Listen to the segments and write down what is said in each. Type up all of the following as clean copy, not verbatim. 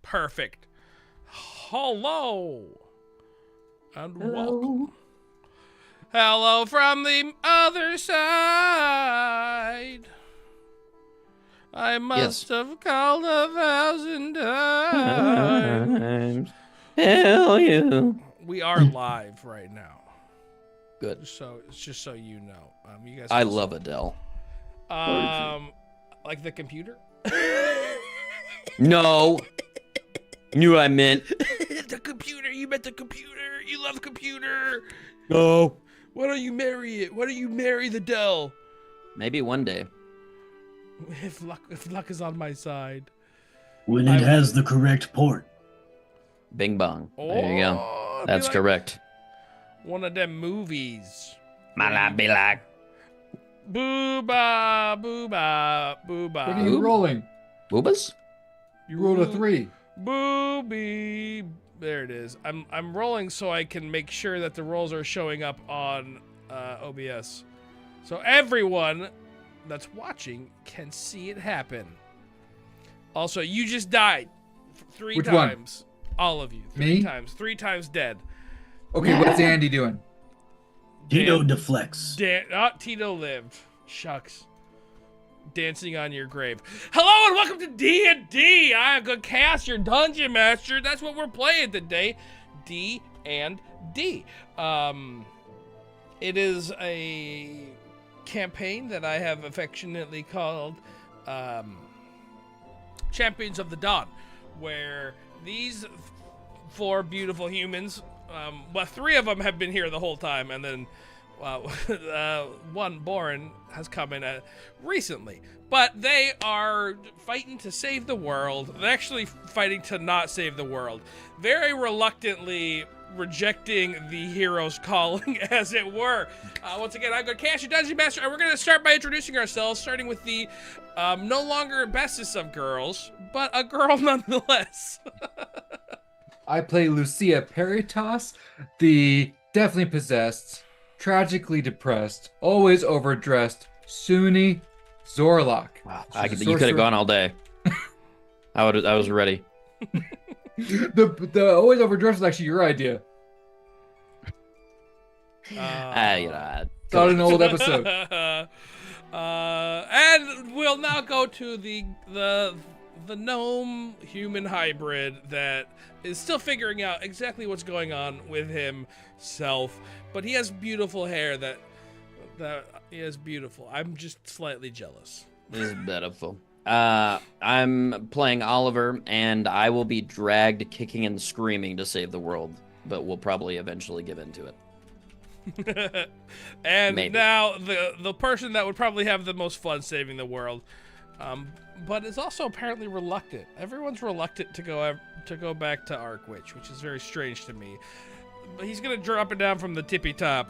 Perfect. Hello. And welcome. Hello from the other side. I must have called 1,000 times. Hell yeah. We are live right now. Good. So it's just so you know. You guys. I love Adele. Like the computer. No. Knew what I meant. The computer. You meant the computer. You love computer. No. Why don't you marry it? Why don't you marry the Dell? Maybe one day. If luck is on my side. When it has the correct port. Bing bong. There you go. That's like correct. One of them movies. Might not be like. Booba, booba, booba. What are you rolling? Boobas? You rolled a 3. Booby. There it is. I'm rolling so I can make sure that the rolls are showing up on OBS. So everyone that's watching can see it happen. Also, you just died 3 Which times. All of you. 3 Me? times. 3 times dead. Okay, what's Andy doing? Tito deflects. Tito lived. Shucks. Dancing on your grave. Hello and welcome to D&D. I'm GoodKhaotic, your dungeon master. That's what we're playing today. D&D. It is a campaign that I have affectionately called Champions of the Dawn, where these 4 beautiful humans, well, 3 of them have been here the whole time, and then one, Boren, has come in recently. But they are fighting to save the world. They're actually fighting to not save the world. Very reluctantly rejecting the hero's calling, as it were. Once again, I'm GoodKhaotic, your Dungeon Master, and we're going to start by introducing ourselves, starting with the no longer bestest of girls, but a girl nonetheless. I play Lucia Peritas, the definitely possessed, tragically depressed, always overdressed Sunni Zorlok. Wow. You could have gone all day. I was ready. The always overdressed was actually your idea. Thought an old episode. And we'll now go to the gnome human hybrid that is still figuring out exactly what's going on with himself, but he has beautiful hair that he is beautiful. I'm just slightly jealous. This is beautiful. I'm playing Oliver, and I will be dragged kicking and screaming to save the world, but we'll probably eventually give into it. And Maybe. now the person that would probably have the most fun saving the world, but is also apparently reluctant. Everyone's reluctant to go back to Arkwich, which is very strange to me. But he's gonna drop it down from the tippy top.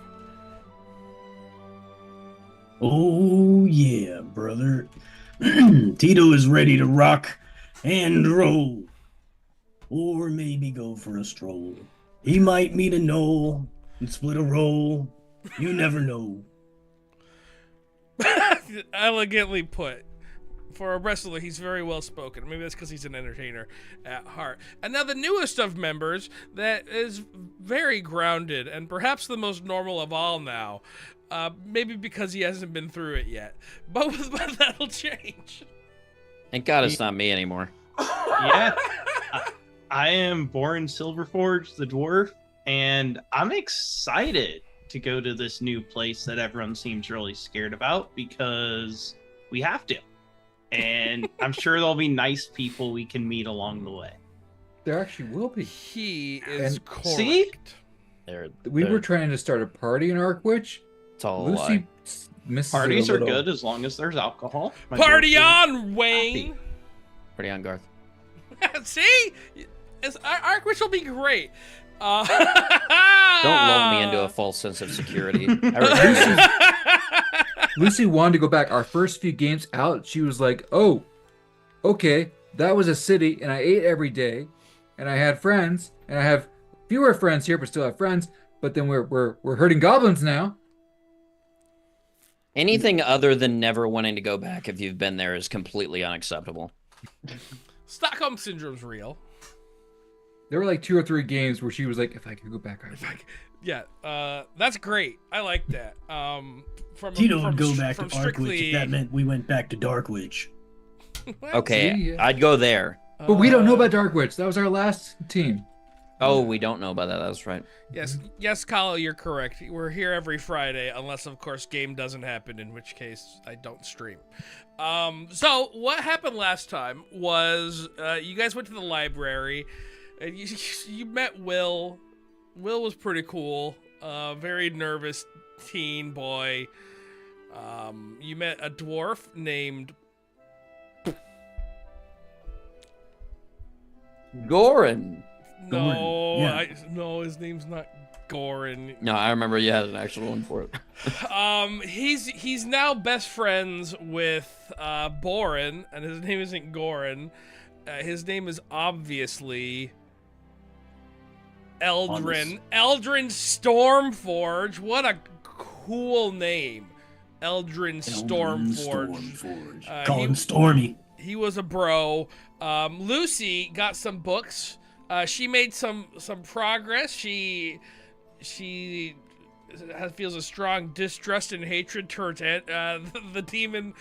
Oh, yeah, brother. Tito is ready to rock and roll. Or maybe go for a stroll. He might meet a knoll and split a roll. You never know. Elegantly put. For a wrestler, he's very well spoken. Maybe that's because he's an entertainer at heart. And now the newest of members that is very grounded and perhaps the most normal of all now. Maybe because he hasn't been through it yet. But that'll change. Thank God it's not me anymore. Yeah. I am Boren Silverforge, the dwarf, and I'm excited to go to this new place that everyone seems really scared about because we have to. And I'm sure there'll be nice people we can meet along the way. There actually will be. He is And correct. see? We were trying to start a party in Arkwich. It's all a Lucy lie. misses Parties it a are little. good as long as there's alcohol. My Party dwarf on, Wayne! Pretty on, Garth. See? Arkwich will be great. Don't lull me into a false sense of security. Lucy wanted to go back. Our first few games out, she was like, "Oh, okay, that was a city, and I ate every day, and I had friends, and I have fewer friends here, but still have friends. But then we're hurting goblins now." Anything other than never wanting to go back if you've been there is completely unacceptable. Stockholm syndrome's real. There were like 2 or 3 games where she was like, if I could go back, I would. Yeah, that's great. I like that. Tito would go back to from Arkwich strictly. if that meant we went back to Darkwich. Okay, See, yeah. I'd go there. But we don't know about Darkwich. That was our last team. Oh, we don't know about that. That's right. Yes, Kyle, you're correct. We're here every Friday, unless of course game doesn't happen, in which case I don't stream. So what happened last time was you guys went to the library, and you met Will. Will was pretty cool. Very nervous teen boy. You met a dwarf named Goran. No, yeah. no, his name's not Goran. No, I remember you had an actual one for it. He's now best friends with Borin, and his name isn't Goran. His name is obviously Eldrin. Eldrin Stormforge. What a cool name, Eldrin Stormforge. Call him Stormy. He was a bro. Lucy got some books. She made some progress. She feels a strong distrust and hatred towards the demon,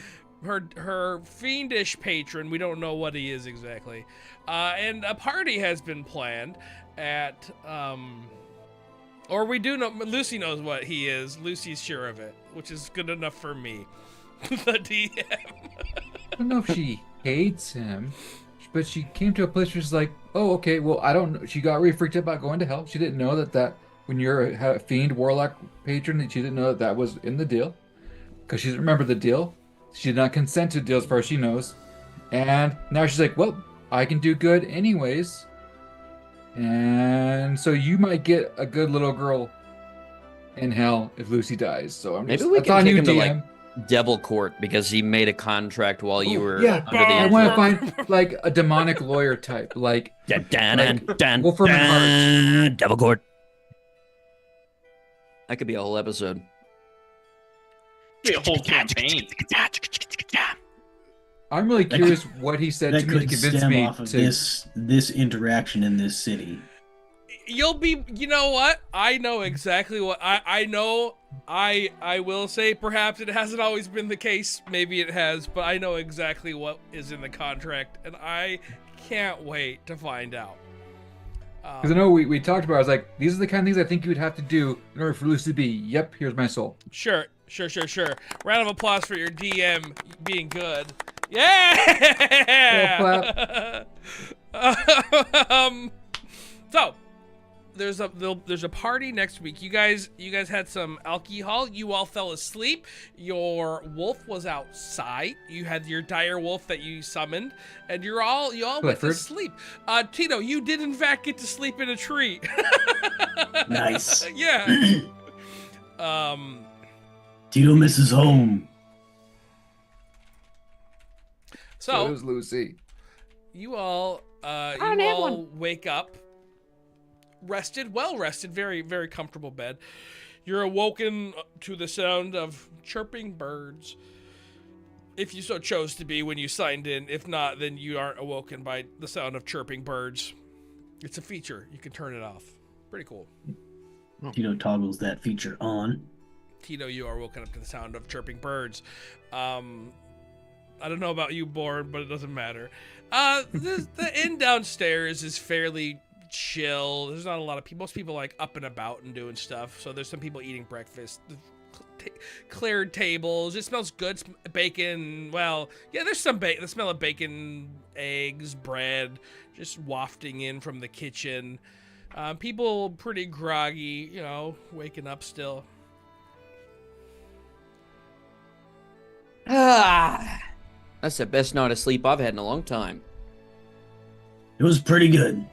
her fiendish patron. We don't know what he is exactly. And a party has been planned at or we do know. Lucy knows what he is. Lucy's sure of it, which is good enough for me, the DM. I don't know if she hates him, but she came to a place where she's like, oh, okay, well, I don't know. She got really freaked out about going to hell. She didn't know that when you're a fiend warlock patron, that she didn't know that was in the deal. Because she doesn't remember the deal. She did not consent to the deal as far as she knows. And now she's like, well, I can do good anyways. And so you might get a good little girl in hell if Lucy dies. So I'm Maybe just, we that's can on take you, him to, DM. like, Devil Court because he made a contract while you were yeah, under the I want to influence. find like a demonic lawyer type, like Wolfram and Devil Court. That could be a whole episode. Be a whole campaign. I'm really curious what he said That to me to could convince stem me off of to. this interaction in this city. You'll be, you know what? I know exactly what I know. I will say perhaps it hasn't always been the case. Maybe it has, but I know exactly what is in the contract, and I can't wait to find out. Because I know we talked about it. I was like, these are the kind of things I think you would have to do in order for Lucy to be, yep, here's my soul. Sure. Round of applause for your DM being good. Yeah! So there's a party next week. You guys had some alcohol. You all fell asleep. Your wolf was outside. You had your dire wolf that you summoned, and you all went to sleep. Tito, you did in fact get to sleep in a tree. Nice. Yeah. Tito misses home. So So is Lucy. you all wake up well rested, very, very comfortable bed. You're awoken to the sound of chirping birds. If you so chose to be when you signed in. If not, then you aren't awoken by the sound of chirping birds. It's a feature. You can turn it off. Pretty cool. Tito toggles that feature on. Tito, you are woken up to the sound of chirping birds. I don't know about you, Born, but it doesn't matter. The inn downstairs is fairly chill. There's not a lot of people. Most people like up and about and doing stuff. So there's some people eating breakfast. Cleared tables. It smells good. Bacon. Well, yeah, there's some the smell of bacon, eggs, bread, just wafting in from the kitchen. People pretty groggy, waking up still. That's the best night of sleep I've had in a long time. It was pretty good.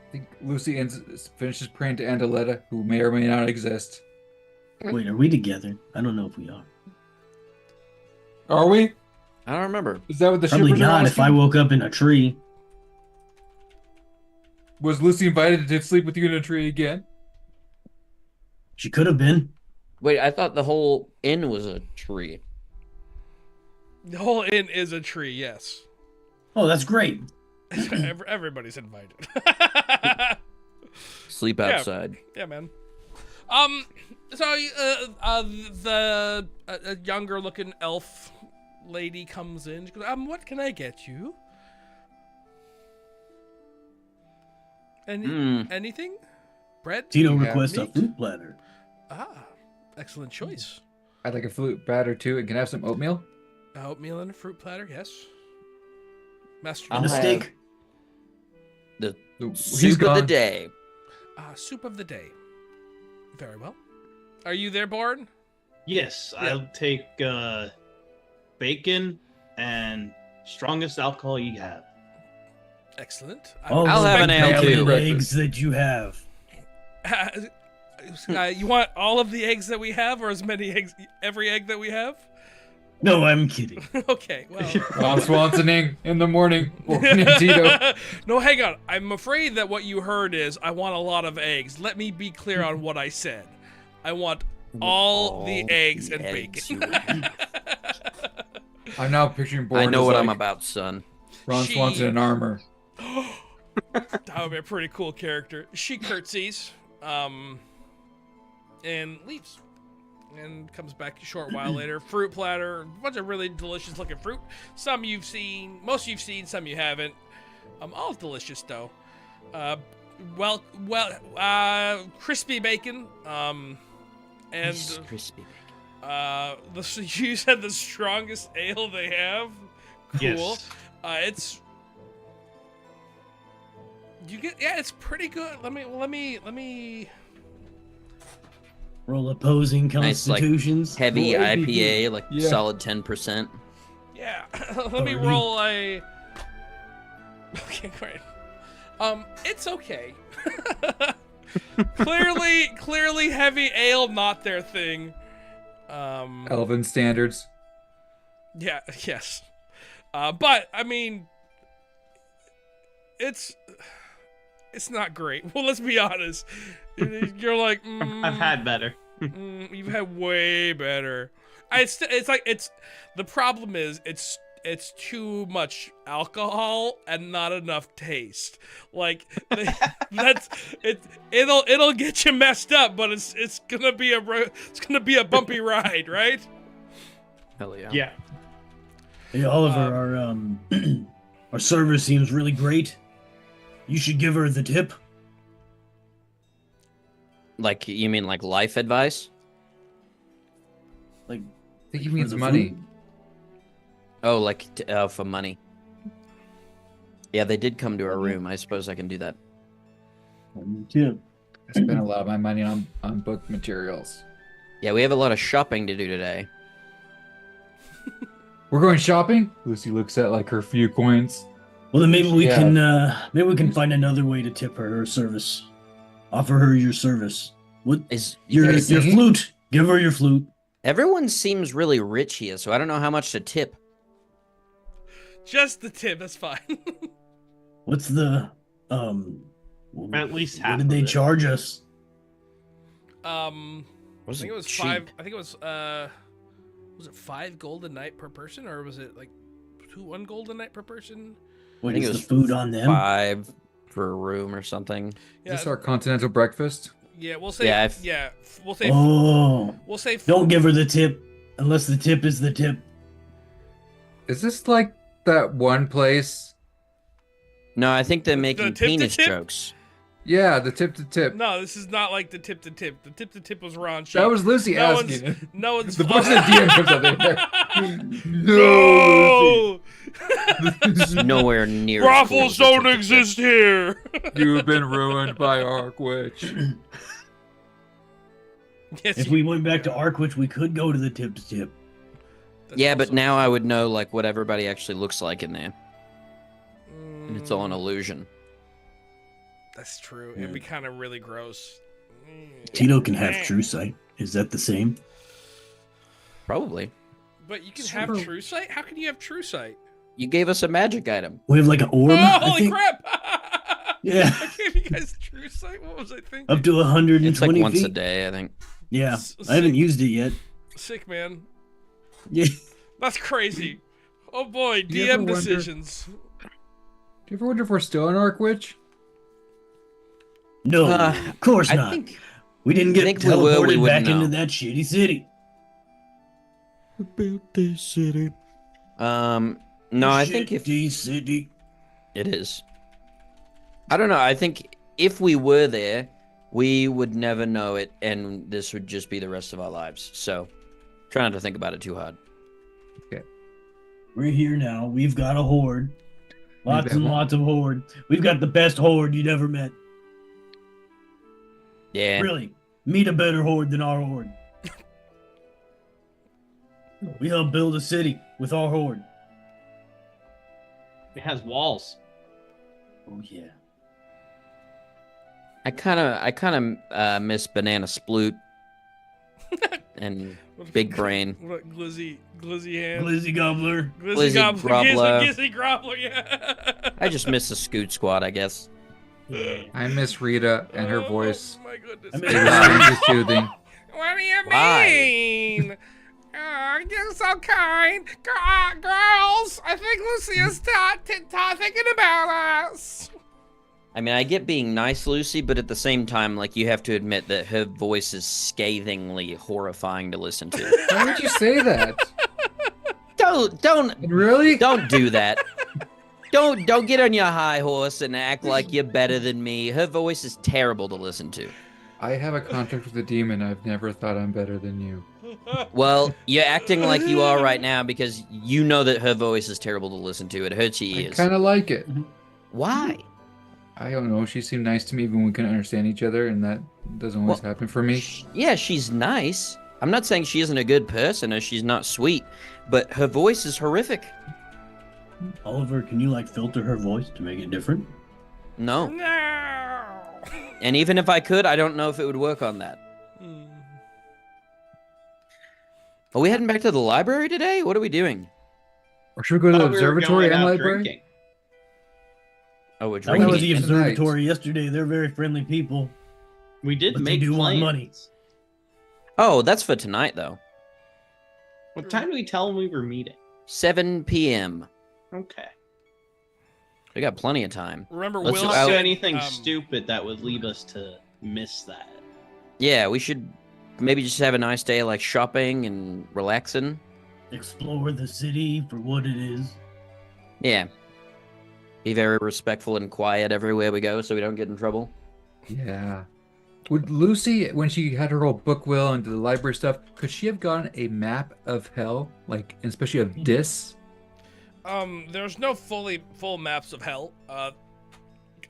I think Lucy finishes praying to Andaletta, who may or may not exist. Wait, are we together? I don't know if we are. Are we? I don't remember. Is that what the Probably shippers are not if I asking? woke up in a tree. Was Lucy invited to sleep with you in a tree again? She could have been. Wait, I thought the whole inn was a tree. The whole inn is a tree. Yes. Oh, that's great. Everybody's invited. Sleep Yeah. outside. Yeah, man. So the younger looking elf lady comes in. She goes, what can I get you? Anything? Bread? Tito Yeah. requests a Meat? fruit platter. Ah, excellent choice. I'd like a fruit batter too, and can I have some oatmeal? Oatmeal and a fruit platter, yes. Master. And a have- steak. The He's soup of the gone. day. Soup of the day. Very well. Are you there, Bard? Yes, Yeah. I'll take bacon and strongest alcohol you have. Excellent. I'll have an ale How too. many eggs that you have. You want all of the eggs that we have, or as many eggs, every egg that we have? No, I'm kidding. Okay, well. Ron Swansoning in the morning. Morning, Tito. No, hang on. I'm afraid that what you heard is I want a lot of eggs. Let me be clear on what I said. I want all the eggs and eggs bacon. you have. I'm now picturing Bourne I know as, what like, I'm about, son. Ron She- Swanson in armor. That would be a pretty cool character. She curtsies, and leaves. And comes back a short while later. Fruit platter, a bunch of really delicious looking fruit. Some you've seen, most you've seen, some you haven't. All delicious though. Crispy bacon. And Crispy. you said the strongest ale they have. Cool. Yes. It's it's pretty good. Let me Roll opposing Nice, like, constitutions. Heavy Roll ABV. IPA, like Yeah. solid 10%. yeah. Let me 30. roll a Okay, great. It's okay. clearly heavy ale not their thing. Elven standards. Yeah, yes. But I mean it's not great. Well, let's be honest. You're like, I've had better. you've had way better. The problem is it's too much alcohol and not enough taste. Like it'll get you messed up, but it's gonna be a bumpy ride, right? Hell yeah. Yeah. Hey, Oliver, our server seems really great. You should give her the tip. Like, you mean like life advice? Like, I think he for means the money. food. Oh, like for money. Yeah, they did come to our room. I suppose I can do that. Tip. I spent a lot of my money on book materials. Yeah, we have a lot of shopping to do today. We're going shopping? Lucy looks at like her few coins. Well, then maybe we Yeah. can find another way to tip her service. Offer her your service. What? Is Your guys your singing? flute. Give her your flute. everyone seems really rich here, so I don't know how much to tip. Just the tip, that's fine. What's the At least What half did they of it. charge us? I Was think it was cheap? 5. I think it was it 5 gold a night per person, or was it like 1 gold a night per person? Wait, think is it the was food on them? 5 for a room or something. Yeah, Is this our continental breakfast? yeah. We'll say Yeah, we'll say Oh, we'll say don't give her the tip unless the tip is the tip. Is this like that one place? No, I think they're making tip to penis tip? jokes. Yeah, the tip to tip. No, this is not like the tip to tip. The tip to tip was raunchy. That was Lucy no asking. one's, no one's The voice of the DM comes out there. No! Nowhere near. as cool Brothels as the don't tip to tip. exist here. You've been ruined by Arkwich. Yes, If we went back to Arkwich, we could go to the tip to tip. that's Yeah, but also- now I would know like what everybody actually looks like in there, and it's all an illusion. That's true. It'd be kind of really gross. Tito can have true sight. Is that the same? Probably. But you can have true sight? How can you have true sight? You gave us a magic item. We have like an orb. Oh, I holy think. crap! Yeah. I gave you guys true sight? What was I thinking? Up to 120 It's like once feet. a day, I think. Yeah, I haven't used it yet. Sick, man. Yeah. That's crazy. Oh boy, Do you ever DM wonder- decisions. Do you ever wonder if we're still in Arkwich? No, of course I not. think We didn't I get think we were, we teleported wouldn't back into know. that shitty city. about this city. No, I think if Shitty city. it is, I don't know. I think if we were there, we would never know it, and this would just be the rest of our lives. So, try not to think about it too hard. We're here now. We've got a horde. Lots got and what? lots of horde. We've got the best horde you'd ever met. Yeah. Really. Meet a better horde than our horde. We helped build a city with our horde. It has walls. Oh yeah. I kind of miss Banana Sploot and Big Brain. What glizzy hand? Glizzy Gobbler. Glizzy gobbler. Grobbler. Gizzy Grobbler, yeah. I just miss the Scoot Squad, I guess. Yeah. I miss Rita and her voice. Oh my goodness. I It miss was Rita. strangely soothing. What do you Why? mean? Oh, you're so kind. Girls, I think Lucia's thinking about us. I mean, I get being nice, Lucy, but at the same time, like, you have to admit that her voice is scathingly horrifying to listen to. Why would you say that? Don't Really? do that. Don't get on your high horse and act like you're better than me. Her voice is terrible to listen to. I have a contract with the demon. I've never thought I'm better than you. Well, you're acting like you are right now because you know that her voice is terrible to listen to. It hurts your I ears. kind of like it. Why? I don't know. She seemed nice to me when we couldn't understand each other, and that doesn't always Well, happen for me. Yeah, she's nice. I'm not saying she isn't a good person or she's not sweet, but her voice is horrific. Oliver, can you like filter her voice to make it different? No. No. And even if I could, I don't know if it would work on that. Are we heading back to the library today? What are we doing? Or should we go to the Thought we were observatory going and out library? drinking. Oh, we're I drinking. went to the Tonight. observatory yesterday. They're very friendly people. We did But they make do want plans. money. Oh, that's for tonight, though. What time did we tell them we were meeting? 7 p.m. Okay. We got plenty of time. Remember, Let's Will go Don't do out- anything stupid that would lead us to miss that. Yeah, we should maybe just have a nice day, like shopping and relaxing. Explore the city for what it is. Yeah. Be very respectful and quiet everywhere we go so we don't get in trouble. Yeah. Would Lucy, when she had her whole book wheel and did the library stuff, could she have gotten a map of hell, like, and especially of Dis? There's no full maps of hell.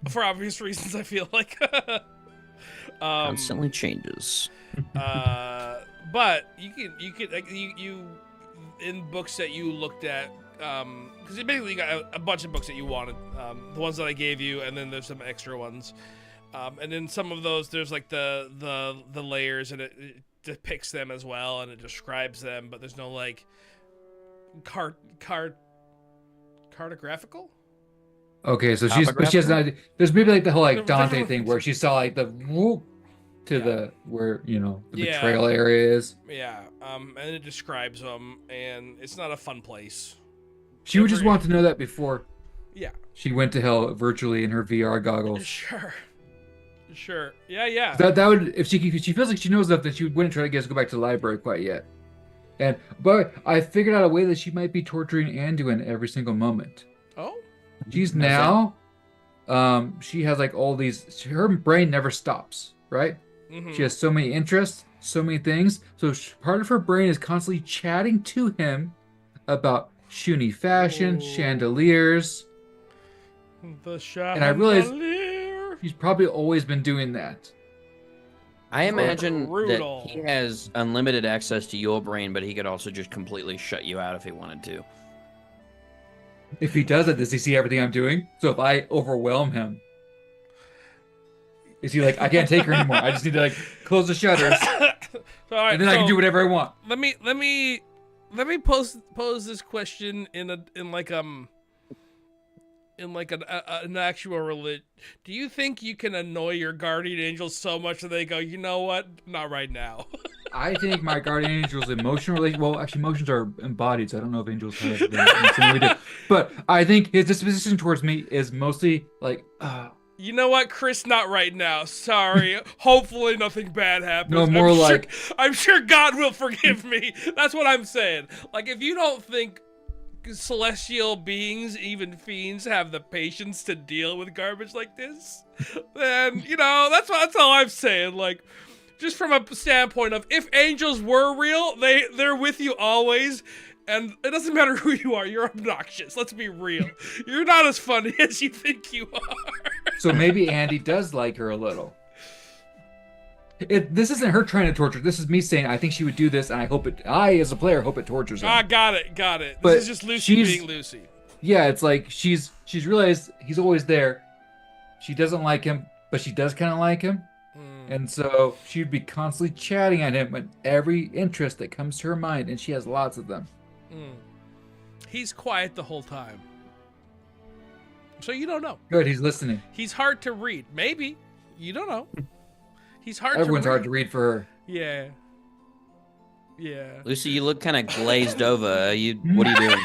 For obvious reasons, I feel like. Constantly changes. But you could like you in books that you looked at, because you basically got a bunch of books that you wanted, the ones that I gave you, and then there's some extra ones, and in some of those there's like the layers, and it depicts them as well, and it describes them, but there's no like cartographical. Okay, so but she has not. There's maybe like the whole like Dante Different- thing where she saw like the whoop to the where the Yeah. betrayal area is. Yeah, and it describes them, and it's not a fun place. She would just want to know that before Yeah. she went to hell virtually in her VR goggles. Sure. Yeah. That would if she feels like she knows enough that she wouldn't try to get us to go back to the library quite yet. But I figured out a way that she might be torturing Anduin every single moment. Oh. She's now, she has like all these. Her brain never stops, right? Mhm. She has so many interests, so many things. So part of her brain is constantly chatting to him about Shuni fashion, Ooh. chandeliers. The shot. And I realized she's probably always been doing that. I imagine Brutal. that he has unlimited access to your brain, but he could also just completely shut you out if he wanted to. If he does it, does he see everything I'm doing? So if I overwhelm him, is he like, I can't take her anymore. I just need to like close the shutters, All right, and then I can do whatever I want. Let me pose this question in an actual religion. Do you think you can annoy your guardian angels so much that they go, you know what? Not right now. I think my guardian angel's emotional relation. Well, actually, emotions are embodied, so I don't know if angels have them in the same way we do. But I think his disposition towards me is mostly like, You know what, Chris? Not right now. Sorry. Hopefully, nothing bad happens. no, more like, I'm sure God will forgive me. That's what I'm saying. Like, if you don't think celestial beings, even fiends, have the patience to deal with garbage like this, then that's all I'm saying. Like, just from a standpoint of if angels were real, they're with you always. And it doesn't matter who you are, you're obnoxious. Let's be real. You're not as funny as you think you are. so maybe Andy does like her a little. This isn't her trying to torture. This is me saying I think she would do this, and I, as a player, hope it tortures her. Got it. But This is just Lucy being Lucy. Yeah, it's like she's realized he's always there. She doesn't like him, but she does kind of like him. And so she'd be constantly chatting at him with every interest that comes to her mind, and she has lots of them. He's quiet the whole time. So you don't know. Good, he's listening. He's hard to read. Maybe. You don't know. He's hard Everyone's to read. hard to read for her. Yeah. Yeah. Lucy, you look kind of glazed over. What are you doing?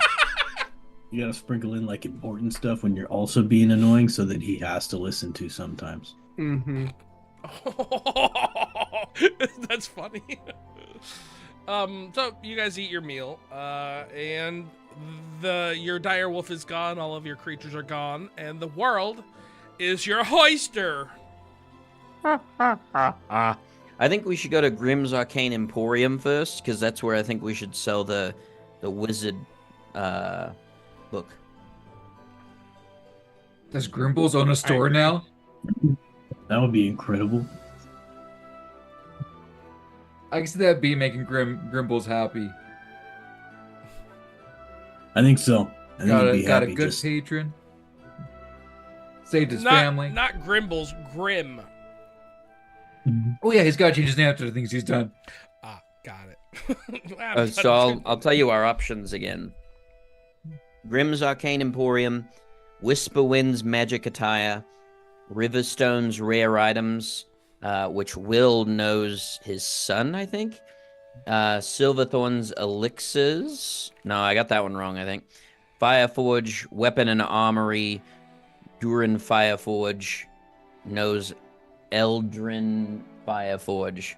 You gotta sprinkle in like important stuff when you're also being annoying, so that he has to listen to sometimes. Mm-hmm. That's funny. So you guys eat your meal, and your dire wolf is gone. All of your creatures are gone, and the world is your oyster. I think we should go to Grimm's Arcane Emporium first, because that's where I think we should sell the wizard book. Does Grimbles own a store now? That would be incredible. I can see that be making Grimbles happy. I think so. I think he'd be Got a happy good just- patron. Saved his family. Not Grimbles, Grim. Oh yeah, he's got to change his name after the things he's done. Got it. So I'll tell you our options again. Grimm's Arcane Emporium, Whisperwind's Magic Attire, Riverstone's Rare Items, which Will knows his son, I think. Silverthorn's Elixirs. No, I got that one wrong, I think. Fireforge, Weapon and Armory, Durin Fireforge, knows Eldrin Fireforge.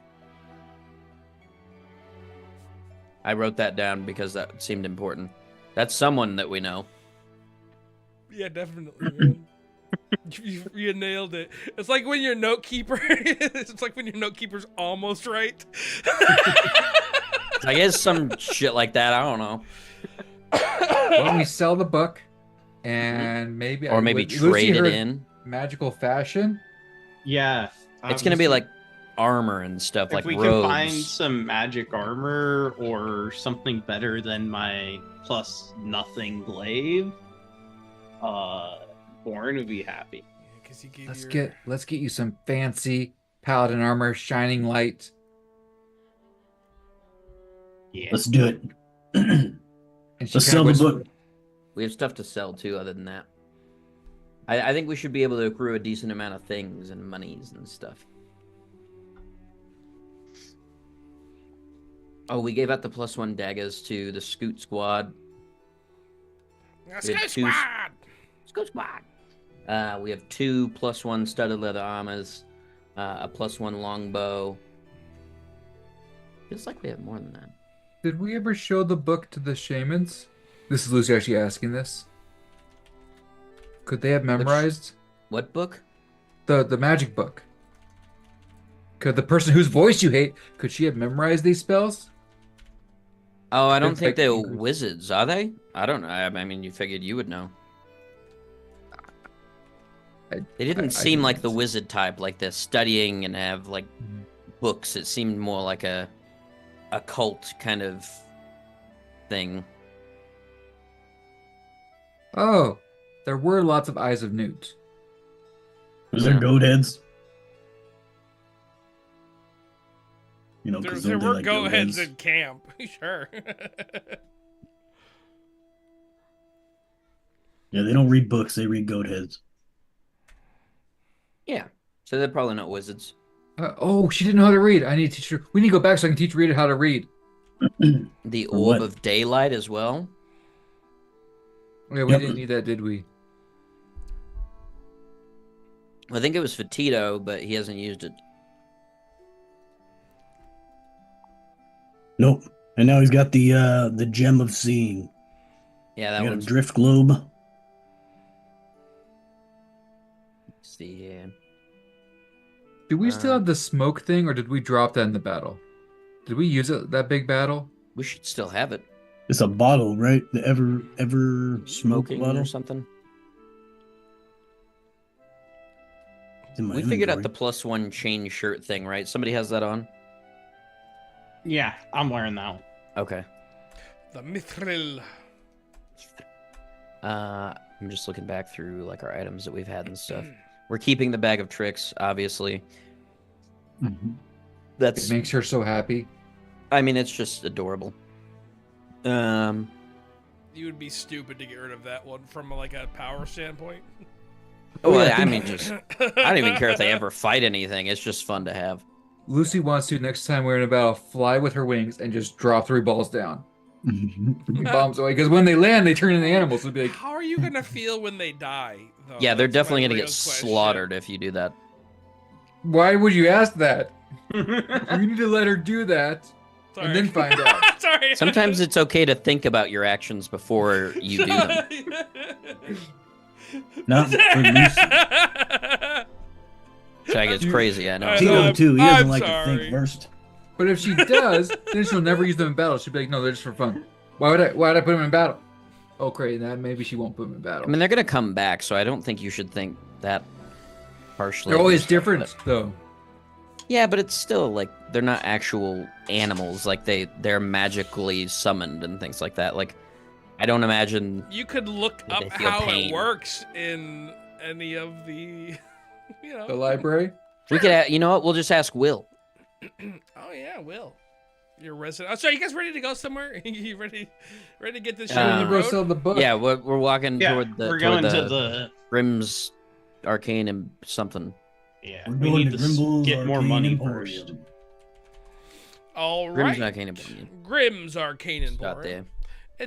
I wrote that down because that seemed important. That's someone that we know. Yeah, definitely. Man. You nailed it. It's like when your note keeper. It's like when your note keeper's almost right. I guess some shit like that. I don't know. Why don't we sell the book and maybe trade it in magical fashion? Yeah. It's gonna be like armor and stuff, if like we robes. can find some magic armor or something better than my plus nothing glaive, Born would be happy. Yeah, Let's get you some fancy paladin armor, shining light. Yeah. Let's do it. And she Let's kinda sell the goes- book. We have stuff to sell too, other than that. I think we should be able to accrue a decent amount of things and monies and stuff. Oh, we gave out the +1 daggers to the Scoot Squad. Let's We go had two- squad. Scoot Squad! We have 2 +1 studded leather armors, a +1 longbow. Feels like we have more than that. Did we ever show the book to the shamans? This is Lucy actually asking this. Could they have memorized What book? the magic book? Could the person whose voice you hate, could she have memorized these spells? Oh, I don't It's think like they're English. wizards, are they? I don't know. I mean, you figured you would know. They didn't seem like the wizard type, like they're studying and have like books. It seemed more like a cult kind of thing. Oh, there were lots of Eyes of Newt. Was there goat heads? You know, There, because there they were like goat heads heads. in camp. Sure. Yeah, they don't read books; they read goat heads. Yeah. So they're probably not wizards. Oh, she didn't know how to read. I need to teach her. We need to go back so I can teach Rita how to read. The For orb what? of daylight as well. Yeah, we Yep. didn't need that, did we? I think it was for Tito, but he hasn't used it. Nope. And now he's got the gem of seeing. Yeah, I that got a one's drift globe. the Do we still have the smoke thing, or did we drop that in the battle? Did we use it that big battle? we should still have it. It's a bottle, right? The ever smoke Smoking bottle. or something. It's in my We figured out the inventory. +1 chain shirt thing, right? Somebody has that on? Yeah, I'm wearing that one. Okay. The mithril. I'm just looking back through like our items that we've had and stuff. We're keeping the bag of tricks, obviously. Mhm. That's It makes her so happy. I mean, it's just adorable. You would be stupid to get rid of that one from like a power standpoint. Oh, yeah, I I think- mean, just I don't even care if they ever fight anything. It's just fun to have. Lucy wants to next time we're in a battle fly with her wings and just drop 3 balls down. Bombs away because when they land, they turn into animals. It'll be like, How are you gonna feel when they die? Though? Yeah, they're That's my definitely gonna real get question. slaughtered if you do that. why would you ask that? You need to let her do that Sorry. and then find out. Sorry. Sometimes it's okay to think about your actions before you do them. Not for Lucy. Chag is crazy, I know. I know. Tito too. He doesn't I'm like to sorry. think first. But if she does, then she'll never use them in battle. She'll be like, no, they're just for fun. Why would I put them in battle? Oh, great. Then maybe she won't put them in battle. I mean, they're gonna come back, so I don't think you should think that harshly. They're of always yourself, different, but- though. Yeah, but it's still like they're not actual animals. Like they're magically summoned and things like that. Like I don't imagine. You could look They up feel how pain. it works in any of the, The library? We could. You know what? We'll just ask Will. Oh yeah, Will. Your resident. Oh, sorry, you guys ready to go somewhere? You ready to get this shit Uh, on We'll the go road? sell the book. Yeah, we're walking Yeah, toward the we're toward going the to the. Grimm's Arcane and something. Yeah, We're we going need to to Grimble's get more Arcane money Emporium. first. All Grimm's right. Arcane and Grimm's Arcane got Emporium. there.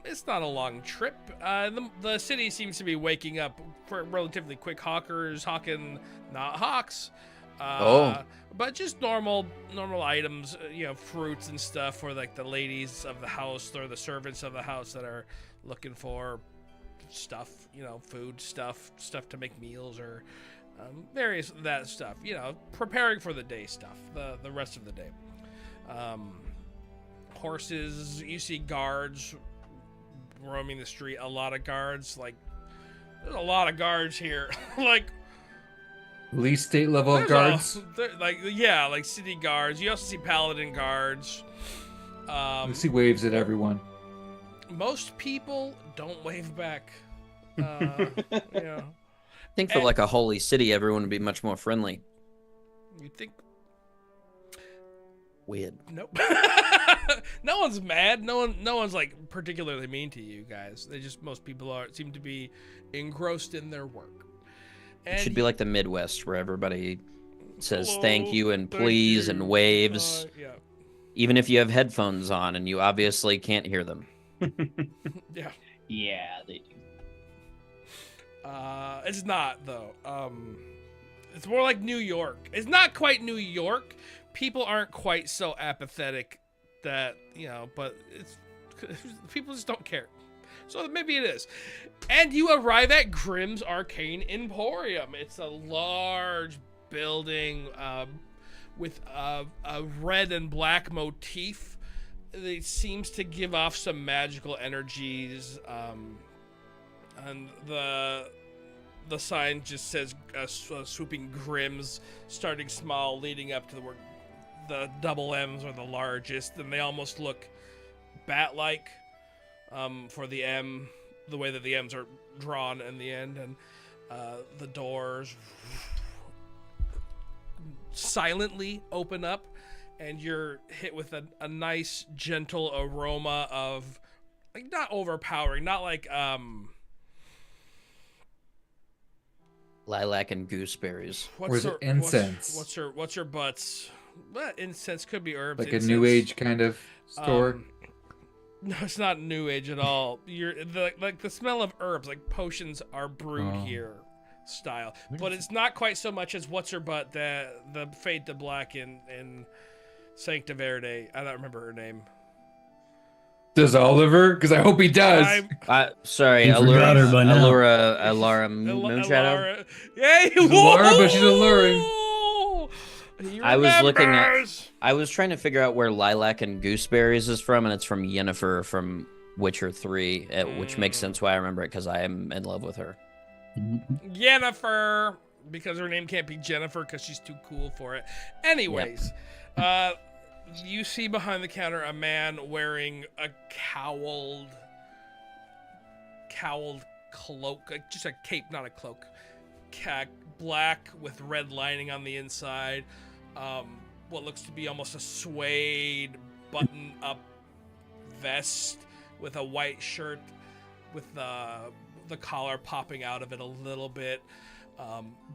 It's not a long trip. The city seems to be waking up for relatively quick. Hawkers hawking not hawks. But just normal items, fruits and stuff for like the ladies of the house or the servants of the house that are looking for stuff, food stuff to make meals or various that stuff, preparing for the day stuff, the rest of the day. Horses, you see guards roaming the street, a lot of guards, like there's a lot of guards here. Like At least state level of there's guards. like city guards. You also see paladin guards. Lucy waves at everyone. Most people don't wave back. I think for like a holy city, everyone would be much more friendly. You think? Weird. Nope. No one's mad. No one's like particularly mean to you guys. Most people seem to be engrossed in their work. It should be like the Midwest, where everybody says Hello, thank you and thank please you, and waves, yeah. even if you have headphones on and you obviously can't hear them. Yeah. Yeah, they do. It's not though. It's more like New York. It's not quite New York. People aren't quite so apathetic that, but it's people just don't care. So maybe it is. And you arrive at Grimm's Arcane Emporium. It's a large building with a red and black motif. It seems to give off some magical energies. And the sign just says swooping Grimm's, starting small, leading up to the double M's are the largest, and they almost look bat-like for the M, the way that the M's are drawn in the end, and the doors silently open up, and you're hit with a nice, gentle aroma of, like, not overpowering, not like Lilac and gooseberries. Or is it incense? What's her butts? Well, incense could be herbs. Like incense. a new age kind of store? No, it's not new age at all. Like the smell of herbs, like potions are brewed here, style. But it's not quite so much as what's her butt, the Fade to Black in Sancta Verde. I don't remember her name. Does Oliver? Because I hope he does. Sorry, You forgot her by now. Alara Moonshadow. Yay! She's Alara, but she's alluring. I was trying to figure out where Lilac and Gooseberries is from, and it's from Yennefer from Witcher 3, which makes sense why I remember it, because I am in love with her. Yennefer, because her name can't be Jennifer because she's too cool for it. Anyways, you see behind the counter a man wearing a cowled cloak, just a cape, not a cloak. Black with red lining on the inside. What looks to be almost a suede button-up vest with a white shirt with the collar popping out of it a little bit.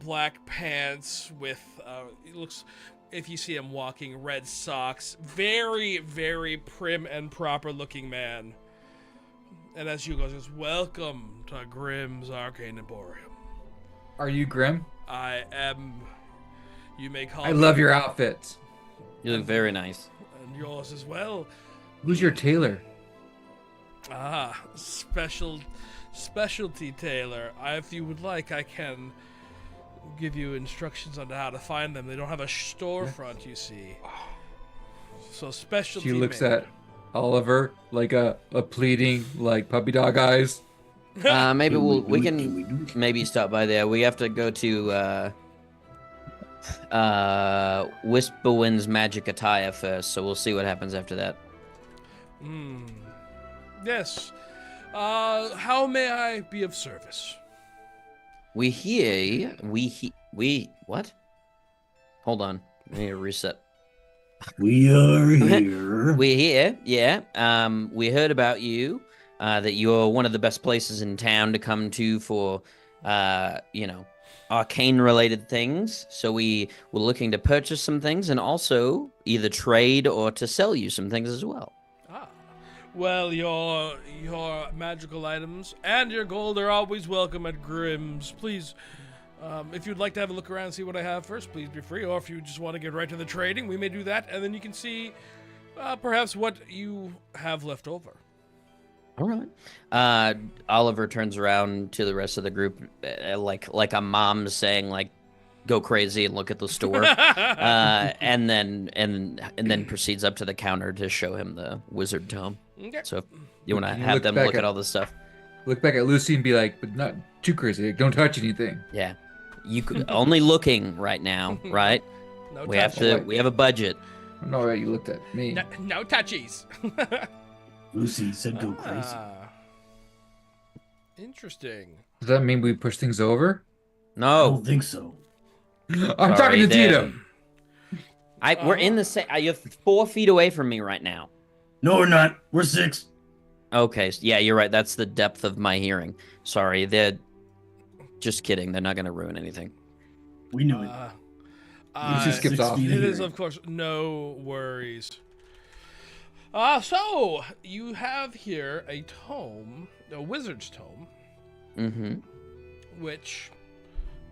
Black pants with it looks, if you see him walking, red socks. Very, very prim and proper looking man. And as Hugo says, welcome to Grimm's Arcane Emporium. Are you Grim? I am. You may call I me. love your outfits. You look very nice. And yours as well. Who's your tailor? Specialty tailor. If you would like, I can give you instructions on how to find them. They don't have a storefront, you see. So specialty. She looks made. at Oliver like a pleading, like puppy dog eyes. Maybe we Can we can do it? maybe stop by there. We have to go to Whisperwind's magic attire first, so we'll see what happens after that. Yes. How may I be of service? We what? Hold on. I need to reset. We are here. We're here, yeah. We heard about you, that you're one of the best places in town to come to for, arcane-related things. So we were looking to purchase some things and also either trade or to sell you some things as well. Well, your magical items and your gold are always welcome at Grimm's. Please, if you'd like to have a look around and see what I have first, please be free. Or if you just want to get right to the trading, we may do that, and then you can see perhaps what you have left over. All right. Oliver turns around to the rest of the group, like a mom saying, like, "Go crazy and look at the store," and then proceeds up to the counter to show him the wizard tome. Okay. So if you want to Can you have look them back look at- at all this stuff. Look back at Lucy and be like, but not too crazy. Like, don't touch anything. Yeah, you could only looking right now, right? No We have touches. to. We have a budget. No, right, you looked at me. No touchies. Lucy said go crazy. Interesting. Does that mean we push things over? I No, don't think so. I'm Sorry, talking to Dad. Tito. we're in the same. You're 4 feet away from me right now. No, we're not. We're 6. Okay, yeah, you're right. That's the depth of my hearing. Sorry, they're just kidding. They're not going to ruin anything. We knew it. Lucy skips 6 off. feet It of is, hearing. of course, no worries. So you have here a tome, a wizard's tome, Mm-hmm. which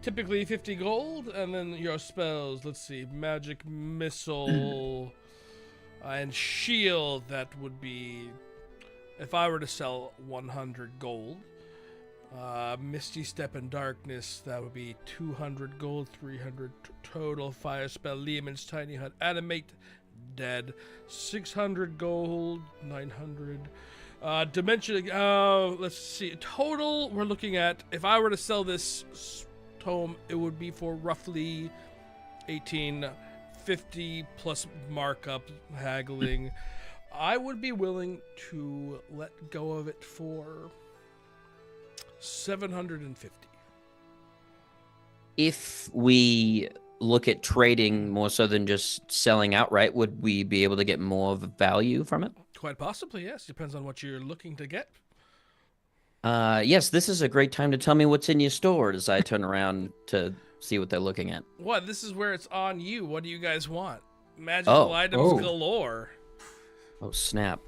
typically 50 gold, and then your spells. Let's see, magic missile and shield. That would be, if I were to sell 100 gold. Misty Step and Darkness, that would be 200 gold, 300 total. Fire Spell, Lehman's Tiny Hut, Animate, Dead, 600 gold, 900. Dimension, let's see, total, we're looking at, if I were to sell this tome, it would be for roughly 1850 plus markup, haggling. I would be willing to let go of it for 750. If we look at trading more so than just selling outright, would we be able to get more of a value from it? Quite possibly, yes. Depends on what you're looking to get. Yes, this is a great time to tell me what's in your store as I turn around to see what they're looking at. What? This is where it's on you. What do you guys want? Magical items Oh. galore. Oh, snap.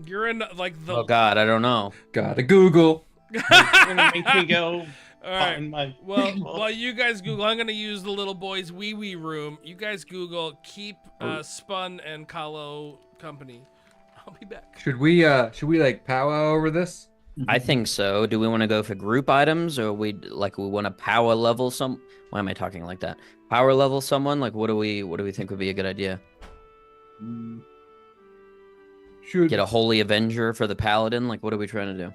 You're in like the. Oh, God, I don't know. Gotta Google. Gonna make me go All right. find my. Well, while you guys Google, I'm gonna use the little boy's wee room. You guys Google keep Spun and Kahlo company. I'll be back. Should we like powwow over this? I think so. Do we want to go for group items, or we want to power level some? Why am I talking like that? Power level someone? Like, what do we think would be a good idea? Should Get a holy avenger for the paladin? Like, what are we trying to do?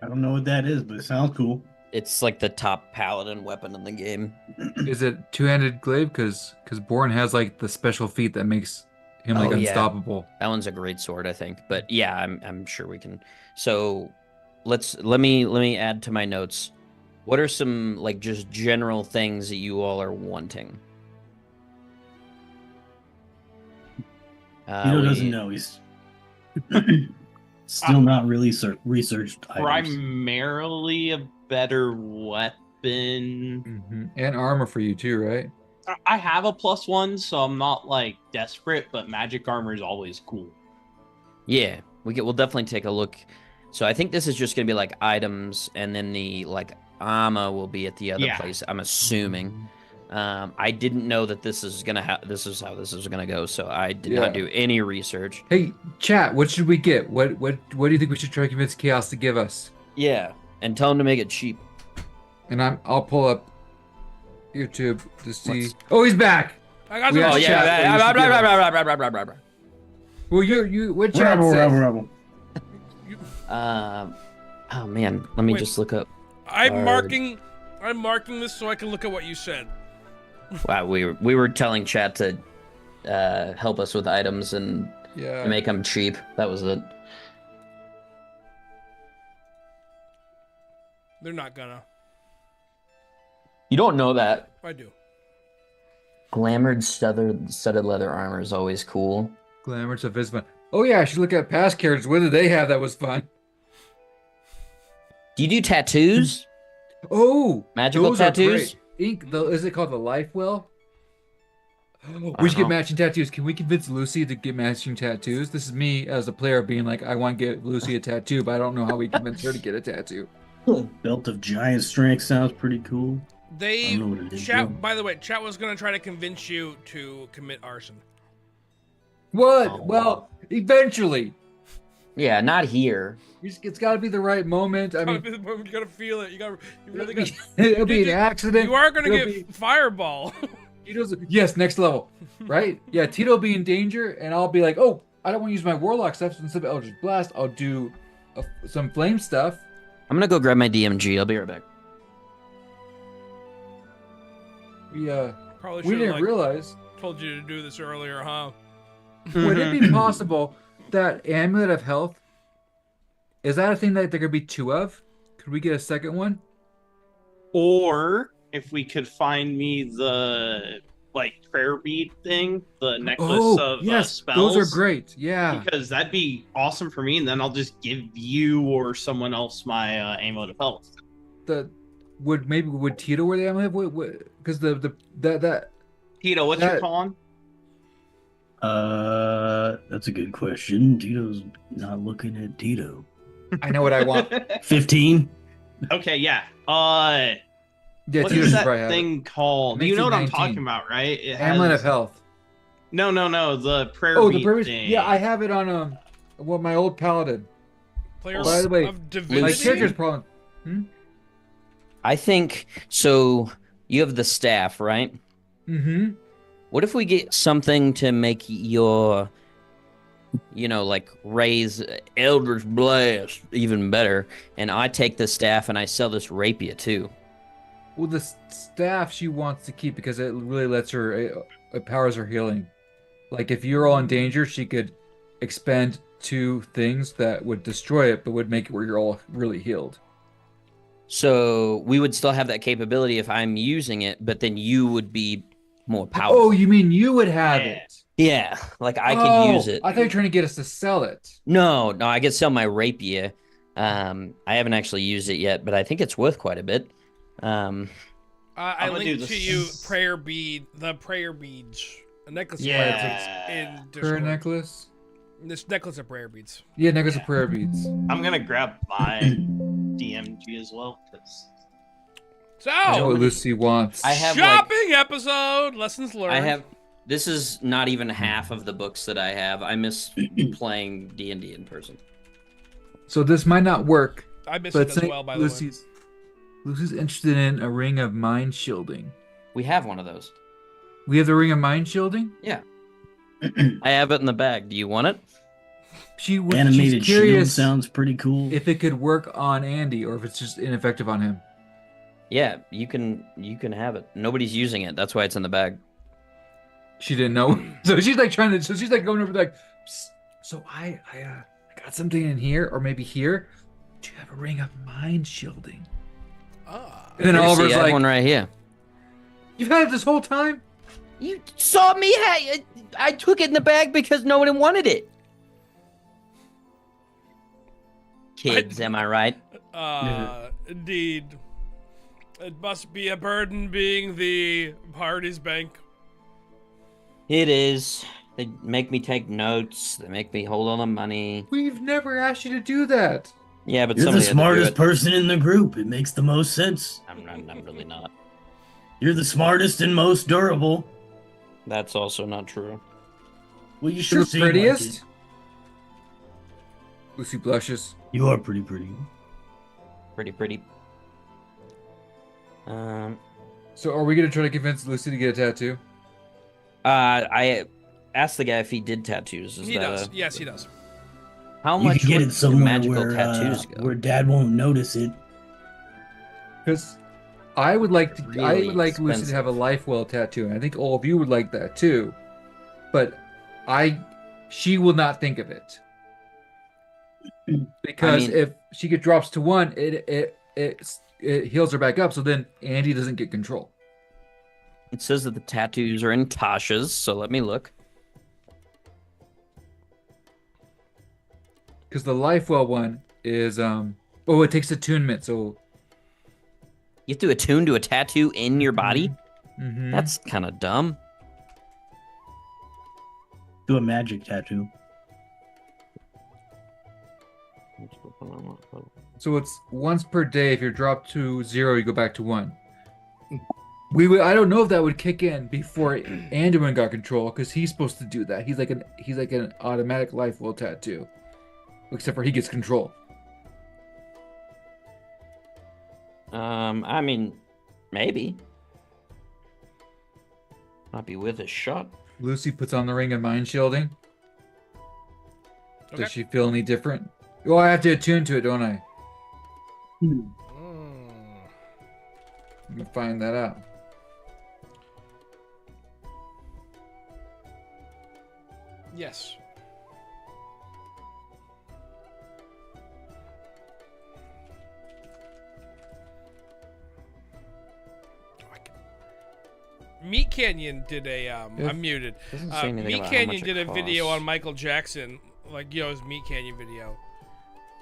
I don't know what that is, but it sounds cool. It's like the top paladin weapon in the game. is it two-handed glaive? Because Born has like the special feat that makes him like Oh, yeah. unstoppable. That one's a great sword, I think. But yeah, I'm sure we can. So let me add to my notes. What are some like just general things that you all are wanting? Tito doesn't know. He's still not really researched items. Primarily a better weapon. And armor for you too, right? I have a +1, so I'm not like desperate, but magic armor is always cool. Yeah, we'll definitely take a look. So I think this is just gonna be like items, and then the like armor will be at the other place. I'm assuming. I didn't know that this is this is how this is gonna go, so I did not do any research. Hey, chat, what should we get? What do you think we should try to convince Chaos to give us? Yeah, and tell them to make it cheap. And I'll pull up YouTube to see. Oh, he's back. I got We some. have chat. Yeah. Well, you what chat Rebel, says? rebel. Oh man, let me Wait. just look up. I'm marking this so I can look at what you said. Wow, we were telling chat to help us with items and Yeah. make them cheap. That was it. They're not gonna. You don't know that. I do. Glamored studded leather armor is always cool. Glamours of Visma. Oh yeah, I should look at past characters. What did they have that was fun? Do you do tattoos? Oh, Magical those are tattoos? great. Is it called the Life Well? We should get matching tattoos. Can we convince Lucy to get matching tattoos? This is me as a player being like, I want to get Lucy a tattoo, but I don't know how we convince her to get a tattoo. Belt of giant strength sounds pretty cool. They I don't know what it is, chat. though. By the way, chat was gonna try to convince you to commit arson. What? Oh. Well, eventually. Yeah, not here. It's got to be the right moment. I mean, You gotta feel it. You really got. it'll be Dude, an accident. You are gonna It'll get be- fireball. Tito's, yes, next level, right? Yeah, Tito will be in danger, and I'll be like, oh, I don't want to use my warlock stuff. So instead of Eldritch Blast, I'll do some flame stuff. I'm gonna go grab my DMG. I'll be right back. Probably We should didn't have realize. told you to do this earlier, huh? Would it be possible that Amulet of Health, is that a thing that there could be two of? Could we get a second one? Or if we could find me the like prayer bead thing, the necklace of yes, spells. those are great. Yeah. Because that'd be awesome for me, and then I'll just give you or someone else my amulet of health. Would Tito wear the amulet? Because that Tito, what's your con? That's a good question. Tito's not looking at Tito. I know what I want. 15. Okay, yeah. Yeah, What Tito is should that probably have it. thing called? Makes You know it what I'm 19. talking about, right? It has... Amulet of Health. No, the prayer Oh, the bead purpose. thing. Yeah, I have it on my old paladin. Players By the way, of My divinity. character's problem. I think so. You have the staff, right? Mm-hmm. What if we get something to make your, like raise Eldritch Blast even better, and I take the staff and I sell this rapier too. Well, the staff she wants to keep because it really lets her, it powers her healing. Like if you're all in danger, she could expend 2 things that would destroy it, but would make it where you're all really healed. So we would still have that capability if I'm using it, but then you would be more powerful. Oh, you mean you would have Yeah. it? Yeah, like I could use it. I thought you were trying to get us to sell it. No, I could sell my rapier, I haven't actually used it yet, but I think it's worth quite a bit. I I'm gonna do linked to this. you the prayer beads, a necklace Yeah. of prayer beads in Prayer Discord. necklace. This necklace of prayer beads. Yeah, necklace of prayer beads. I'm gonna grab my DMG as well. 'Cause I know So, what Lucy wants. I have shopping episode, lessons learned. This is not even half of the books that I have. I miss playing D&D in person. So this might not work, I miss but it as well, by the way. Lucy's interested in a ring of mind shielding. We have one of those. We have the ring of mind shielding. Yeah. I have it in the bag. Do you want it? She's Animated shield curious sounds pretty cool. if it could work on Andy or if it's just ineffective on him. Yeah, you can have it. Nobody's using it. That's why it's in the bag. She didn't know, so she's like trying to. So she's like going over like, "Psst, so I got something in here or maybe here. Do you have a ring of mind shielding? Ah. And then Here, see, Oliver's I have like, one right here. you've had it this whole time. You saw me. I took it in the bag because no one wanted it. Kids, am I right? Indeed. It must be a burden being the party's bank. It is. They make me take notes. They make me hold all the money. We've never asked you to do that. Yeah, but You're the somebody had to do smartest it. person in the group. It makes the most sense. I'm really not. You're the smartest and most durable. That's also not true. Well, you You're sure the seem like prettiest. it. Lucy blushes. You are pretty pretty. Pretty. So are we gonna try to convince Lucy to get a tattoo? I asked the guy if he did tattoos. Is He that does. Yes, he does. how You much can get would it somewhere magical where, tattoos go? where Dad won't notice it. Because I would like Really Lucy to expensive. have a life well tattoo, and I think all of you would like that too. But she will not think of it because mean- if she drops to one, it heals her back up. So then Andy doesn't get control. It says that the tattoos are in Tasha's, so let me look. Because the life well one is it takes attunement. So You have to attune to a tattoo in your body? Mhm. That's kind of dumb. Do a magic tattoo. So it's once per day. If you're dropped to 0, you go back to 1. I don't know if that would kick in before Anduin got control, because he's supposed to do that. He's like an automatic life will tattoo, except for he gets control. I mean, maybe. Might be with a shot. Lucy puts on the ring of mind shielding. Okay. Does she feel any different? Well, I have to attune to it, don't I? Mm. I'm gonna find that out. Yes. Meat Canyon did a I'm muted. Doesn't say anything Meat about how Canyon much did it a video costs. on Michael Jackson, like his Meat Canyon video.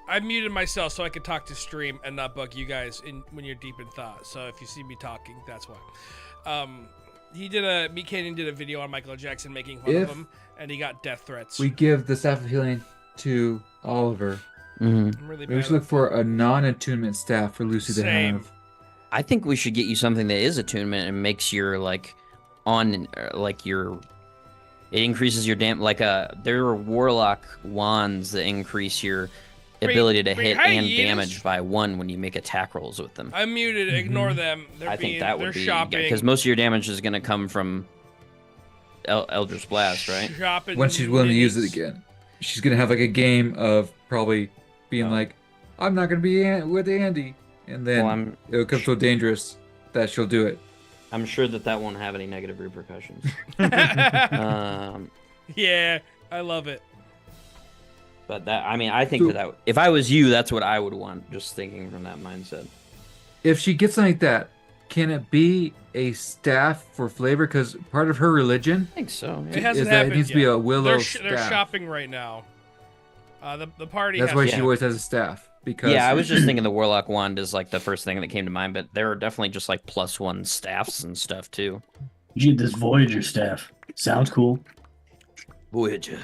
I muted myself so I could talk to stream and not bug you guys when you're deep in thought. So if you see me talking, that's why. Meat Canyon did a video on Michael Jackson making fun of If him, and he got death threats. We give the staff of healing to Oliver. Mhm. I'm really Maybe we bad should look for a non-attunement staff for Lucy to Same. have. I think we should get you something that is attunement and makes your it increases your there are warlock wands that increase your ability to hit and Yes. damage by 1 when you make attack rolls with them. I'm muted. Ignore them. I think that would they're be shopping. because most of your damage is going to come from Eldritch Blast, right? Shopping When she's willing to use it minis. again, she's gonna have like a game of probably being like, "I'm not gonna be with Andy," and then Well, it'll come so dangerous that she'll do it. I'm sure that won't have any negative repercussions. Yeah, I love it. But I think that if I was you, that's what I would want. Just thinking from that mindset. If she gets something like that, can it be a staff for flavor? Because part of her religion I think so. It Yeah. hasn't is that it happened needs to be yet. a willow They're staff. shopping right now. The party. That's has why to- she always has a staff. because Yeah, I was just thinking the Warlock wand is like the first thing that came to mind, but there are definitely just like +1 staffs and stuff too. You get this Voyager staff. Sounds cool. Voyager.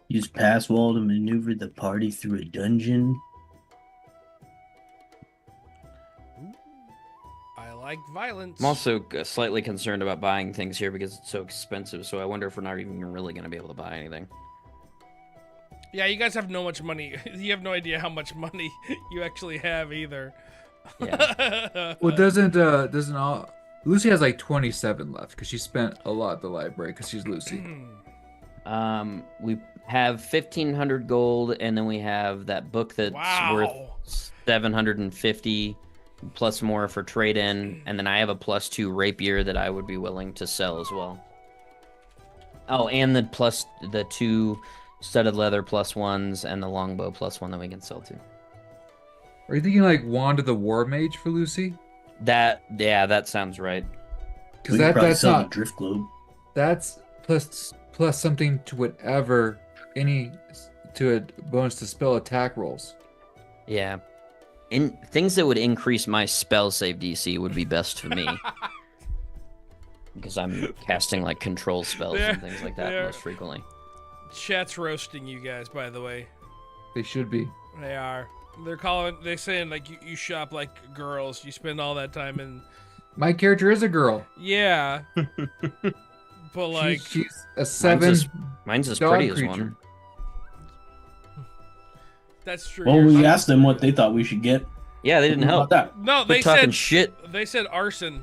Use pass wall to maneuver the party through a dungeon. I like violence. I'm also slightly concerned about buying things here because it's so expensive, so I wonder if we're not even really going to be able to buy anything. Yeah, you guys have no much money. You have no idea how much money you actually have either. Yeah. well, doesn't all Lucy has like 27 left because she spent a lot at the library because she's Lucy. We have 1,500 gold, and then we have that book that's worth Wow. 750 plus more for trade-in, and then I have a +2 rapier that I would be willing to sell as well. Oh, and the 2 studded leather +1s and the longbow +1 that we can sell too. Are you thinking like Wand of the War Mage for Lucy? That sounds right. Because We could probably that's sell the not drift globe. that's plus something to whatever to a bonus to spell attack rolls. Yeah. In things that would increase my spell save DC would be best for me. Because I'm casting like control spells and things like that most frequently. Chat's roasting you guys, by the way. They should be. They are. They're saying like you shop like girls. You spend all that time in. My character is a girl. Yeah. But like she's a 7 Mine's as dog pretty as creature. one. that's true. Well, Yours- we asked them what they thought we should get. Yeah, they didn't How help. about that? No, they Quit talking said shit. they said arson.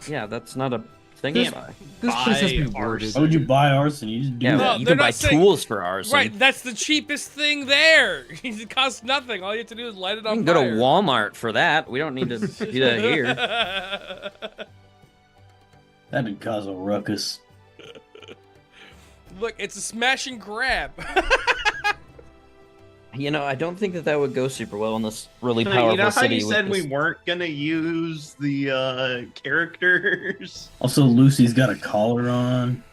Yeah, that's not a thing This- to buy. This place has Buy been worded. arson. Why would you buy arson? You just do Yeah, No, that. you they're can buy not saying- tools for arson. Right, that's the cheapest thing there. It costs nothing. All you have to do is light it You on can go to fire. Walmart for that. We don't need to do that here. That'd cause a ruckus. Look, it's a smash and grab. You know, I don't think that would go super well in this really You powerful know how city. you said with we this- weren't gonna use the characters? Also, Lucy's got a collar on.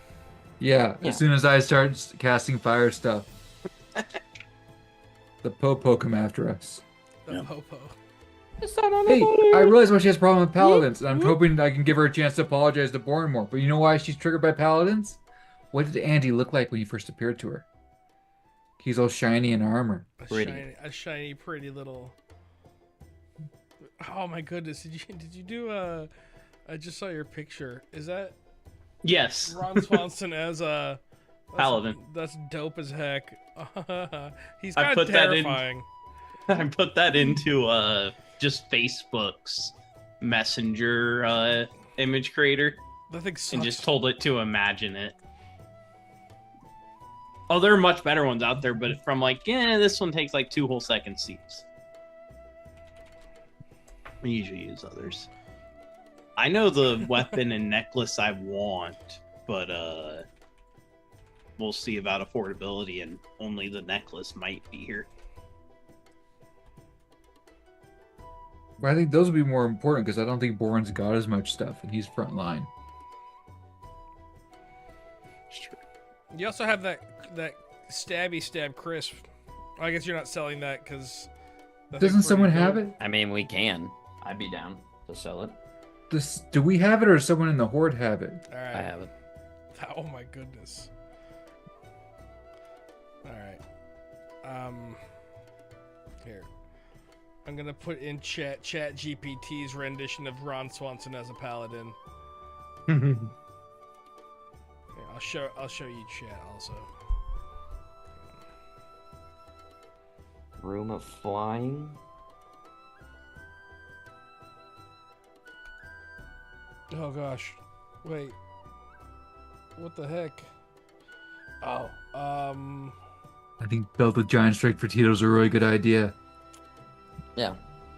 Yeah, Yeah. as soon as I start casting fire stuff, the Popo come after us. The Yeah. popo. Hey, I realize why she has a problem with paladins, and I'm hoping I can give her a chance to apologize to Bourne more. But you know why she's triggered by paladins? What did Andy look like when you first appeared to her? He's all shiny in armor. Pretty. A shiny, pretty little. Oh my goodness! Did you do I just saw your picture. Is that Yes. Ron Swanson as a Paladin. That's dope as heck. He's I kind of put that in- terrifying. I put that into just Facebook's messenger image creator That thing sucks. and just told it to imagine it. Oh, there are much better ones out there, but from like, this one takes like 2 whole seconds to use. I usually use others. I know the weapon and necklace I want, but we'll see about affordability, and only the necklace might be here. But I think those would be more important because I don't think Bourne's got as much stuff, and he's front line. You also have that stabby stab crisp. I guess you're not selling that because. Doesn't someone have it? I mean, we can. I'd be down to sell it. Do we have it, or does someone in the horde have it? All right. I have it. Oh my goodness. All right. Here. I'm gonna put in chat GPT's rendition of Ron Swanson as a paladin. Here, I'll show you chat also. Room of flying. Oh gosh. Wait. What the heck? Oh, I think build the giant strike for Tito's a really good idea. Yeah,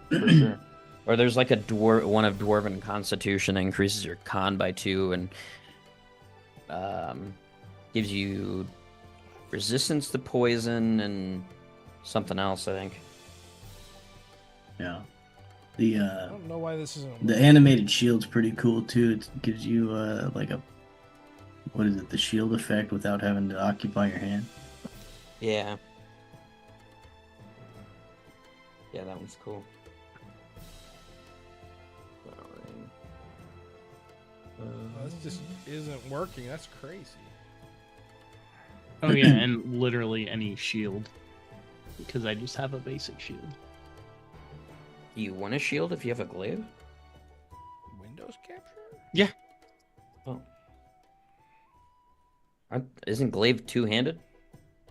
for sure. Or there's like one of Dwarven Constitution that increases your con by 2 and gives you resistance to poison and something else, I think. Yeah. I don't know why this isn't. The animated shield's pretty cool too. It gives you like a the shield effect without having to occupy your hand. Yeah. Yeah, that one's cool. This just isn't working. That's crazy. Oh yeah, and literally any shield, because I just have a basic shield. You want a shield if you have a glaive? Windows capture? Yeah. Oh. Isn't glaive two-handed?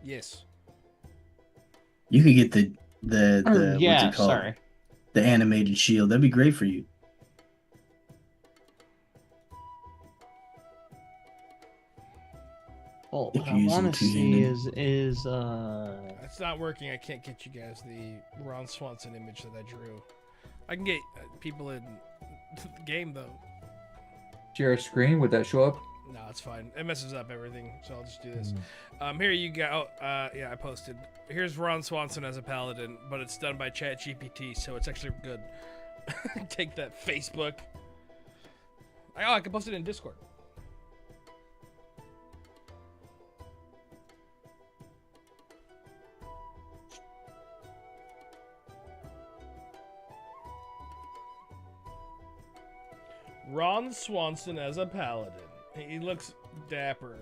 Yes. You could get the yeah, what's it called? sorry. The animated shield. That'd be great for you. Well, If what you're I using want to see two-handed. is It's not working. I can't get you guys the Ron Swanson image that I drew. I can get people in the game though. Share a screen. Would that show up? No, it's fine. It messes up everything, so I'll just do this. Here you go. Yeah, I posted. Here's Ron Swanson as a paladin, but it's done by ChatGPT, so it's actually good. Take that, Facebook. I can post it in Discord. Ron Swanson as a paladin. He looks dapper.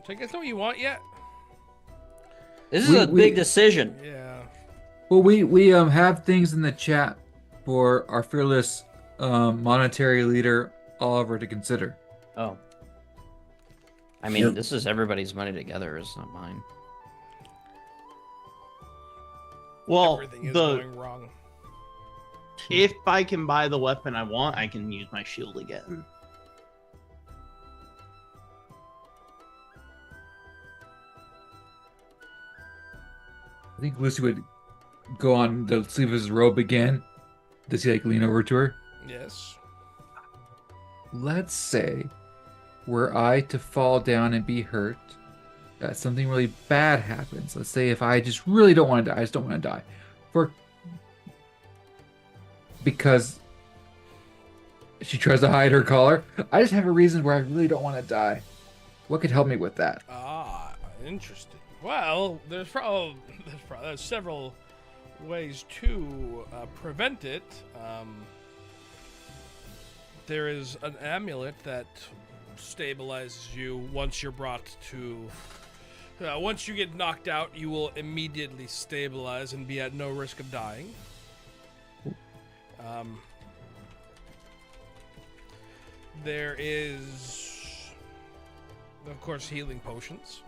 So you guys know what you want yet? This is a big decision. Yeah. Well, we have things in the chat for our fearless monetary leader Oliver to consider. Oh. I mean, Yep. this is everybody's money together. It's not mine. well, Everything is the going wrong. if I can buy the weapon I want, I can use my shield again. I think Lucy would go on the sleeve of his robe again. Does he like lean over to her? Yes. Let's say, were I to fall down and be hurt, that something really bad happens. Let's say if I just really don't want to die, I just don't want to die, because she tries to hide her collar. I just have a reason where I really don't want to die. What could help me with that? Ah, interesting. Well, there's several ways to prevent it. There is an amulet that stabilizes you once you're brought to. Once you get knocked out, you will immediately stabilize and be at no risk of dying. There is, of course, healing potions.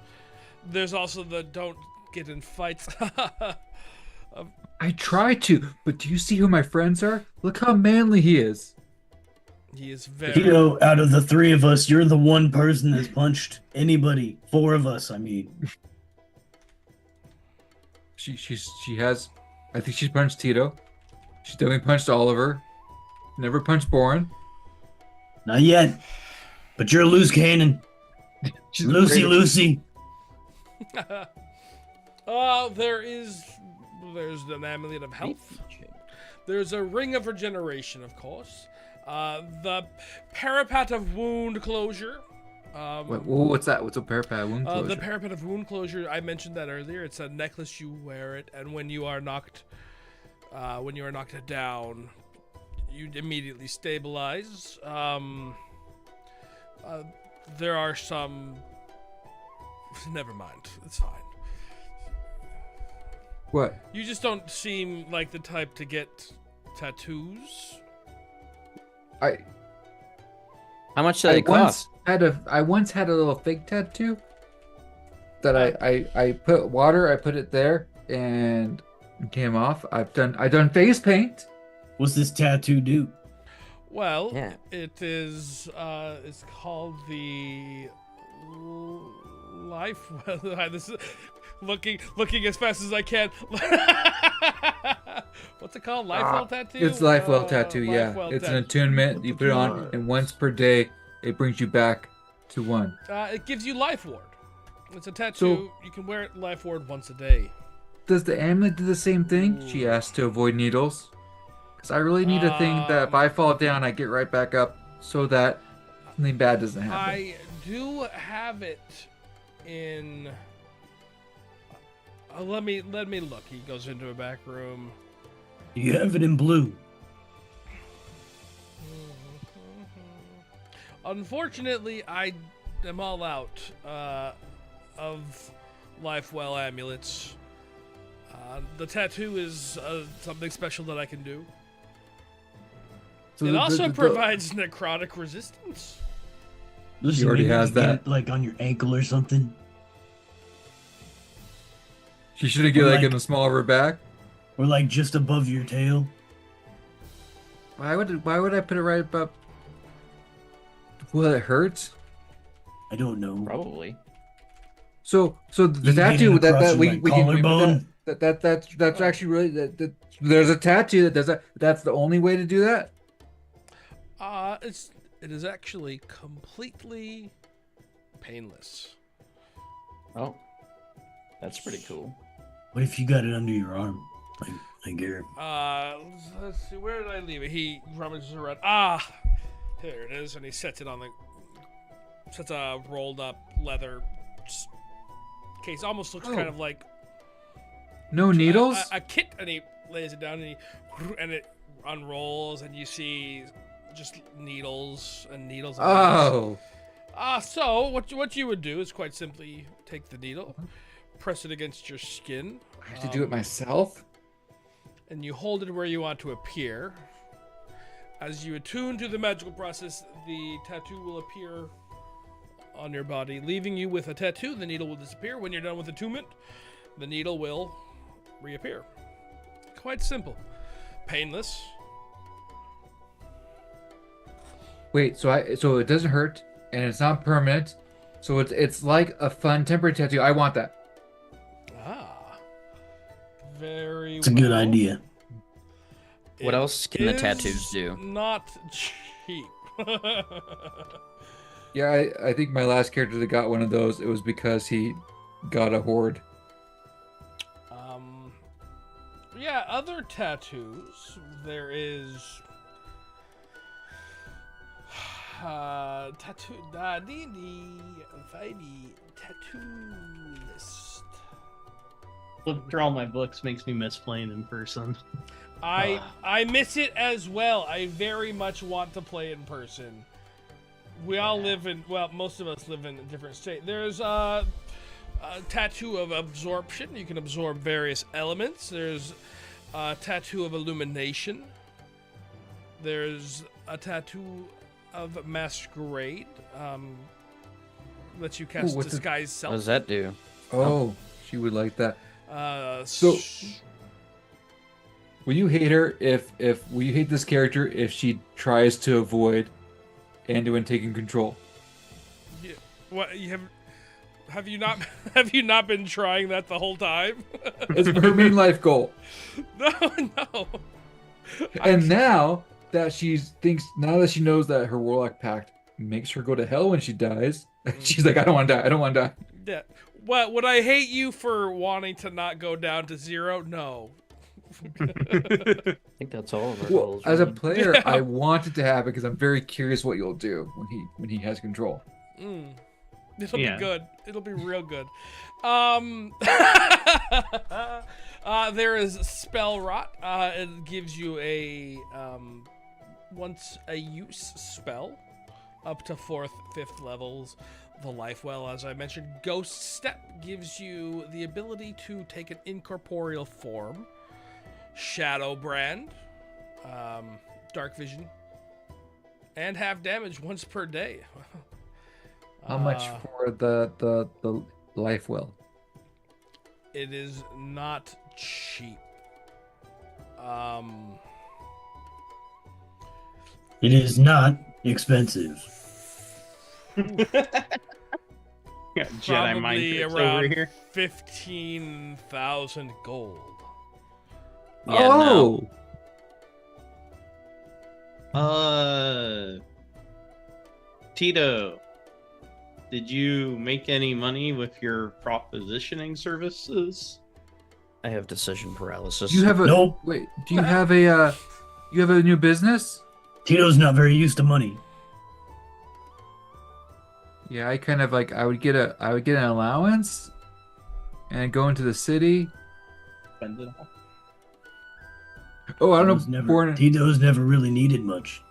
There's also the don't get in fights. I try to, but do you see who my friends are? Look how manly he is. He is very. Tito, out of the three of us, you're the one person that's punched anybody. Four of us, I mean. She has, I think she's punched Tito. She's definitely punched Oliver. Never punched Boren. Not yet. But you're a loose cannon. She's Lucy, great. Lucy. There's an amulet of health. There's a ring of regeneration, of course. The parapet of wound closure. What's that? What's a parapet wound closure? The parapet of wound closure. I mentioned that earlier. It's a necklace. You wear it, and when you are knocked down, you immediately stabilize. There are some. Never mind. It's fine. What? You just don't seem like the type to get tattoos. How much do they cost? I once had a little fake tattoo that I put water, I put it there, and it came off. I've done face paint. What's this tattoo do? Well, Yeah. it is. It's called the life. This is looking as fast as I can. What's it called? Life well tattoo. It's life well tattoo. Yeah, Life well it's an tattoo. attunement. You put it on, and once per day, it brings you back to one. It gives you life ward. It's a tattoo. So- You can wear it life ward once a day. Does the amulet do the same thing? She asked to avoid needles. Because I really need a thing that if I fall down, I get right back up, so that something bad doesn't happen. I do have it in. Let me look. He goes into a back room. You have it in blue. Unfortunately, I am all out of life well amulets. The tattoo is something special that I can do. So It the- also the- provides necrotic resistance. Listen, already maybe has you get that. it, like on your ankle or something. She shouldn't get Or like in like- the small of her back. Or like just above your tail. Why would I put it right above? Will it hurt? I don't know. Probably. So the You get it tattoo across that your, we like, can collarbone? that's actually really that there's a tattoo that does that. That's the only way to do that. It is actually completely painless. Oh, that's pretty cool. What if you got it under your arm? Like here. Let's see, where did I leave it? He rummages around. Here it is, and he sets it on sets a rolled up leather case. Almost looks kind of like No needles. a kit, and he lays it down, and it unrolls, and you see just needles and needles. And needles. Oh, So what you would do is quite simply take the needle, press it against your skin. I have to do it myself. And you hold it where you want to appear. As you attune to the magical process, the tattoo will appear on your body, leaving you with a tattoo. The needle will disappear. When you're done with attunement, the needle will reappear. Quite simple. Painless. Wait, so it doesn't hurt and it's not permanent. So it's like a fun temporary tattoo. I want that. Very It's a good well. idea. What It else can the is tattoos do? Not cheap. Yeah, I think my last character that got one of those, it was because he got a horde. Yeah, other tattoos. There is tattoo D&D 5e tattoo list. Flipping through all my books makes me miss playing in person. I miss it as well. I very much want to play in person. We all live in, well, most of us live in a different state. There's a tattoo of absorption. You can absorb various elements. There's a tattoo of illumination. There's a tattoo of masquerade. Lets you cast what's disguise What self. does that do? Oh, she would like that. So Will you hate her will you hate this character if she tries to avoid Anduin taking control? what you have you not have you not been trying that the whole time? It's her main life goal. No. And now that she knows that her warlock pact makes her go to hell when she dies, she's like, I don't want to die. I don't want to die. Yeah. What, would I hate you for wanting to not go down to 0? No. I think that's all of our Well, goals. as a really. player, Yeah. I want it to happen because I'm very curious what you'll do when he has control. It'll Yeah. be good. It'll be real good. There is spell rot. It gives you a once a use spell up to 4th, 5th levels. The life well, as I mentioned. Ghost step gives you the ability to take an incorporeal form. Shadow brand, dark vision, and have damage once per day. How much for the life well? It is not cheap. It is not expensive. Yeah, Jedi mind Probably tricks around over here. 15,000 gold. Yeah, no. Tito, did you make any money with your propositioning services? I have decision paralysis. Do you have a Nope. wait? Do you have a new business? Tito's not very used to money. Yeah, I kind of like I would get an allowance. and go into the city. Spend it all. Oh, I Tito's don't know. never, Tito's never really needed much.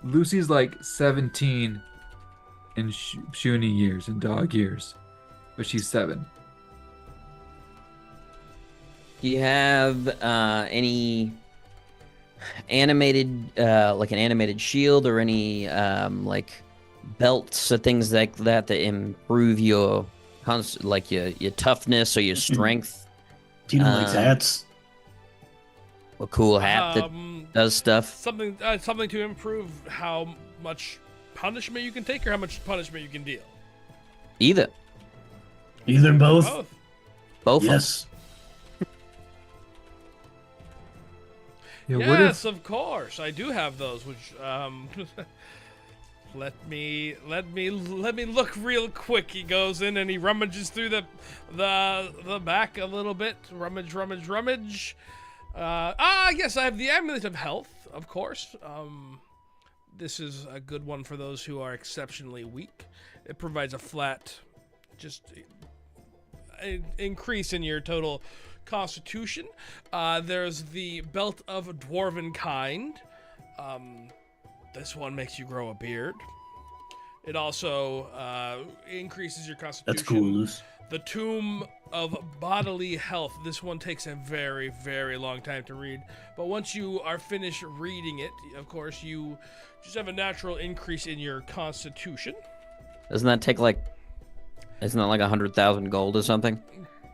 Lucy's like 17 in Shuni years and dog years, but she's 7. Do you have any animated, like an animated shield or any like belts or things like that that improve your your toughness or your strength? Tito likes hats. A cool hat that does stuff. Something to improve how much punishment you can take or how much punishment you can deal. Either. Either both. Both. Yes. Yeah, Yes, of course. I do have those, which let me look real quick. He goes in and he rummages through the back a little bit. Rummage. Yes, I have the Amulet of Health, of course. This is a good one for those who are exceptionally weak. It provides a flat, just increase in your total constitution. There's the Belt of Dwarven Kind. This one makes you grow a beard. It also increases your constitution. That's cool, Luce. The Tomb of Bodily Health. This one takes a very, very long time to read. But once you are finished reading it, of course, you just have a natural increase in your constitution. Doesn't that take like, isn't that like 100,000 gold or something?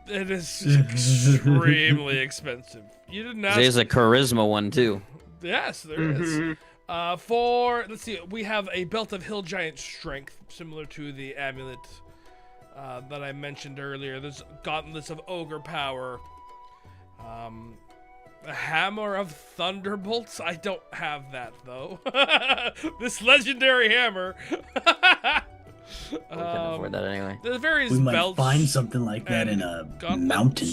It is extremely expensive. You didn't ask. There's a charisma one too. Yes, there is. Let's see, we have a Belt of Hill Giant Strength, similar to the amulet that I mentioned earlier. There's Gauntlets of Ogre Power. A Hammer of Thunderbolts. I don't have that though. This legendary hammer. We can afford that anyway. There's various We might belts. find something like that in a gauntlets. mountain.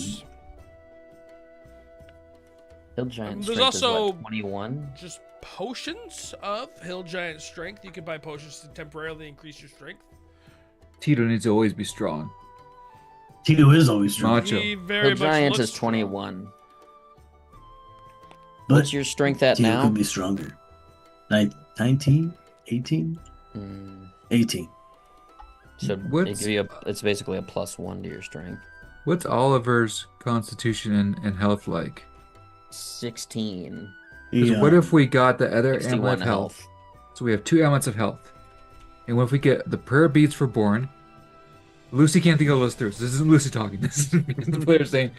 Hill Giant There's strength is also what, 21? just potions of Hill Giant Strength. You can buy potions to temporarily increase your strength. Tito needs to always be strong. Tito is always strong. Macho. He very Hill much Giant looks is 21. But What's your strength at Tito now? could be stronger. 19? 18? 18. So What's- it's basically a +1 to your strength. What's Oliver's constitution and health like? 16. 'Cause Yeah. what if we got the other 61 amulet of health. health? So we have 2 amulets of health. And what if we get the prayer beads for Born? Lucy can't think of those through. So this isn't Lucy talking. This is the player saying,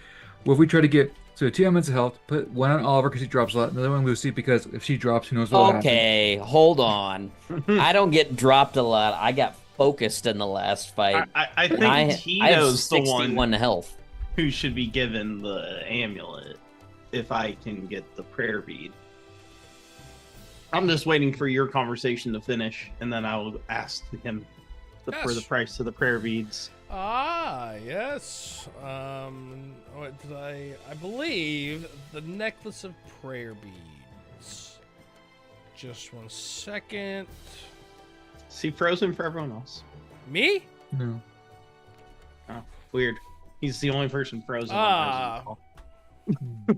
what if we try to get 2 amulets of health, put one on Oliver because he drops a lot, another one Lucy because if she drops, who knows what will happen. Okay, hold on. I don't get dropped a lot. I got focused in the last fight. I think I have Tito's the 61 one health. who should be given the amulet if I can get the prayer bead. I'm just waiting for your conversation to finish, and then I will ask him for the Yes. price of the prayer beads. Yes. What did I believe the necklace of prayer beads. Just 1 second. See, frozen for everyone else. Me? No. Oh, weird. He's the only person frozen. Ah. on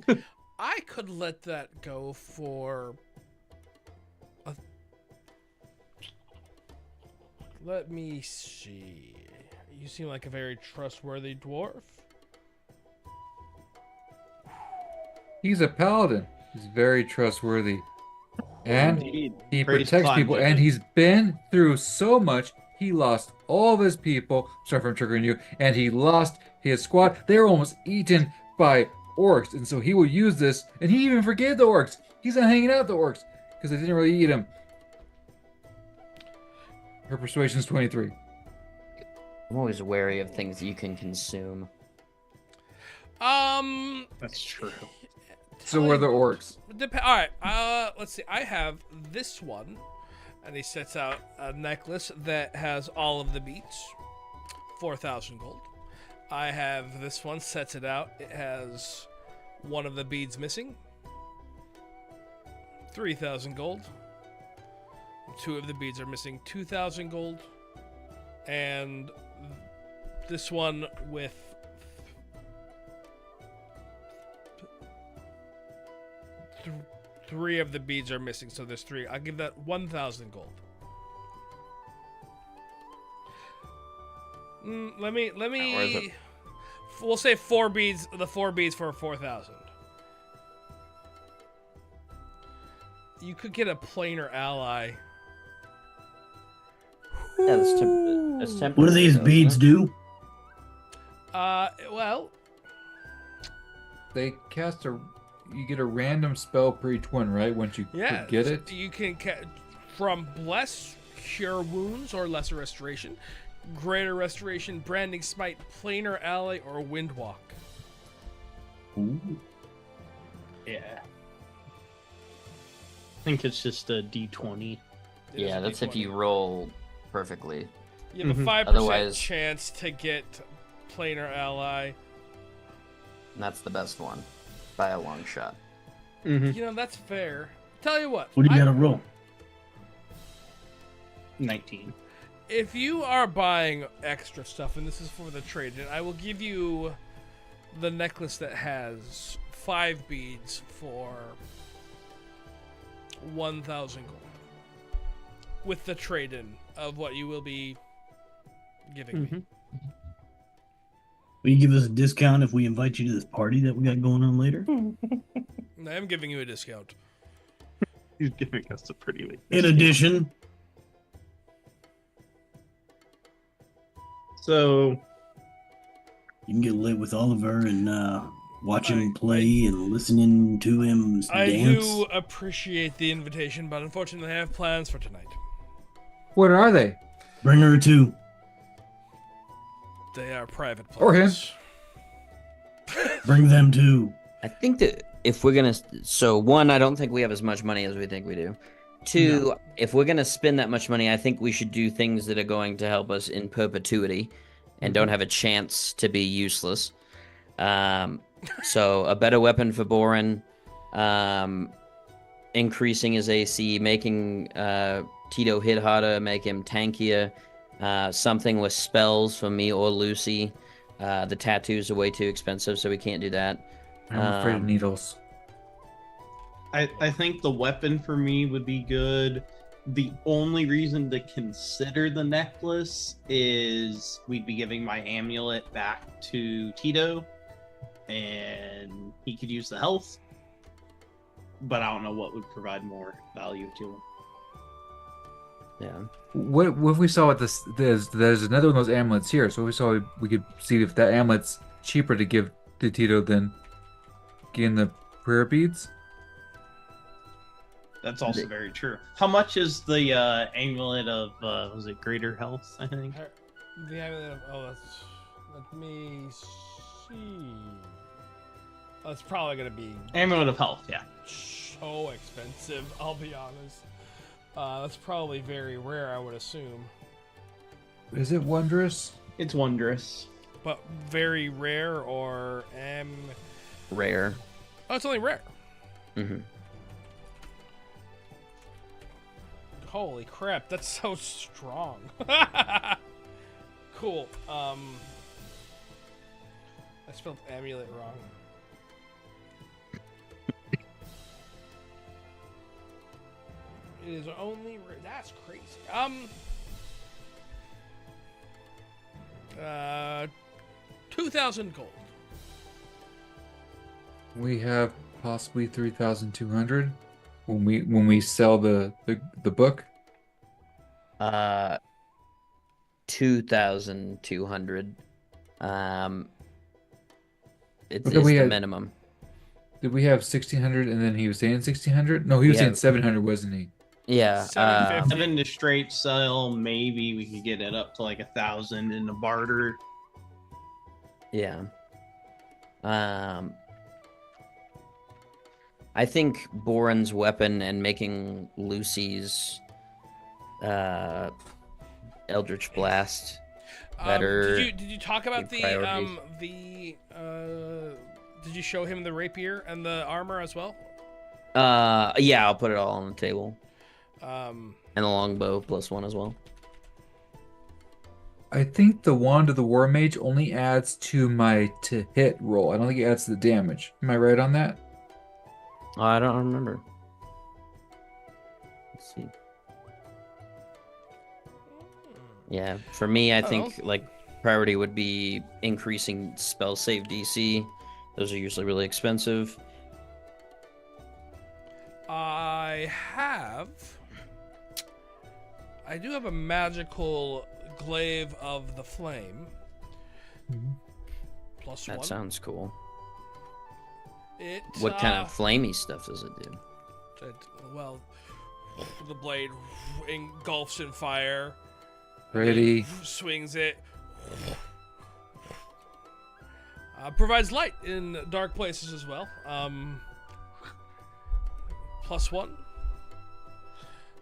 Frozen. I could let that go for let me see. You seem like a very trustworthy dwarf. He's a paladin. He's very trustworthy. And Indeed. he Praise protects Clyde, people. Jacob. And he's been through so much. He lost all of his people. Sorry if I'm triggering you. And he lost his squad. They were almost eaten by orcs. And so he will use this. And he even forgave the orcs. He's not hanging out with the orcs because they didn't really eat him. Her persuasion is 23. I'm always wary of things you can consume. That's true. So were the orcs. All right. Let's see. I have this one, and he sets out a necklace that has all of the beads, 4,000 gold. I have this one. Sets it out. It has one of the beads missing, 3,000 gold. 2 of the beads are missing, 2,000 gold, and this one with 3 of the beads are missing, so there's 3. I'll give that 1,000 gold. Let me. worth it. We'll say 4 beads. The 4 beads for 4,000. You could get a planar ally. Yeah, that's temporary. What do these beads do? Well, They cast a. You get a random spell per each one, right? Once you yeah, get it. You can from bless, cure wounds or lesser restoration, greater restoration, branding smite, planar ally, or windwalk. Ooh. Yeah. I think it's just a D20. It is Yeah, a that's if D20. you roll perfectly. You have a Mhm. 5% Otherwise- chance to get planar ally. And that's the best one by a long shot. Mm-hmm. You know, that's fair. Tell you what. What do you gotta roll? 19. If you are buying extra stuff, and this is for the trade-in, I will give you the necklace that has 5 beads for 1,000 gold. With the trade-in of what you will be giving me. Will you give us a discount if we invite you to this party that we got going on later? I am giving you a discount. He's giving us a pretty big In discount. addition, So, you can get lit with Oliver and watch him I- play and listening to him I dance. do appreciate the invitation, but unfortunately I have plans for tonight. What are they? Bring her too. They are private plans. Or him. Bring them too. I think that if we're gonna, so one, I don't think we have as much money as we think we do. Two, if we're gonna spend that much money, I think we should do things that are going to help us in perpetuity, and don't have a chance to be useless. So a better weapon for Boren, increasing his AC, making Tito hit harder, make him tankier. Something with spells for me or Lucy. The tattoos are way too expensive, so we can't do that. I'm afraid of needles. I think the weapon for me would be good. The only reason to consider the necklace is we'd be giving my amulet back to Tito, and he could use the health. But I don't know what would provide more value to him. Yeah. What if we saw what this? There's another one of those amulets here. So if we saw we could see if that amulet's cheaper to give to Tito than getting the prayer beads. That's also very true. How much is the amulet of was it greater health? I think. The amulet of, let me see. Oh, it's probably gonna be Amulet of health, yeah. so expensive. I'll be honest. That's probably very rare, I would assume, Is it wondrous? It's wondrous. but very rare or Rare. Oh, it's only rare. Hmm. Holy crap, that's so strong. Cool. I spelled amulet wrong. It is only rare. That's crazy. 2,000 gold. We have possibly 3,200 when we sell the book. 2,200. It's Okay, we the had- minimum. Did we have 1,600 and then he was saying 1,600? No, he was We saying have- 700, wasn't he? Yeah. 750. Seven to straight sell, maybe we could get it up to like 1,000 in the barter. Yeah. I think Boren's weapon and making Lucy's Eldritch Blast better. Did you talk about give the priorities. did you show him the rapier and the armor as well? Yeah, I'll put it all on the table. Um, And the longbow +1 as well. I think the Wand of the War Mage only adds to my to hit roll. I don't think it adds to the damage. Am I right on that? Oh, I don't remember. Let's see. Yeah, for me, I think like priority would be increasing spell save DC. Those are usually really expensive. I do have a magical glaive of the flame. Plus That 1. sounds cool. It, What kind of flamey stuff does it do? well, the blade engulfs in fire. Pretty. Swings it. Provides light in dark places as well. Plus 1.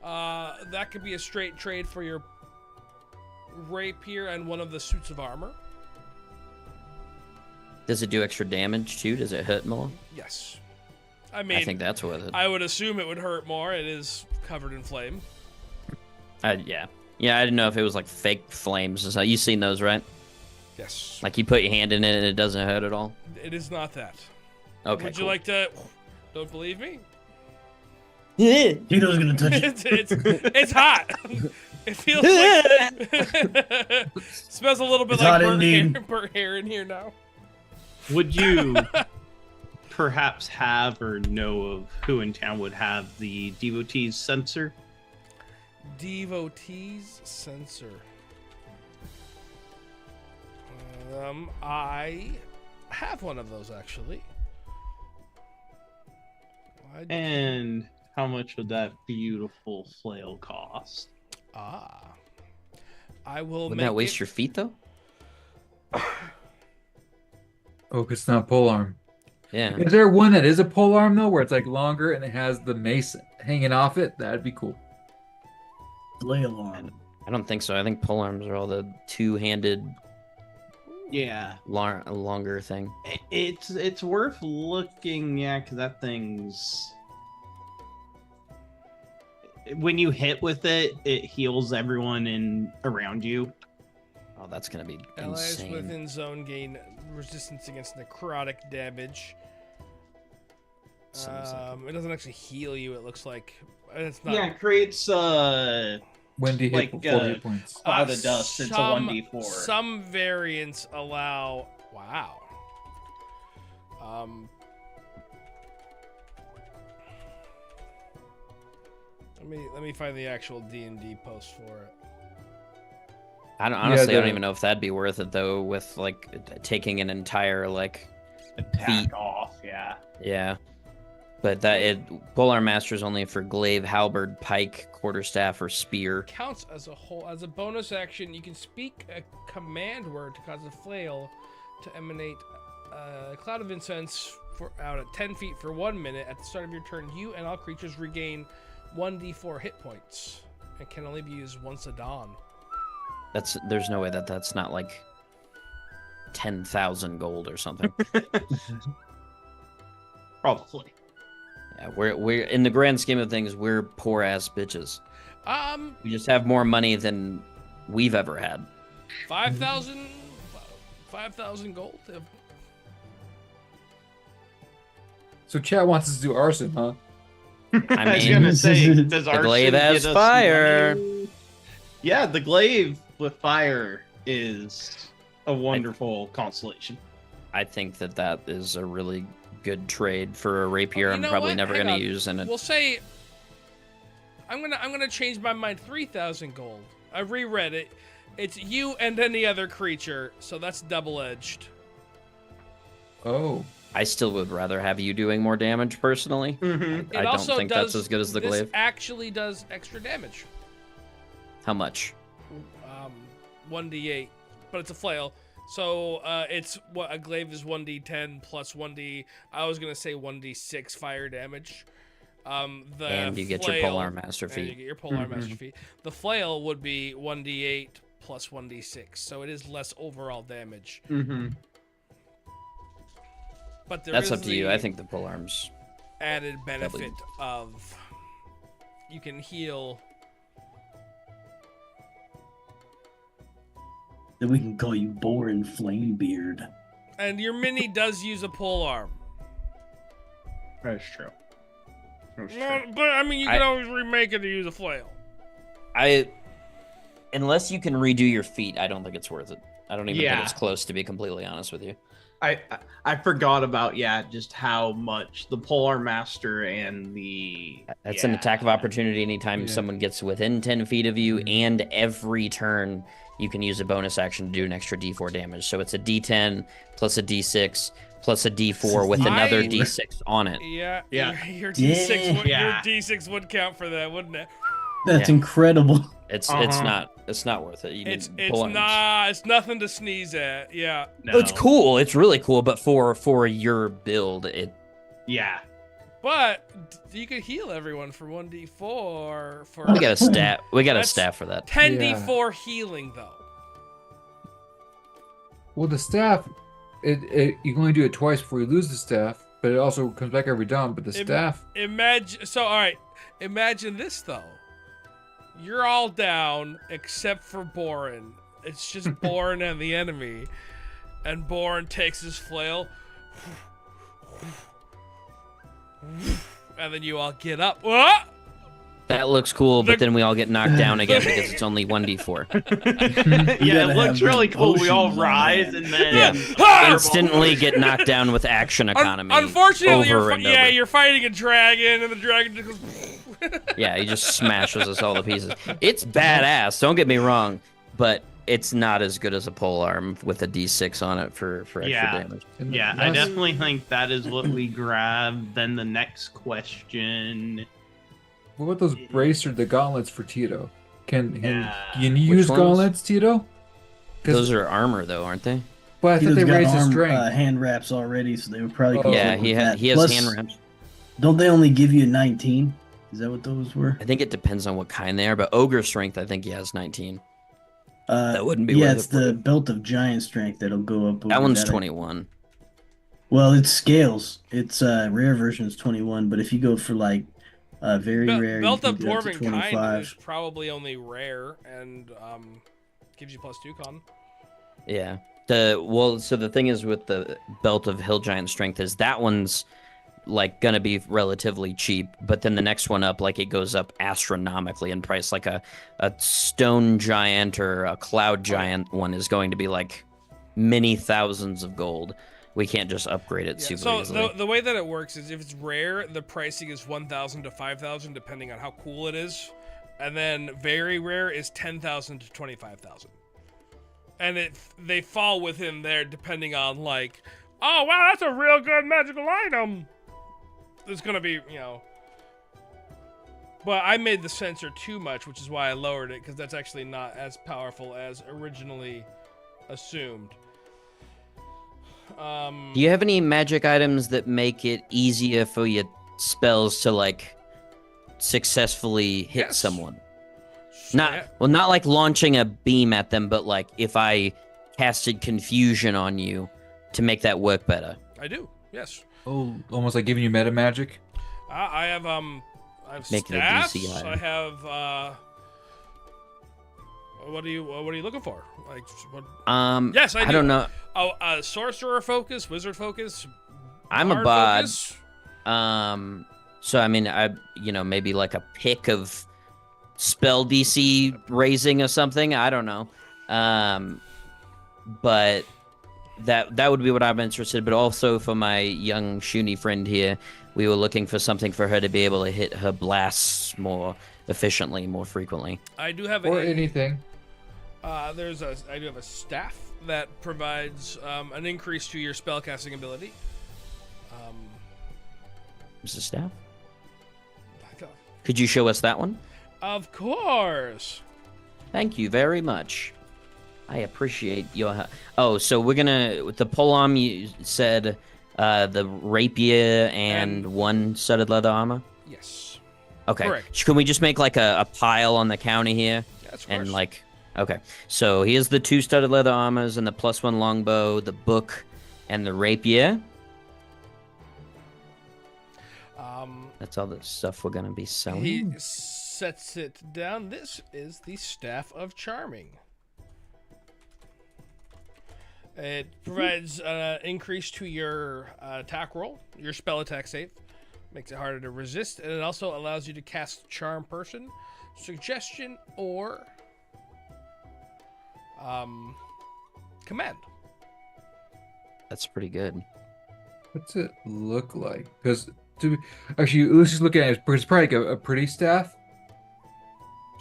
That could be a straight trade for your rapier and one of the suits of armor. Does it do extra damage too? Does it hurt more? Yes. I mean, I think that's worth it. I would assume it would hurt more. It is covered in flame. Yeah. Yeah, I didn't know if it was like fake flames. You've seen those, right? Yes. Like you put your hand in it and it doesn't hurt at all? It is not that. Okay, Would you like to... Don't believe me? Tito's gonna touch it. It's hot. It feels like... smells a little bit It's like hot indeed. burnt hair in here now. Would you perhaps have or know of who in town would have the devotees censer? Devotees sensor. I have one of those actually. And how much would that beautiful flail cost? I will. Wouldn't make that waste it... your feet though? Oh, 'cause it's not pole arm. Yeah. Is there one that is a pole arm though, where it's like longer and it has the mace hanging off it? That'd be cool. Flail arm. I don't think so. I think polearms are all the two-handed, Yeah, longer thing. it's worth looking at because that thing's when you hit with it, it heals everyone in around you. Oh, that's gonna be Allies insane. within zone gain resistance against necrotic damage. Sounds like It doesn't actually heal you. It looks like it's not. Yeah, it creates Wendy hit Like, for 4 hit points. cloud of dust. It's a 1d4. Some variants allow. Wow. Let me find the actual D&D post for it. I don't honestly. I don't the- even know if that'd be worth it though. With like taking an entire like attack feet. off. Yeah. Yeah. But polearm master is only for glaive, halberd, pike, quarterstaff, or spear. Counts as a whole. As a bonus action, you can speak a command word to cause a flail to emanate a cloud of incense out at 10 feet for 1 minute. At the start of your turn, you and all creatures regain 1d4 hit points. It can only be used once a dawn. There's no way that's not like 10,000 gold or something. Probably. Yeah, we're in the grand scheme of things, we're poor ass bitches. We just have more money than we've ever had. 5,000 gold. So chat wants us to do arson, huh? I was mean, gonna say, does the arson glaive has get us fire. money? Yeah, the glaive with fire is a wonderful constellation. I think that is a really good trade for a rapier. You I'm know probably what? never Hang gonna on. use in it. We'll say I'm gonna change my mind. 3,000 gold. I reread it. It's you and any other creature, so that's double-edged. Oh. I still would rather have you doing more damage personally. Mm-hmm. I don't think that's as good as the this glaive. actually does extra damage. How much? 1d8, but it's a flail. So it's what a glaive is 1d10 plus 1d. I was gonna say 1d6 fire damage. And you get your flail- polearm master and you feat. get your polearm master feat. The flail would be 1d8 plus 1d6, so it is less overall damage. Mm-hmm. But there That's is up to you. the I think the polearms. added benefit of you can heal. Then we can call you Borin Flamebeard. And your mini does use a pole arm. That's true. That's No, true. but I mean, you can always remake it to use a flail. Unless you can redo your feet, I don't think it's worth it. I don't even think Yeah. it's close, to be completely honest with you. I forgot about just how much the Polar Master and the That's an attack of opportunity anytime Yeah. someone gets within 10 feet of you, Mhm. and every turn you can use a bonus action to do an extra d4 damage. So it's a d10 plus a d6 plus a d4 with another I- d6 on it. Yeah, Yeah. Your D6, would, Yeah. your D6 would count for that, wouldn't it? That's Yeah. incredible. It's Uh-huh. not worth it. You It's need pull-arms. it's nothing to sneeze at. Yeah. No. It's cool. It's really cool, but for your build, Yeah. But you could heal everyone for 1d4 for we got a stat. We got a That's- stat for that. 10d4 healing though. Well, the staff, you can only do it twice before you lose the staff, but it also comes back every time. But the staff, Imagine this though. You're all down except for Boren. It's just Boren and the enemy. And Boren takes his flail. And then you all get up. What? That looks cool, but The- then we all get knocked down again because it's only 1d4. Yeah, it gotta looks have really cool. We all potions on rise hand. and then Yeah. Instantly get knocked down with action economy. Unfortunately, over and over. you're fighting a dragon, and the dragon just goes. Yeah, he just smashes us all to pieces. It's badass, don't get me wrong, but it's not as good as a polearm with a d6 on it for extra Yeah. damage. and Yeah, I that's- definitely think that is what we grab. Then the next question. What about those bracer, the gauntlets for Tito? Can Yeah. you use Which ones? gauntlets, Tito? Those are armor, though, aren't they? But I thought they Tito's got raised his arm, strength. hand wraps already, so they would probably. Oh. go Yeah, with he that. has Plus, hand wraps. Don't they only give you 19? Is that what those were? I think it depends on what kind they are, but ogre strength, I think he has 19. Uh, That wouldn't be Yeah, worth it's it for the you. belt of giant strength that'll go up. That over one's that. 21. Well, it scales. It's rare version is 21, but if you go for like very rare, you Belt can of get up to Dwarven kind 25. is probably only rare and gives you +2 con. Yeah. So the thing is with the belt of hill giant strength is that one's like gonna be relatively cheap, but then the next one up, like it goes up astronomically in price. Like a stone giant or a cloud giant one is going to be like many thousands of gold. We can't just upgrade it Yeah, super so easily. the way that it works is if it's rare, the pricing is 1,000 to 5,000 depending on how cool it is, and then very rare is 10,000 to 25,000. And they fall within there depending on like, oh wow, that's a real good magical item. There's gonna be, but I made the sensor too much, which is why I lowered it, because that's actually not as powerful as originally assumed. Do you have any magic items that make it easier for your spells to like successfully hit Yes. someone? Yeah. Not like launching a beam at them, but like if I casted confusion on you to make that work better. I do, yes. Oh, almost like giving you meta magic. I have Make it a staffs. DC item. I have what are you looking for? Like what? Yes, I do. don't know. Oh, sorcerer focus, wizard focus. I'm a bard bod. focus. So I mean, maybe like a pick of spell DC raising or something. I don't know. But that would be what I'm interested. But also for my young Shuni friend here, we were looking for something for her to be able to hit her blasts more efficiently, more frequently. I do have Or a anything. I do have a staff that provides an increase to your spellcasting ability. Mrs. Staff, could you show us that one? Of course. Thank you very much. I appreciate your help. Oh, so we're gonna with the polearm. You said the rapier and one studded leather armor. Yes. Okay. Correct. Can we just make like a pile on the counter here? Yes, of And course. like, okay. So here's the 2 studded leather armors and the +1 longbow, the book, and the rapier. That's all the stuff we're gonna be selling. He sets it down. This is the Staff of Charming. It provides an increase to your attack roll, your spell attack save, Makes it harder to resist, and it also allows you to cast Charm Person, Suggestion, or Command. That's pretty good. What's it look like? Because actually, let's just look at it. It's probably like a pretty staff.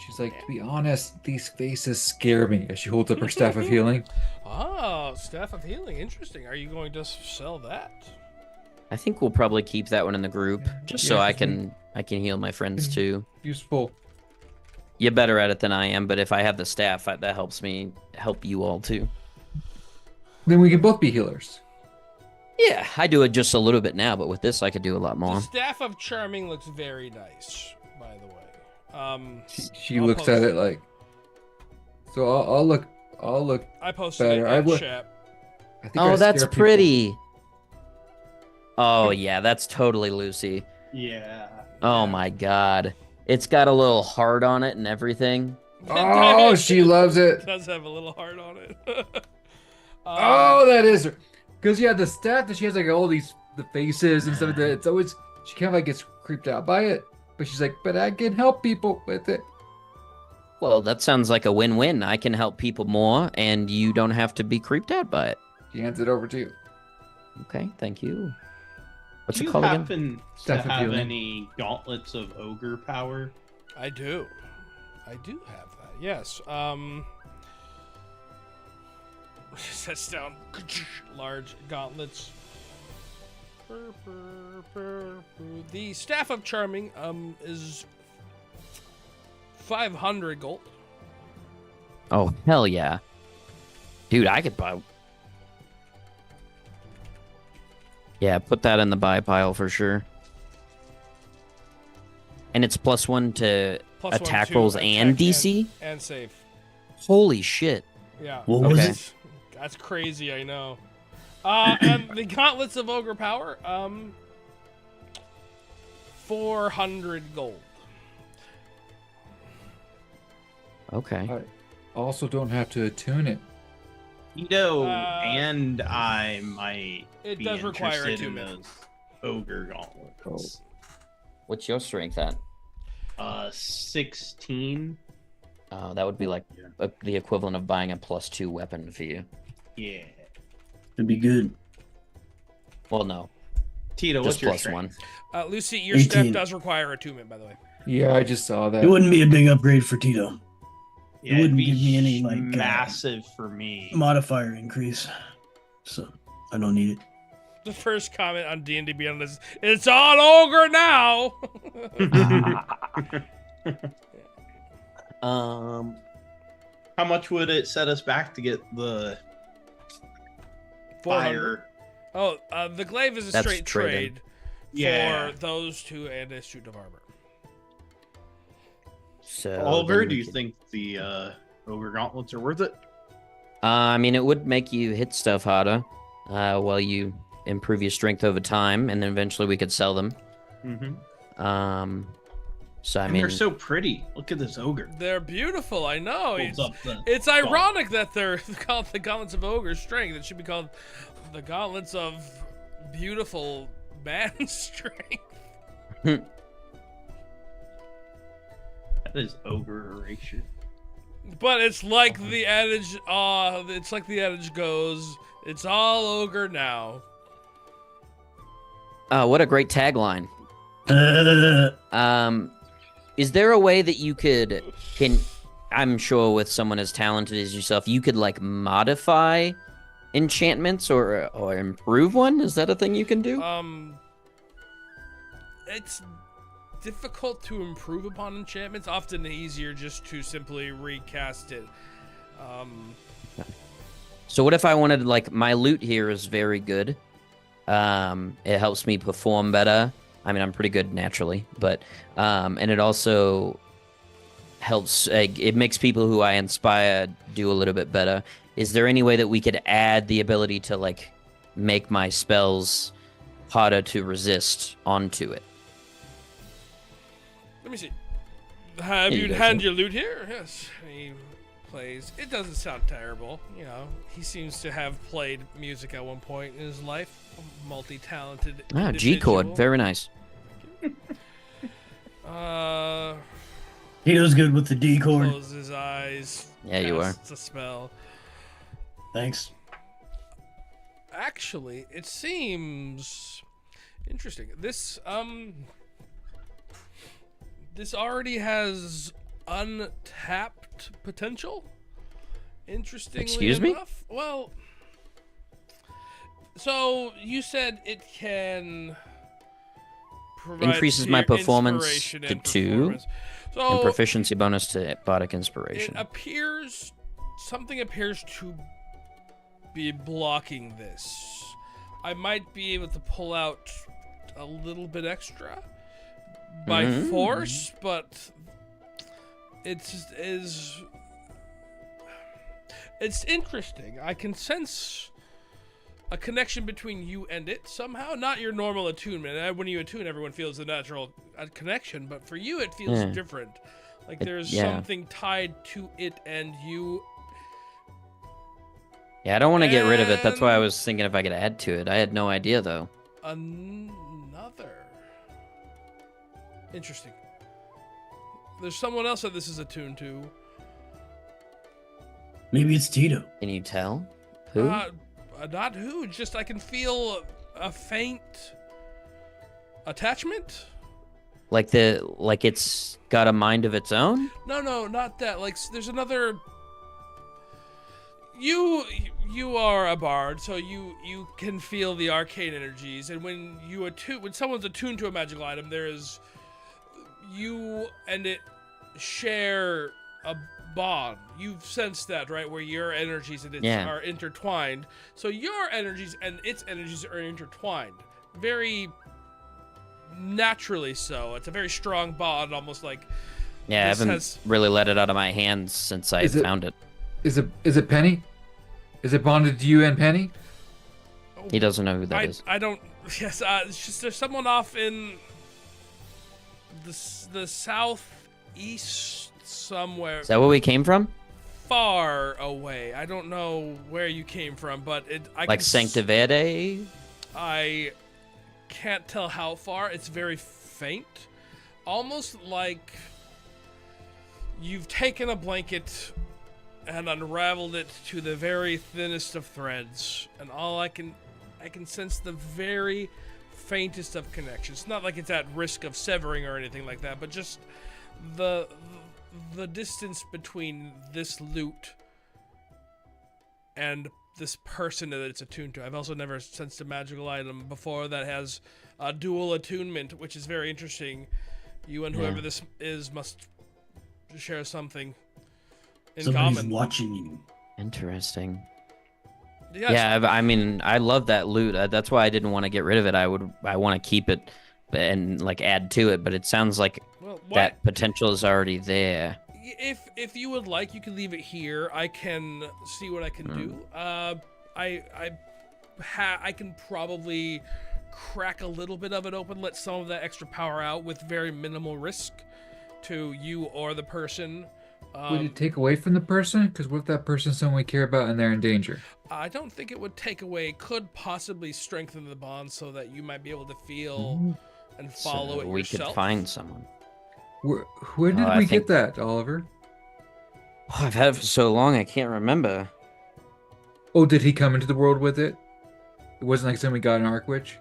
She's like, to be honest, these faces scare me. As she holds up her staff of healing. Oh, Staff of Healing. Interesting. Are you going to sell that? I think we'll probably keep that one in the group, just so Yeah, I 'cause can heal my friends too. Useful. You're better at it than I am, but if I have the staff, that helps me help you all too. Then we can both be healers. Yeah, I do it just a little bit now, but with this, I could do a lot more. The Staff of Charming looks very nice, by the way. She I'll looks post at it. it like. So I'll look. I posted better. it in would- chat. I think I Oh, that's scare people. pretty. Oh yeah, that's totally Lucy. Yeah. Oh my god. It's got a little heart on it and everything. Oh, she loves it. It does have a little heart on it. Oh, that is her. Because yeah, the staff that she has like all the faces and stuff like that. It's always she kind of like gets creeped out by it, but she's like, but I can help people with it. Well, that sounds like a win-win. I can help people more, and you don't have to be creeped out by it. She hands it over to you. Okay, thank you. What's Do it you called again? happen to Staff of have Healing. any gauntlets of ogre power? I do have that. Yes. Sets down large gauntlets. The Staff of Charming is 500 gold. Oh, hell yeah. Dude, I could buy... Yeah, put that in the buy pile for sure. And it's +1 to Plus attack 1 to rolls attack and DC? and save. Holy shit. Yeah. What was Okay. it? That's crazy, I know. And the Gauntlets of Ogre Power, 400 gold. Okay. I also don't have to attune it. Tito Uh, and I might It be does require interested in attunement. those ogre gauntlets. What's your strength at? 16. That would be like the equivalent of buying a +2 weapon for you. Yeah. It'd be good. Well, no. Tito, Just what's your +1. strength? Lucy, your staff 18. does require attunement, by the way. Yeah, I just saw that. It wouldn't be a big upgrade for Tito. Yeah, wouldn't it'd be give me any, like, massive for me. Modifier increase. So I don't need it. The first comment on D&D Beyond is, "It's all ogre now." How much would it set us back to get the 400. fire? Oh, the glaive is a That's straight trading. trade Yeah. for those two and a suit of armor. So Oliver, then do we you could- think the ogre gauntlets are worth it? I mean, it would make you hit stuff harder while you improve your strength over time, and then eventually we could sell them. Mm-hmm. So, I And mean, they're so pretty. Look at this ogre. They're beautiful, I know. Holds up the It's ironic that they're called the Gauntlets of Ogre Strength. It should be called the Gauntlets of Beautiful Man Strength. That is ogre erasure. But it's like the adage. It's like the adage goes. It's all ogre now. oh, what a great tagline. Uh, Is there a way that you can I'm sure with someone as talented as yourself, you could like modify enchantments or improve one? Is that a thing you can do? It's difficult to improve upon enchantments. Often easier just to simply recast it. So what if I wanted, like, my loot here is very good. It helps me perform better. I mean, I'm pretty good naturally, but and it also helps. It makes people who I inspire do a little bit better. Is there any way that we could add the ability to like make my spells harder to resist onto it? Let me see. Have Here you you go, hand sir. your loot here? Yes. He plays. It doesn't sound terrible. You know, he seems to have played music at one point in his life. Multi-talented. Ah, G chord, individual. very nice. Thank you. Tito's good with the D chord. Close his eyes. Yeah, you are. Casts a spell. Thanks. Actually, it seems interesting. This already has untapped potential. Interestingly Excuse me? enough. Well, so you said it can provide Increases my performance inspiration to and 2, performance. So and proficiency bonus to Bardic Inspiration. Something appears to be blocking this. I might be able to pull out a little bit extra by force, but it's interesting. I can sense a connection between you and it somehow. Not your normal attunement. When you attune, everyone feels the natural connection, but for you, it feels different. Like there's something tied to it and you. Yeah, I don't want to get rid of it. That's why I was thinking if I could add to it. I had no idea, though. Another. Interesting. There's someone else that this is attuned to. Maybe it's Tito. Can you tell? Who? Not who. Just I can feel a faint attachment. Like it's got a mind of its own? No, not that. Like there's another. You are a bard, so you can feel the arcane energies, and when someone's attuned to a magical item, there is you and it share a bond. You've sensed that, right? Where your energies and its are intertwined. So your energies and its energies are intertwined. Very naturally so. It's a very strong bond, almost like I haven't really let it out of my hands since I found it. Is it Penny? Is it bonded to you and Penny? He doesn't know who that is. I don't. Yes, it's just there's someone off in the southeast somewhere. Is that where we came from? Far away. I don't know where you came from, but like Sanctiverde? I can't tell how far. It's very faint, almost like you've taken a blanket and unraveled it to the very thinnest of threads, and all I can sense the very faintest of connections. It's not like it's at risk of severing or anything like that, but just the distance between this loot and this person that it's attuned to. I've also never sensed a magical item before that has a dual attunement, which is very interesting. You and whoever this is must share something in Somebody's common. Watching you. Interesting. Yes. Yeah, I mean, I love that loot. That's why I didn't want to get rid of it. I want to keep it and like add to it, but it sounds like that potential is already there. If you would like, you can leave it here. I can see what I can do. I can probably crack a little bit of it open, let some of that extra power out with very minimal risk to you or the person. Would it take away from the person? Because what if that person's someone we care about and they're in danger? I don't think it would take away. Could possibly strengthen the bond so that you might be able to feel and follow it we yourself. Could find someone. Where did we get that, Oliver? Oh, I've had it for so long, I can't remember. Oh, did he come into the world with it? It wasn't like something we got in Arkwich?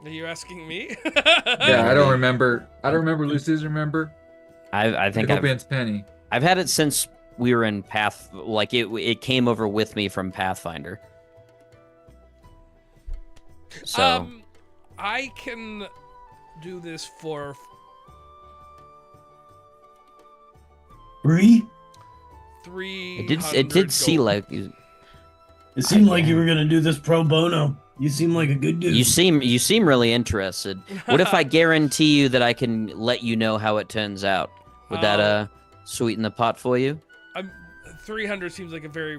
Are you asking me? Yeah, I don't remember. Lucy's remember? I think it's Penny. I've had it since we were in like it came over with me from Pathfinder. So I can do this for Free? 300 It did see gold. like It seemed like you were gonna do this pro bono. You seem like a good dude. you seem really interested. What if I guarantee you that I can let you know how it turns out? Would that sweeten the pot for you? 300 seems like a very.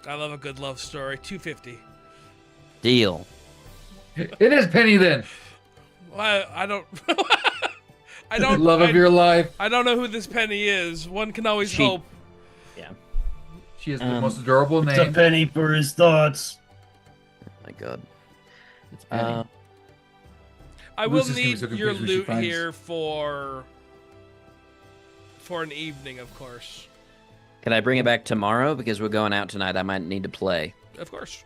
I love a good love story. 250. Deal. It is Penny then. Well, I don't. I don't. Love of your life. I don't know who this Penny is. One can always hope. Yeah. She has the most adorable It's name. a penny for his thoughts. Oh my God. It's Penny. I will Lucy's gonna be need so your confused when she loot finds- here for an evening, of course. Can I bring it back tomorrow? Because we're going out tonight. I might need to play. Of course.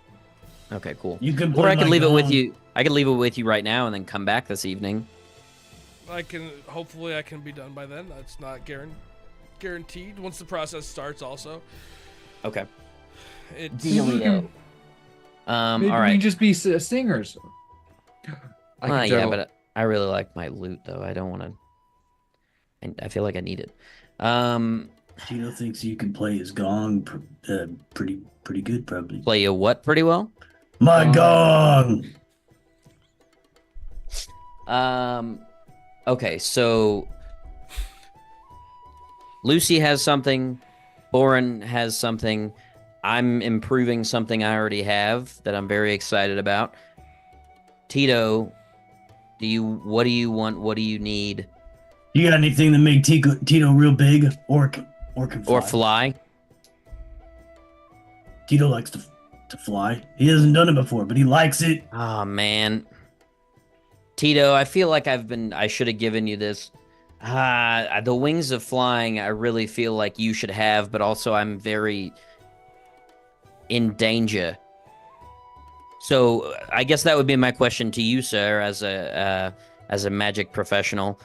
Okay, cool. You can Or play I could like leave it with on- you. I could leave it with you right now and then come back this evening. Hopefully I can be done by then. That's not guaranteed. Once the process starts also. Okay. It's Dealio. Maybe all we right. can just be singers. I can Yeah, tell. but I really like my loot though. I don't want to. I feel like I need it. Tito thinks you can play his gong pretty good, probably. Play a what pretty well? My gong! Okay, so Lucy has something, Boren has something, I'm improving something I already have that I'm very excited about. Tito, what do you want? What do you need? You got anything that make Tito real big or can fly? Or fly? Tito likes to fly. He hasn't done it before, but he likes it. Oh man. Tito, I feel like I should have given you this. The wings of flying, I really feel like you should have, but also I'm very in danger. So I guess that would be my question to you, sir, as a magic professional.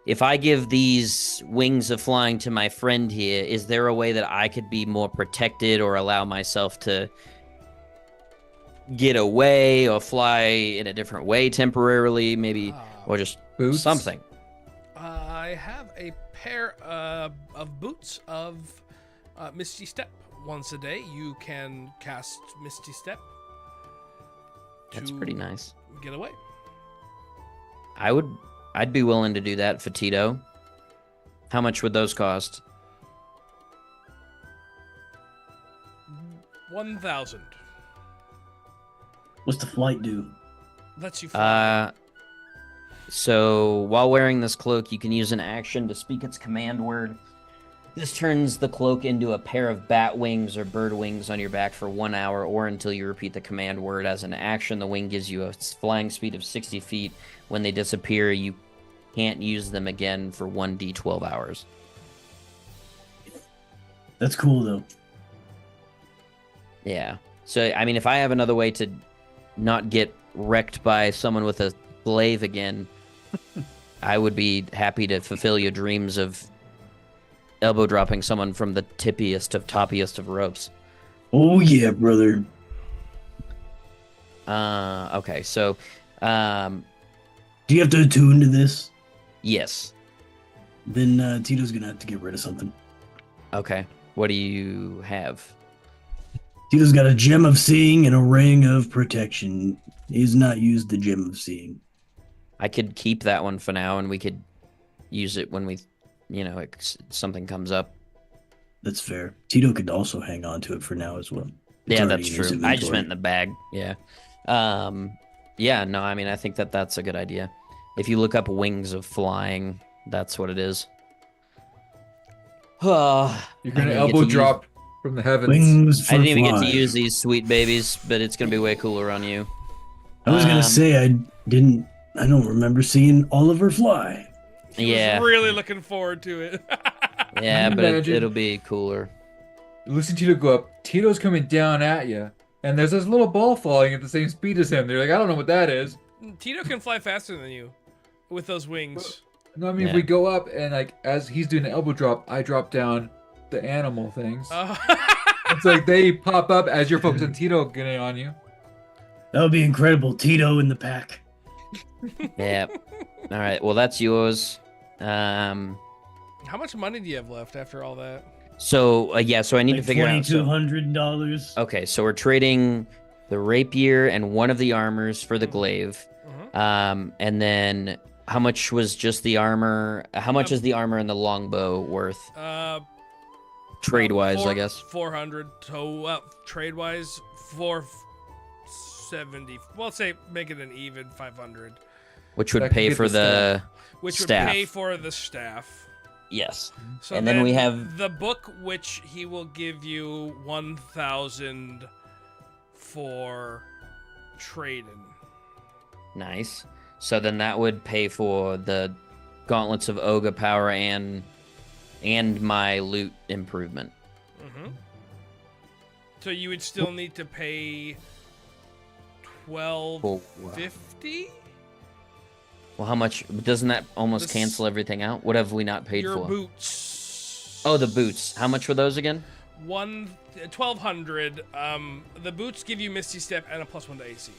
If I give these wings of flying to my friend here, is there a way that I could be more protected or allow myself to get away or fly in a different way temporarily, maybe, or just Boots? something? I have a pair of boots of Misty Step. Once a day, you can cast Misty Step. That's to pretty nice. Get away. I'd be willing to do that for Tito. How much would those cost? 1,000. What's the flight do? Lets you fly. So while wearing this cloak, you can use an action to speak its command word. This turns the cloak into a pair of bat wings or bird wings on your back for 1 hour, or until you repeat the command word. As an action, the wing gives you a flying speed of 60 feet. When they disappear, you can't use them again for 1d12 hours. That's cool, though. Yeah. So, I mean, if I have another way to not get wrecked by someone with a glaive again, I would be happy to fulfill your dreams of elbow dropping someone from the tippiest of toppiest of ropes. Oh, yeah, brother. Okay, so, Do you have to attune to this? yes. Then Tito's gonna have to get rid of something. Okay. What do you have? Tito's got a gem of seeing and a ring of protection. He's not used the gem of seeing. I could keep that one for now, and we could use it when we, something comes up. That's fair. Tito could also hang on to it for now as well. It's Yeah, already that's in his true. I just inventory. meant in the bag. Yeah. Yeah, no, I mean, I think that's a good idea. If you look up wings of flying, that's what it is. Oh, You're gonna I didn't get elbow to use- drop from the heavens. Wings for I didn't even get to flying. use these sweet babies, but it's gonna be way cooler on you. I was gonna say I don't remember seeing Oliver fly. He Yeah, was really looking forward to it. yeah, but Imagine- it'll be cooler. Listen to Tito go up. Tito's coming down at you, and there's this little ball falling at the same speed as him. They're like, I don't know what that is. Tito can fly faster than you with those wings. No, I mean Yeah. we go up, and like as he's doing an elbow drop, I drop down the animal things. It's like they pop up as you're focused on Tito getting on you. That would be incredible. Tito in the pack. Yeah. All right. Well, that's yours. How much money do you have left after all that? So I need to Like figure out. so- $2,200. Okay, so we're trading the rapier and one of the armors for the glaive. And then how much was just the armor? How much is the armor and the longbow worth? Trade wise, I guess. 400. So trade wise, 470. Well, say make it an even 500, Which would That could pay get for the which Staff. would pay for the staff. Yes. So And then we have- the book, which he will give you 1,000 for trading. Nice. So then that would pay for the gauntlets of ogre power and my loot improvement. Mm-hmm. So you would still need to pay $12.50. Well, how much? Doesn't that almost This- cancel everything out? What have we not paid Your for? boots. Oh, the boots. How much were those again? 1,200. The boots give you Misty Step and a +1 to AC.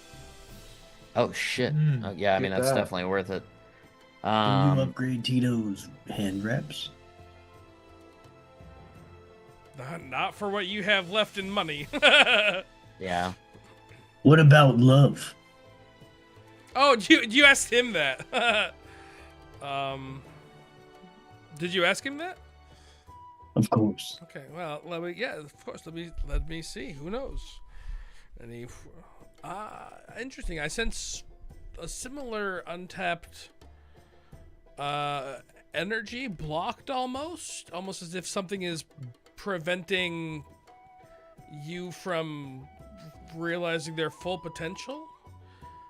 Oh shit. Mm, Oh, yeah, I mean get that's that. definitely worth it. Can you upgrade Tito's hand wraps? Not for what you have left in money. Yeah. What about love? Oh, did you ask him that? Did you ask him that? Of course. Okay, well, of course. Let me see. Who knows? Any? Interesting. I sense a similar untapped energy blocked almost as if something is preventing you from realizing their full potential.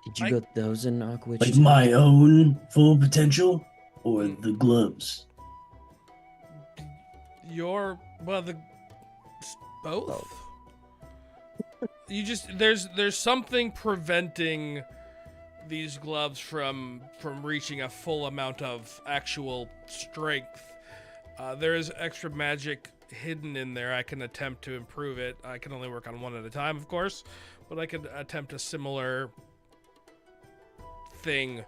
Did you get those in Arkwich? Like my own full potential or the gloves? Both. You just there's something preventing these gloves from reaching a full amount of actual strength. There is extra magic hidden in there. I can attempt to improve it. I can only work on one at a time, of course, but I could attempt a similar thing.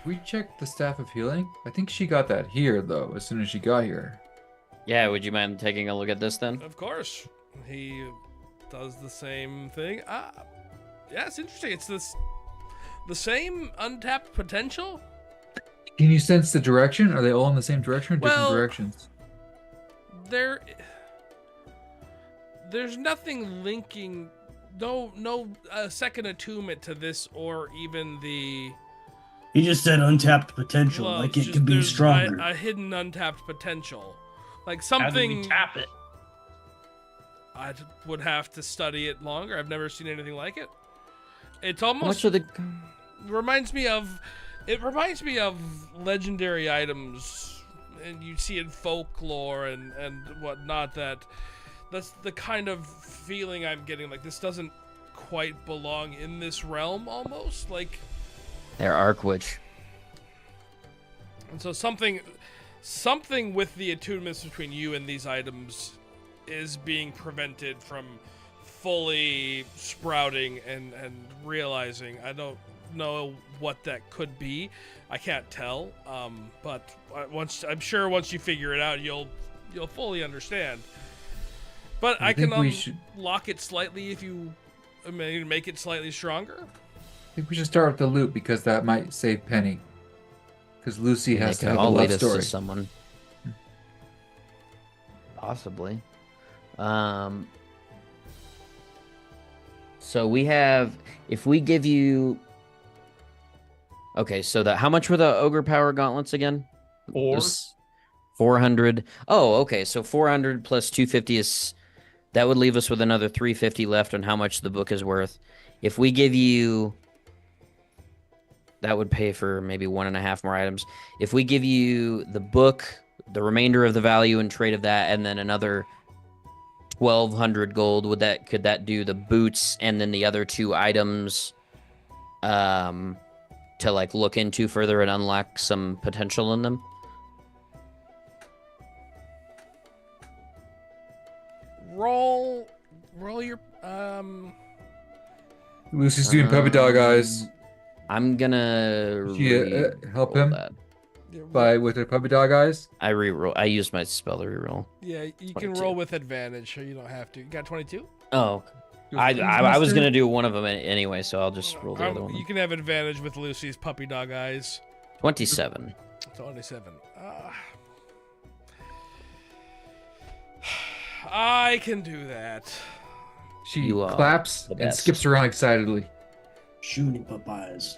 We checked the staff of healing. I think she got that here though. As soon as she got here. Yeah, would you mind taking a look at this then? Of course, he does the same thing. Yeah, it's interesting. It's the same untapped potential. Can you sense the direction? Are they all in the same direction or different Well, directions? There's nothing linking, no second attunement to this or even the. He just said untapped potential, gloves. like it Just could be there's stronger. A hidden untapped potential, like How do we something. tap it? I would have to study it longer. I've never seen anything like it. It's How much almost are the? reminds me of legendary items, and you see in folklore and whatnot. That's the kind of feeling I'm getting. Like this doesn't quite belong in this realm, almost like. They're Arkwich. And so something with the attunements between you and these items is being prevented from fully sprouting and realizing. I don't know what that could be. I can't tell. But once you figure it out, you'll fully understand. But I can think we should- lock it slightly if you make it slightly stronger. I think we should start with the loot because that might save Penny. Because Lucy has to They have could a all lead love us to story. someone. Possibly. So we have, if we give you. Okay, so how much were the ogre power gauntlets again? 4. 400. Oh, okay. So 400 plus 250 is. That would leave us with another 350 left on how much the book is worth. If we give you. That would pay for maybe 1.5 more items. If we give you the book, the remainder of the value and trade of that, and then another 1,200 gold, could that do the boots and then the other 2 items to like look into further and unlock some potential in them? Roll your Lucy's doing puppy dog eyes I'm gonna help re-roll him that. with her puppy dog eyes. I re-roll. I used my spell to re-roll. Yeah, you can 22. roll with advantage, so you don't have to. You got 22? Oh, I was gonna do one of them anyway, so I'll just roll the other one. You can have advantage with Lucy's puppy dog eyes. 27. 27. I can do that. She You are claps the and best. skips around excitedly. Shooting Popeyes.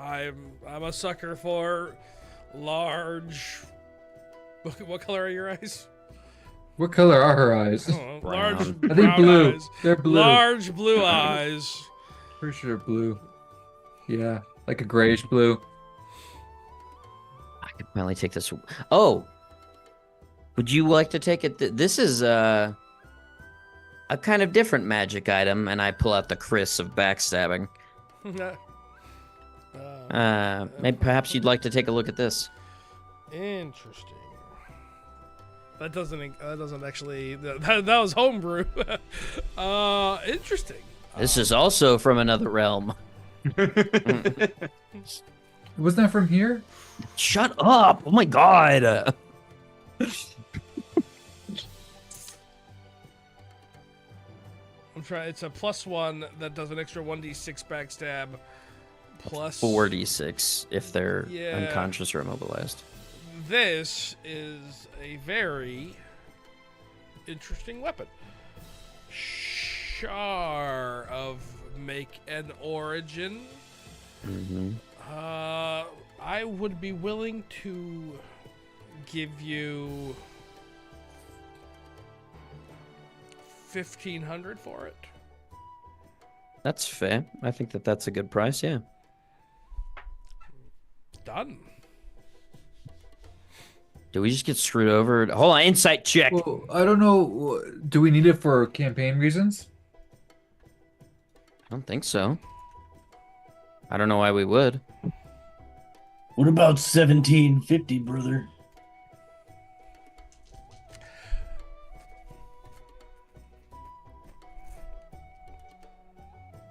I'm a sucker for large. What color are your eyes? What color are her eyes? I don't know, large Brown. brown I think blue. eyes. They're blue. Large blue eyes. Pretty sure blue. Yeah, like a grayish blue. I could finally take this. Oh, would you like to take it? This is a kind of different magic item, and I pull out the Chris of backstabbing. Maybe perhaps you'd like to take a look at this. Interesting. That doesn't actually. That was homebrew. Interesting. This is also from another realm. Wasn't that from here? Shut up! Oh my god! I'm trying. It's a +1 that does an extra 1d6 backstab. Plus 4d6 if they're Yeah. unconscious or immobilized. This is a very interesting weapon. Char of make an origin. Mm-hmm. I would be willing to give you 1,500 for it. That's fair. I think that's a good price, yeah. Done. Do we just get screwed over? Hold on, insight check. Well, I don't know. Do we need it for campaign reasons? I don't think so. I don't know why we would. What about 1750, brother?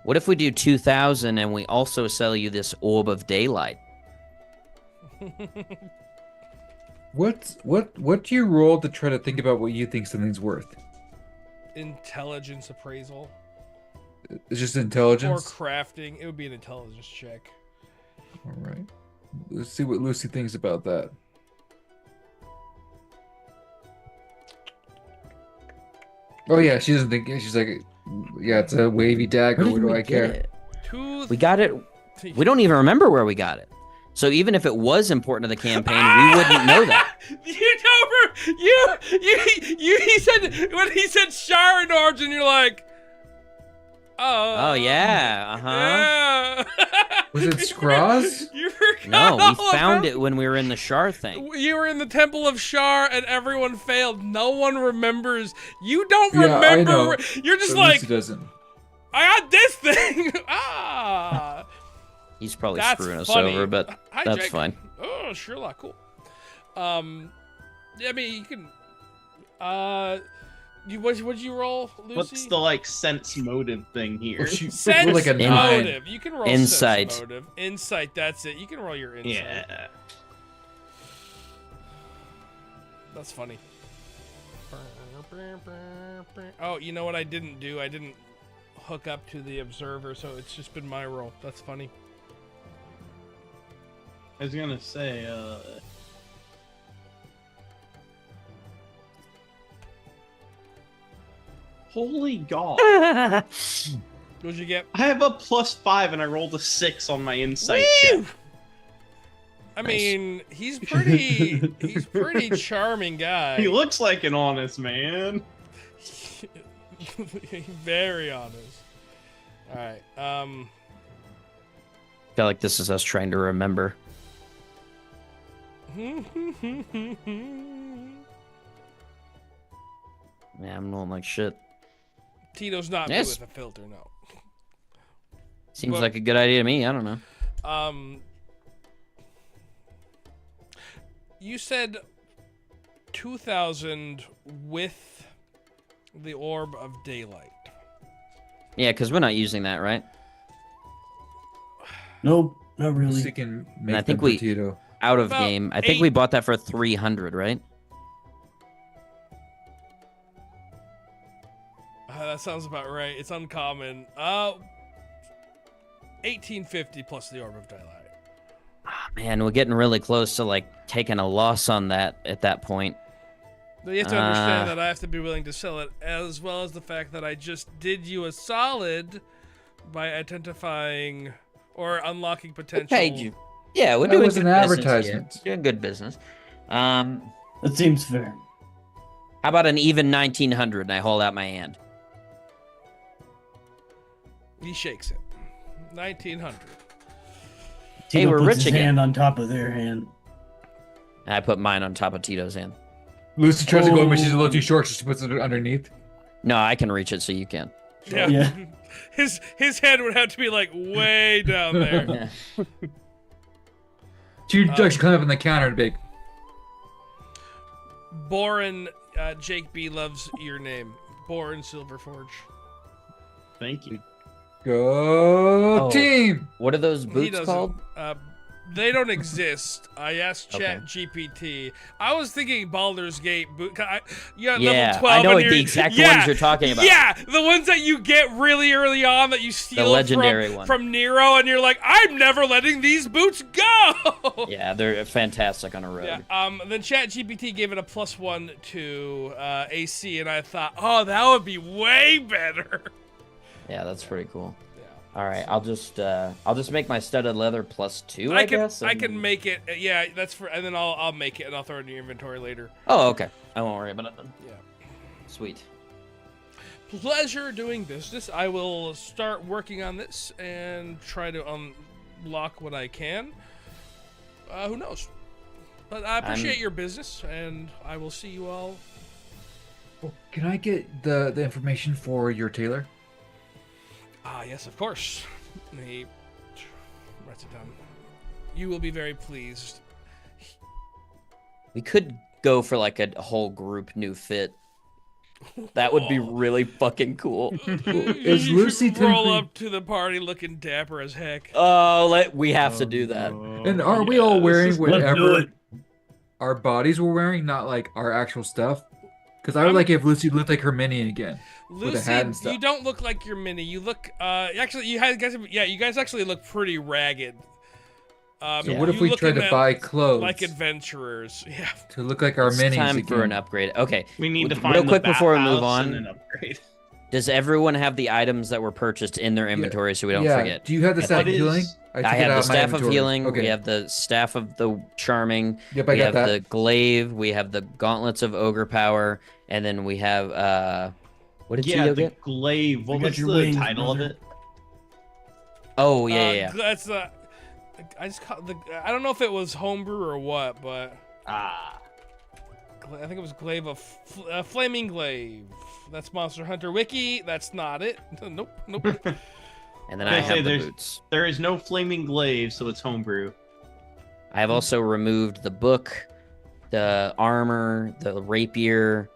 What if we do 2,000 and we also sell you this orb of daylight? What do you roll to try to think about what you think something's worth? Intelligence appraisal. It's just Or intelligence. crafting. It would be an intelligence check. All right. Let's see what Lucy thinks about that. Oh yeah, she doesn't think. She's like, yeah, it's a wavy dagger. What do I care? We got it. We don't even remember where we got it. So even if it was important to the campaign, we wouldn't know that. He said when he said Shire and Origin, you're like, Oh yeah, yeah. Was it Scroz? You forgot. No, all we found about- it when we were in the Shar thing. You were in the Temple of Shar and everyone failed. No one remembers. You don't Yeah, I remember. know. You're just But like, Lucy doesn't. I got this thing. Ah. He's probably That's screwing us funny. over, but Hi, that's Jake. fine. Oh, Sherlock, cool. Yeah, I mean, you can. What'd you roll, Lucy? What's the like sense motive thing here? Oh, she Sense rolled like a 9. motive. You can roll Insight. sense motive. Insight. That's it. You can roll your insight. Yeah. That's funny. Oh, you know what I didn't do? I didn't hook up to the observer, so it's just been my roll. That's funny. I was gonna say, holy god. What'd you get? I have a +5 and I rolled a 6 on my insight check. I Nice. mean, he's pretty charming guy. He looks like an honest man. Very honest. All right. I feel like this is us trying to remember. Yeah, I'm rolling like shit. Tito's not me Yes. with a filter, no. Seems But- like a good idea to me. I don't know. You said 2,000 with the orb of daylight. Yeah, because we're not using that, right? Nope, not Lucy really. can I make think them we- potato. Out of About game. I think we bought that for 300, right? That sounds about right. It's uncommon. 1850 plus the orb of daylight. Man, we're getting really close to like taking a loss on that at that point. But you have to understand that I have to be willing to sell it, as well as the fact that I just did you a solid by identifying or unlocking potential. Paid you. Yeah, we're That doing was good an business advertisement. here. Doing good business. How That seems fair. about an even 1900 and I hold out my hand? He shakes it. 1900. Tito we're puts rich his again. hand on top of their hand. And I put mine on top of Tito's hand. Lucy tries to go, but she's a Oh. little too short, so she puts it underneath. No, I can reach it, so you can. Yeah. Yeah. His head would have to be like way down there. She actually climbed up on the counter to big. Boren, Jake B loves your name. Boren Silverforge. Thank you. Go Oh. team! What are those He boots doesn't. called? They don't exist. I asked Okay. Chat GPT. I was thinking Baldur's Gate boot. Yeah, level 12. I know and the exact ones you're talking about. Yeah, the ones that you get really early on that you steal legendary from, one. from Nero, and you're like, I'm never letting these boots go. Yeah, they're fantastic on a road. Yeah. Then Chat GPT gave it a +1 to AC, and I thought, oh, that would be way better. Yeah, that's pretty cool. Yeah. All right, I'll just make my studded leather +2. I guess. I and- can make it. Yeah, that's for, and then I'll make it and I'll throw it in your inventory later. Oh, okay. I won't worry about it then. Yeah. Sweet. Pleasure doing business. I will start working on this and try to unlock what I can. Who knows? But I appreciate your business, and I will see you all. Oh, can I get the information for your tailor? Ah, yes, of course. He writes it down. You will be very pleased. We could go for like a whole group new fit. That would be really fucking cool. Is You Lucy should roll technically- up to the party looking dapper as heck. Oh, we have to do that. And are we all wearing Let's do whatever it. our bodies were wearing, not like our actual stuff? Because I would like if Lucy looked like her minion again. With a hat and Lucy, stuff. you don't look like your mini. You look, actually, you guys actually look pretty ragged. So what if we tried to buy clothes like adventurers? Yeah. to look like our It's minis time again? for an upgrade. Okay. We need to Real find quick the before we move bathhouse on. and an upgrade. Does everyone have the items that were purchased in their inventory so we don't yeah. forget? Do you have the I staff of think- healing? I took it have out the of my staff of inventory. healing. Okay. We have the staff of the charming. Yep, I we got have that. the glaive. We have the gauntlets of ogre power, and then we have what did Yeah, Tito the get? glaive. What got was your the wings, title brother. of it? Oh yeah. That's I just call the. I don't know if it was homebrew or what, but Ah. I think it was glaive of flaming glaive. That's Monster Hunter Wiki. That's not it. Nope. And then Okay, I say have the there's- boots. There is no flaming glaive, so it's homebrew. I have also removed the book, the armor, the rapier,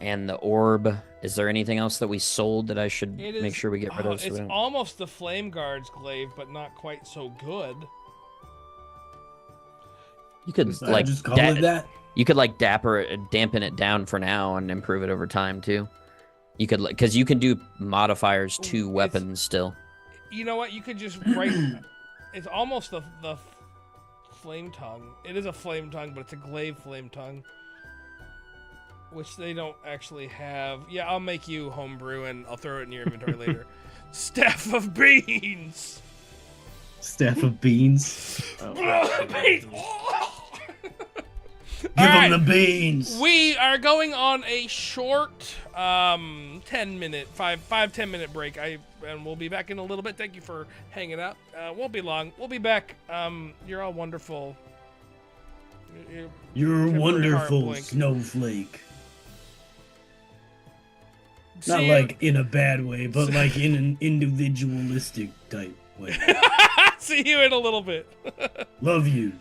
and the orb. Is there anything else that we sold that I should It is, make sure we get rid of? So it's we don't... almost the Flame Guard's glaive, but not quite so good. You could I like just call it that. You could like dampen it down for now and improve it over time too. You could because you can do modifiers to It's- weapons still. You know what? You could just write. It's almost the flame tongue. It is a flame tongue, but it's a glaive flame tongue, which they don't actually have. Yeah, I'll make you homebrew and I'll throw it in your inventory later. Staff of beans. Staff of beans. Beans! Give All right. him the beans. We are going on a short 10 minute 10 minute break. And we'll be back in a little bit. Thank you for hanging out. Won't be long. We'll be back. You're all wonderful. You're Temporary wonderful, heart blink. snowflake. See Not you- like in a bad way, but like in an individualistic type way. See you in a little bit. Love you.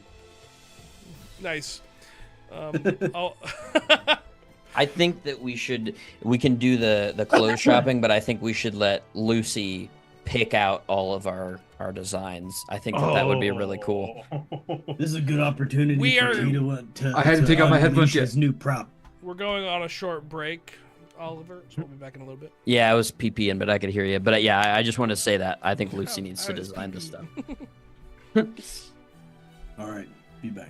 Nice. I'll I think that we can do the clothes shopping, but I think we should let Lucy pick out all of our designs. I think that would be really cool. This is a good opportunity We for are- Tito to I hadn't taken off my headphones unleash yet. his new prop. We're going on a short break, Oliver. So we'll be back in a little bit. Yeah, I was PPing, but I could hear you. But yeah, I just want to say that I think Lucy Oh, needs I to was design this PP. stuff. All right, be back.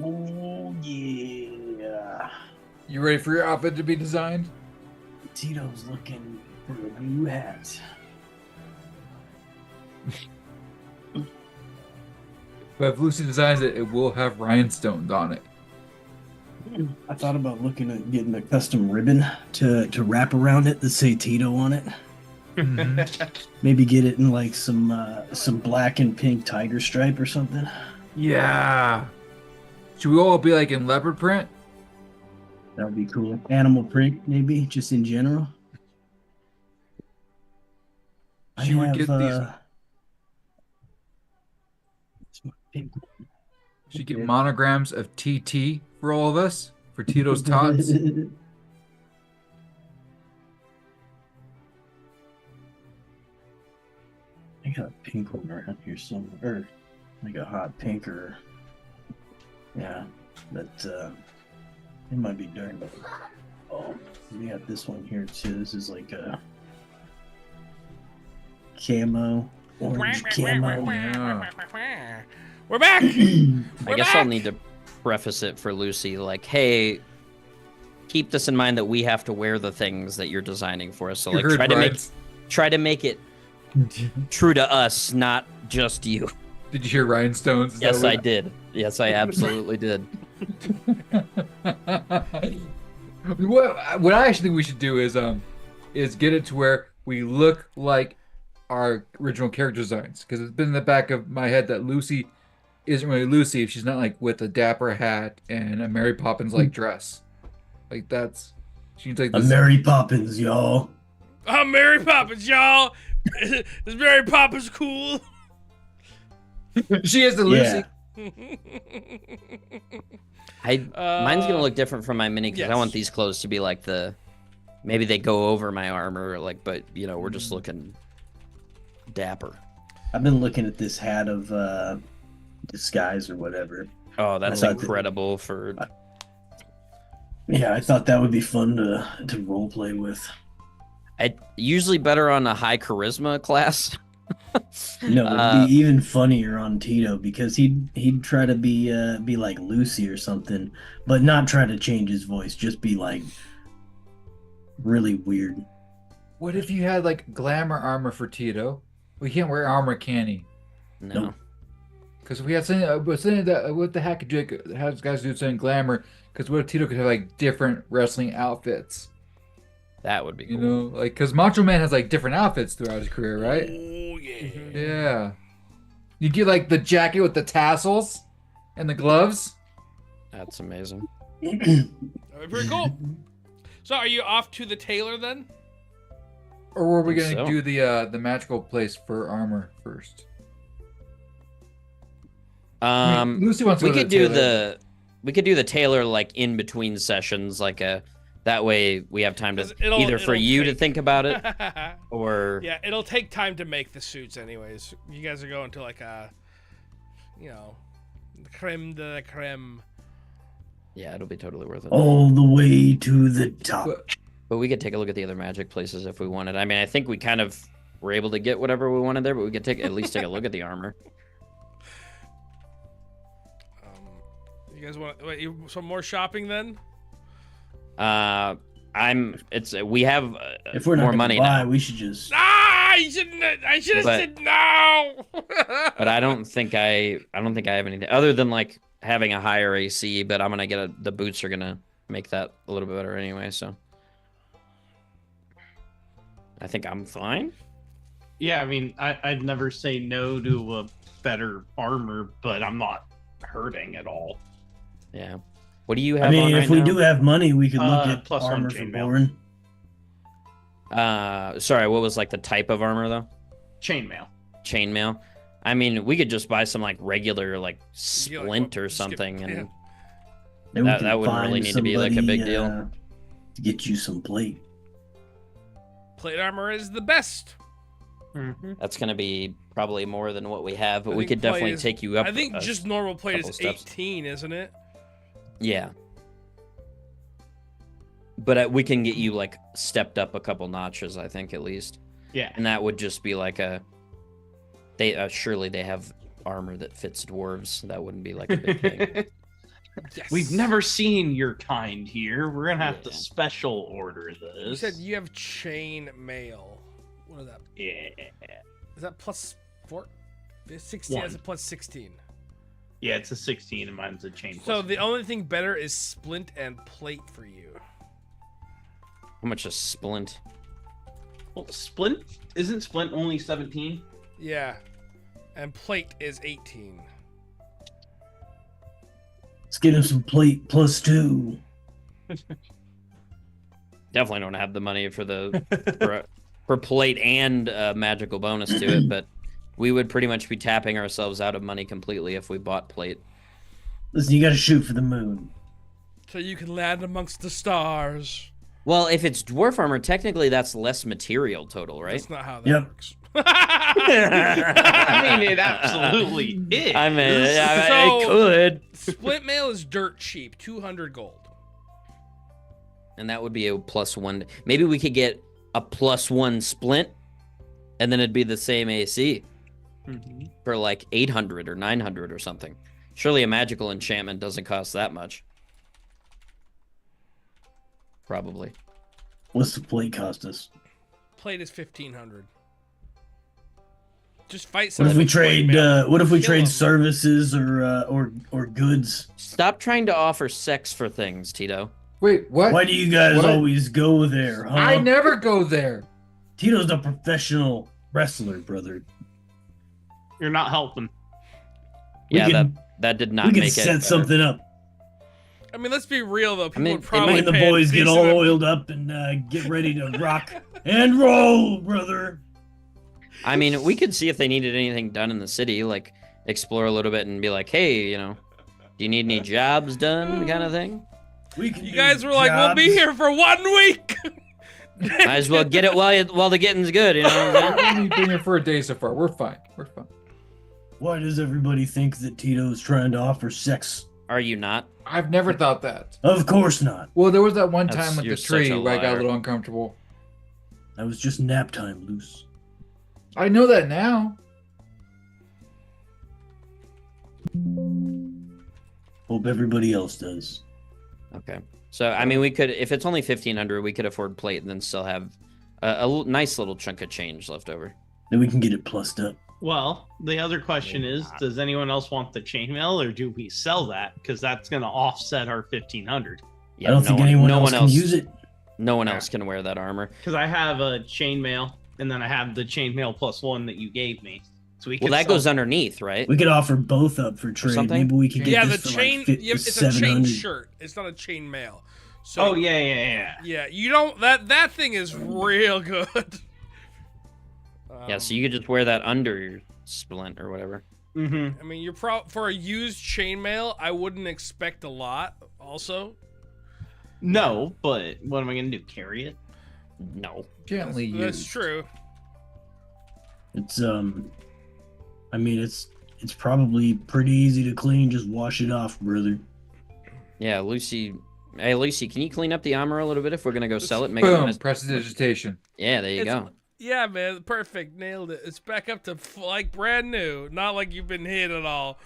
Oh yeah. You ready for your outfit to be designed? Tito's looking for a new hat. But if Lucy designs it, it will have rhinestones on it. I thought about looking at getting a custom ribbon to wrap around it that say Tito on it. Maybe get it in like some black and pink tiger stripe or something. Yeah. Should we all be like in leopard print? That would be cool. Animal print, maybe, just in general. She would get these. it's my pink one. She get monograms of TT for all of us for Tito's tots. I got a pink one around here somewhere, or like a hot pink, or yeah, but it might be dark. Oh, we got this one here too. This is like a camo, orange camo. Yeah. We're back. I guess I'll need to preface it for Lucy, like, hey, keep this in mind that we have to wear the things that you're designing for us. So like, try to make it true to us, not just you. Did you hear rhinestones? Yes, I did. Yes, I absolutely did. What I actually think we should do is get it to where we look like our original character designs, because it's been in the back of my head that Lucy isn't really Lucy if she's not like with a dapper hat and a Mary Poppins like dress. Like that's she's like A this. Mary Poppins, y'all. I'm Mary Poppins, y'all. Is Mary Poppins cool? She is the Lucy. Mine's gonna look different from my mini because yes. I want these clothes to be like maybe they go over my armor, like, but you know, we're just looking dapper. I've been looking at this hat of disguise or whatever. Oh, that's incredible for. Yeah, I thought that would be fun to role play with. I usually better on a high charisma class. No, it'd be even funnier on Tito because he'd try to be like Lucy or something, but not try to change his voice. Just be like really weird. What if you had like glamour armor for Tito? We can't wear armor, can he? No. Nope. Because we had something that what the heck could you have guys do something glamour? Because what if Tito could have like different wrestling outfits? That would be cool. You know, like because Macho Man has like different outfits throughout his career, right? Oh yeah. Yeah. You get like the jacket with the tassels and the gloves. That's amazing. That'd be pretty cool. So, are you off to the tailor then? Or were we Think gonna so. do the magical place for armor first? I mean, Lucy wants to we go to could the do tailor. we could do the tailor like in between sessions, like that way we have time to 'Cause either for it'll you to take- think about it or Yeah, it'll take time to make the suits anyways. You guys are going to like a, you know, the creme de la creme. yeah, it'll be totally worth it. All the way to the top. But we could take a look at the other magic places if we wanted. I mean, I think we kind of were able to get whatever we wanted there, but we could at least take a look at the armor. You guys want some more shopping then? We have If we're not more gonna money buy, now, we should just. Ah, I shouldn't. I should have But- said no. but I don't think I have anything other than like having a higher AC. But I'm gonna get the boots are gonna make that a little bit better anyway. So I think I'm fine. Yeah, I mean, I'd never say no to a better armor, but I'm not hurting at all. Yeah. What do you have I mean, on right if we now? do have money, we could look at +1 armor for chainmail. Bourne. Sorry, what was like the type of armor though? Chainmail. Chainmail. I mean, we could just buy some like regular like Yeah, like, splint or skip- something, and yeah. Then we That- can that wouldn't really find need to be, like, a big deal. to get you some plate. Plate armor is the best. Mm-hmm. that's gonna be probably more than what we have. But I we think could plate definitely is- take you up. I think just normal plate couple is steps. 18, isn't it? Yeah. But we can get you like stepped up a couple notches, I think at least, Yeah. and that would just be like they surely they have armor that fits dwarves. That wouldn't be like a big thing. Yes. We've never seen your kind here. We're gonna have to Yeah. special order this. You said you have chain mail. What is that? Yeah. Is that plus 4? 16 is a plus 16. Yeah, it's a 16 and mine's a chain. So plus the only thing better is splint and plate for you. How much is splint? well, Splint isn't Splint only 17? Yeah. And plate is 18. Let's get him some plate +2. Definitely don't have the money for the for plate and magical bonus to it, but we would pretty much be tapping ourselves out of money completely if we bought plate. Listen, you gotta shoot for the moon. So you can land amongst the stars. Well, if it's dwarf armor, technically that's less material total, right? That's not how that Yep. works. I mean, it absolutely is. I mean, So- it could. Split mail is dirt cheap, 200 gold. And that would be a +1. Maybe we could get a +1 splint, and then it'd be the same AC Mhm. for like 800 or 900 or something. Surely a magical enchantment doesn't cost that much. Probably. What's the plate cost us? Plate is 1500. Just fight What someone. if we with plate trade? mail. What if we Kill trade 'em. services or goods? Stop trying to offer sex for things, Tito. Wait, what? Why do you guys What? always go there, huh? I never go there. Tito's a professional wrestler, brother. You're not helping. We Yeah, could- that did not we make can it set better. something up. I mean, let's be real though. People mean, would it probably might- When the pay a boys get all decent- oiled up and get ready to rock and roll, brother. I mean, we could see if they needed anything done in the city, like explore a little bit and be like, hey, do you need any jobs done, kind of thing. We can You do guys were like, we'll be jobs. here for 1 week. Might as well get it while the getting's good, you know what I'm saying? I've only been here for a day so far. We're fine. We're fine. Why does everybody think that Tito's trying to offer sex? Are you not? I've never thought that. Of course not. Well, there was that one That's- time with you're the tree such a where I got a liar. little uncomfortable. That was just nap time, Luce. I know that now. Hope everybody else does. Okay. So, I mean, we could, if it's only 1500, we could afford plate and then still have nice little chunk of change left over. Then we can get it plussed up. Well, the other question Maybe is, not. does anyone else want the chainmail, or do we sell that? Because that's going to offset our 1500. Yeah, I don't no think one- anyone no else one can use it. No one else can wear that armor. Because I have a chainmail, and then I have the chainmail +1 that you gave me. So we Well, could that sell- goes underneath, right? We could offer both up for trade. something? Maybe we could get Yeah, the this for chain. like Yeah, it's a chain 700. shirt. It's not a chain mail. So Oh yeah. yeah, you don't. That thing is real good. Yeah, so you could just wear that under your splint or whatever. Mm-hmm. I mean, you're for a used chainmail. I wouldn't expect a lot. Also, No, but what am I going to do? Carry it? No. Gently that's used. true. It's I mean it's probably pretty easy to clean. Just wash it off, brother. Yeah, Lucy. Hey, Lucy, can you clean up the armor a little bit if we're gonna go sell it? Make it Boom. nice? Prestidigitation. Yeah, there you It's- go. Yeah, man, perfect. Nailed it. It's back up to like brand new. Not like you've been hit at all.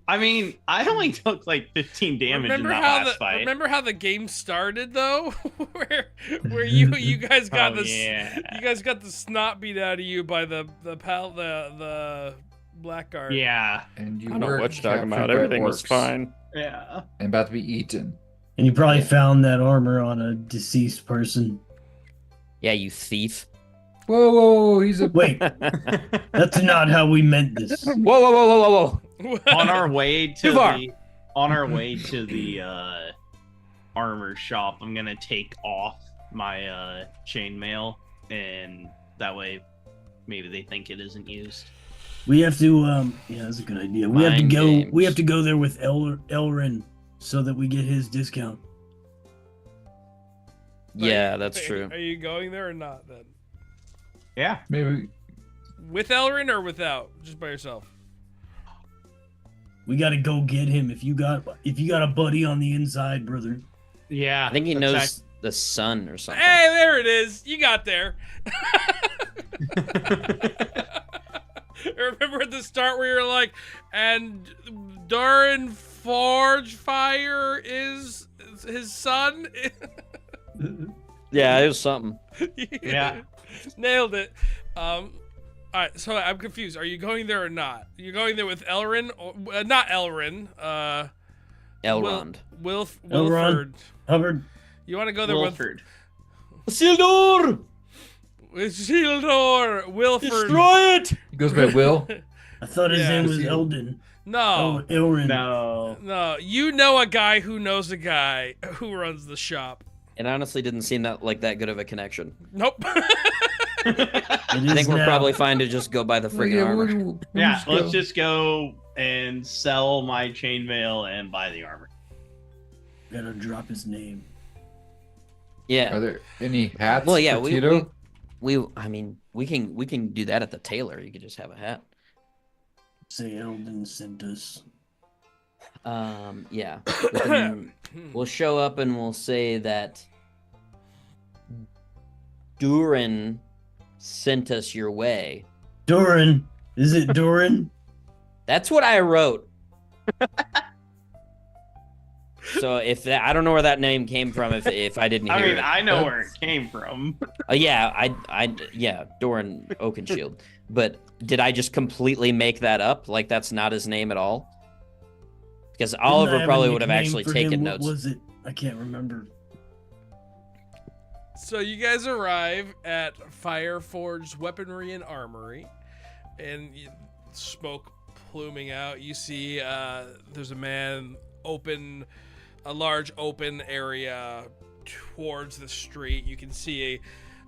I mean, I only took like 15 damage remember in that how last fight. remember how the game started though, where you guys got Oh, this yeah. you guys got the snot beat out of you by the blackguard. Yeah. And you I don't know were what you're talking captured about. by Everything was orcs fine. Yeah. And about to be eaten. And you probably Yeah. found that armor on a deceased person. Yeah, you thief. Whoa, whoa, whoa, he's a Wait, that's not how we meant this. Whoa, whoa, whoa, whoa, whoa, whoa! On our way to Too far. the armor shop, I'm gonna take off my chainmail, and that way maybe they think it isn't used. We have to yeah, that's a good idea. We have to Mind go games. we have to go there with Elrin so that we get his discount. Yeah, that's true. Are you going there or not then? Yeah. maybe. With Elrin or without? Just by yourself? We got to go get him if you got a buddy on the inside, brother. Yeah. I think he that's knows the sun or something. Hey, there it is. You got there. Remember at the start where you're like, and Durin Forgefire is his son? Yeah, it was something. Yeah. Nailed it. All right, so I'm confused. Are you going there or not? You're going there with Elrin, or not Elrin? Elrond. Wilford. Hubbard. You want to go there Wilford. Isildur! with Isildur? Wilford. Destroy it! He goes by Will. I thought his Yeah. name was Eldon. No, Oh, Ilrin. No. You know a guy who knows a guy who runs the shop. It honestly didn't seem like that good of a connection. Nope. I think we're probably fine to just go by the friggin' armor. Yeah, let's just go and sell my chainmail and buy the armor. Gotta drop his name. Yeah. Are there any hats? Well, yeah, for Tito? I mean, we can do that at the tailor. You could just have a hat. Say Eldon sent us. Yeah. We'll show up and we'll say that Durin sent us your way. Doran. Is it Doran? That's what I wrote. So I don't know where that name came from if I didn't hear I mean, it. I know where it came from. Yeah, Doran Oakenshield. But did I just completely make that up? Like that's not his name at all? Because Didn't I Oliver have probably a would have nickname actually for taken him? notes. What was it? I can't remember. So you guys arrive at Fireforged Weaponry and Armory, and smoke pluming out. You see there's a man a large open area towards the street. You can see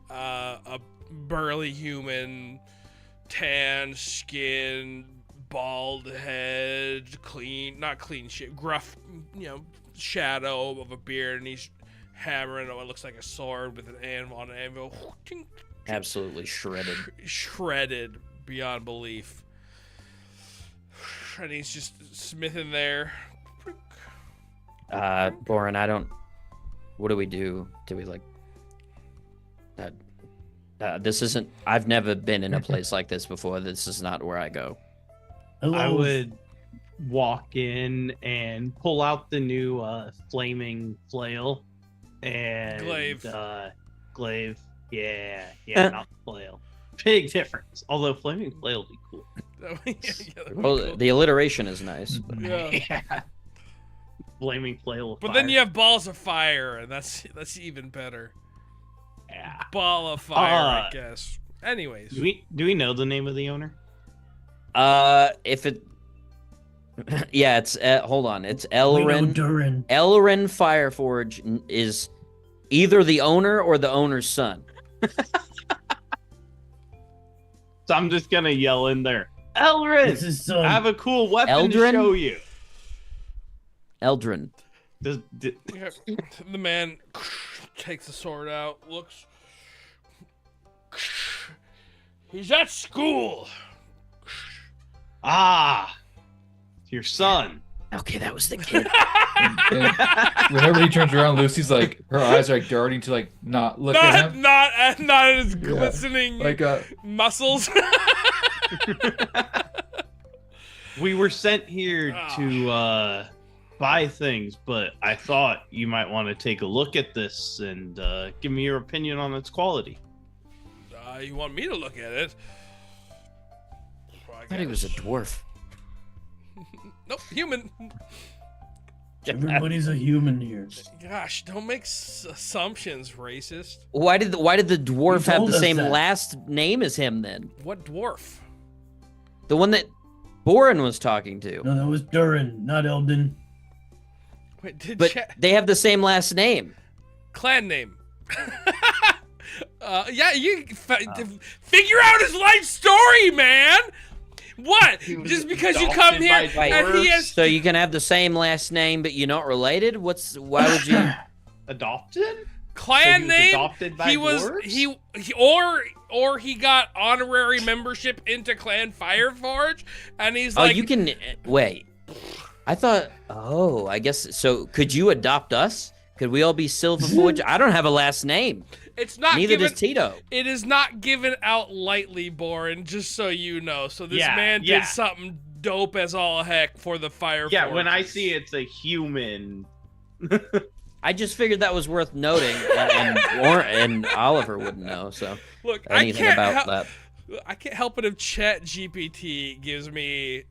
a burly human, tan skin, bald head, not clean shit, gruff, shadow of a beard, and he's hammering what looks like a sword with an anvil on an anvil. Absolutely shredded. Shredded beyond belief. And he's just smithing there. Boren, what do we do? Do we this isn't, I've never been in a place like this before. This is not where I go. Hello. I would walk in and pull out the new flaming flail and Glaive. Glaive. Yeah, not flail. Big difference. Although flaming flail would be cool. Well, the alliteration is nice. But Yeah. Flaming flail. But then you have balls of fire, and that's even better. Yeah. Ball of fire, I guess. Anyways. Do we know the name of the owner? If it, yeah, it's hold on, it's We know Elrin. Duran. Elrin Fireforge is either the owner or the owner's son. So I'm just gonna yell in there, Elrin, It's his son. I have a cool weapon Eldrin? to show you. Eldrin. Yeah, the man takes the sword out, looks. He's at school. It's your son. Okay, that was the kid. And whenever he turns around, Lucy's like, her eyes are like darting to like not look at him. Not at his glistening Like muscles. We were sent here to buy things, but I thought you might want to take a look at this and give me your opinion on its quality. You want me to look at it? I thought he was a dwarf. Nope, human. Everybody's a human here. Gosh, don't make assumptions, racist. Why did the dwarf You have told the us same that. last name as him then? What dwarf? The one that Boren was talking to. No, that was Duran, not Eldon. Wait, did But they have the same last name. clan name? Yeah, you figure out his life story, man. What? He was Just because you come adopted here by and he dwarves? has So you can have the same last name, but you're not related? Why would you? Adopted? clan So he was name? adopted by He was dwarves? he or he got honorary membership into Clan Fireforge, and he's Oh, like, you can wait. I thought. Oh, I guess so. Could you adopt us? Could we all be Silverforge? I don't have a last name. It's not Neither given. does Tito. It is not given out lightly, Boren. Just so you know. So this man did something dope as all heck for the fire. Yeah, when I forges. see it's a human. I just figured that was worth noting, and Oliver wouldn't know. So Look, anything about that. I can't help it if Chat GPT gives me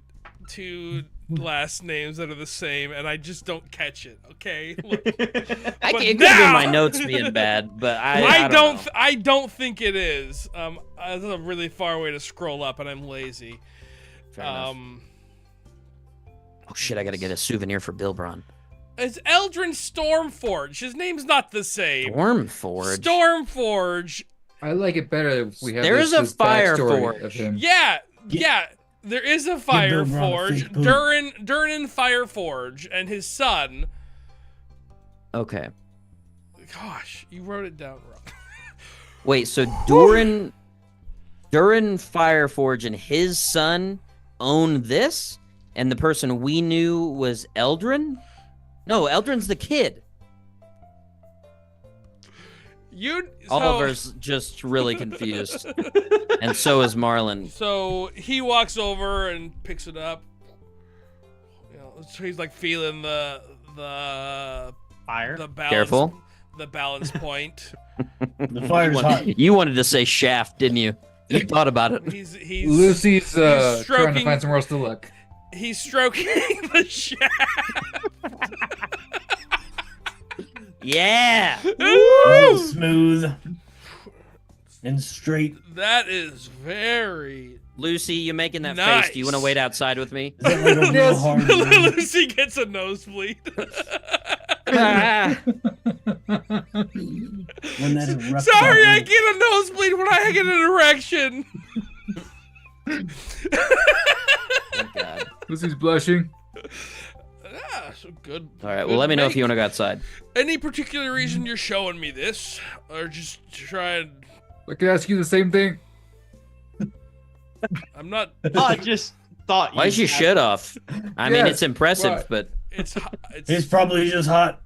2 last names that are the same, and I just don't catch it. Okay. Look, It but could have been now- my notes being bad, but I don't know. I don't think it is. That's a really far way to scroll up, and I'm lazy. Fair enough. Oh shit! I gotta get a souvenir for Bill Braun. It's Eldrin Stormforge. His name's not the same. Stormforge. Stormforge. I like it better if we have There is a this fire backstory forge. of him. Yeah. There is a fire Bill Braun a forge. fake poop. Durin Fireforge and his son. Okay. Gosh, you wrote it down wrong. Wait. So Durin Fireforge and his son own this, and the person we knew was Eldrin. No, Eldrin's the kid. Oliver's just really confused, and so is Marlon. So he walks over and picks it up. You know, so he's like feeling the Fire. balance. Careful. The balance point. The fire's hot. You wanted to say shaft, didn't you? You thought about it. He's Lucy's trying to stroking- find somewhere else to look. He's stroking the shaft. Yeah. Nice, smooth and straight. That is very. Lucy, you making that Nice. face? Do you want to wait outside with me? Is that like a real hard word? Lucy gets a nosebleed. Ah, When that erupts Sorry, out I like- get a nosebleed when I get an erection. thank God. Lucy's blushing. Ah, so good. All right. good Well, let me know if make. you want to go outside. Any particular reason you're showing me this, or just try and? I could ask you the same thing. I'm not. I just thought. Why is your shit off? I mean, Yes, it's impressive, why? but It's. It's probably just hot.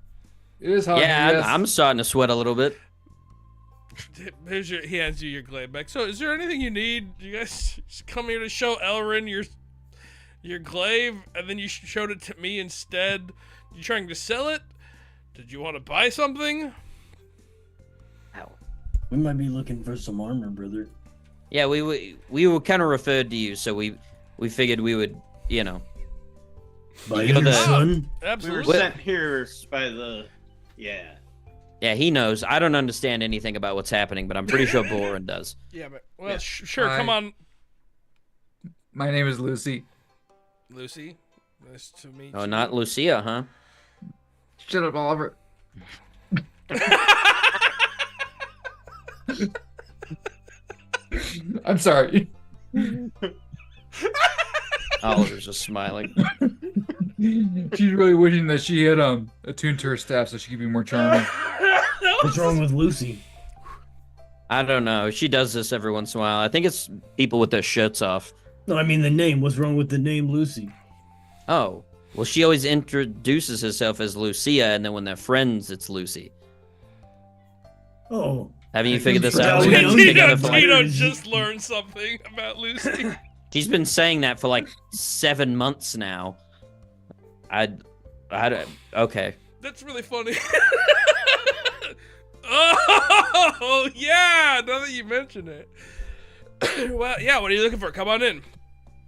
It is hot. yeah, yes. I'm starting to sweat a little bit. Here's your. He hands you your glaive back. So, is there anything you need? You guys just come here to show Elrin your glaive, and then you showed it to me instead. You trying to sell it? Did you want to buy something? Ow. We might be looking for some armor, brother. Yeah, we were kind of referred to you, so we figured we would, you know. By You know your the- son? We were Absolutely. sent here by the. Yeah. Yeah, he knows. I don't understand anything about what's happening, but I'm pretty sure Boren does. Yeah, but well, Yeah. sure. Come Hi. on, My name is Lucy. Lucy. Nice to meet Oh, you. not Lucia, huh? Shut up, Oliver. I'm sorry. Oliver's just smiling. She's really wishing that she had attuned to her staff so she could be more charming. What's wrong with Lucy? I don't know. She does this every once in a while. I think it's people with their shirts off. No, I mean the name. What's wrong with the name Lucy? Oh, well, she always introduces herself as Lucia, and then when they're friends, it's Lucy. Oh, Haven't you figured this How out? young We've been Tito- together for like, Tito just learned something about Lucy. she's been saying that for like 7 months now. Okay. That's really funny. Oh, yeah, now that you mention it. Well, yeah, what are you looking for? Come on in.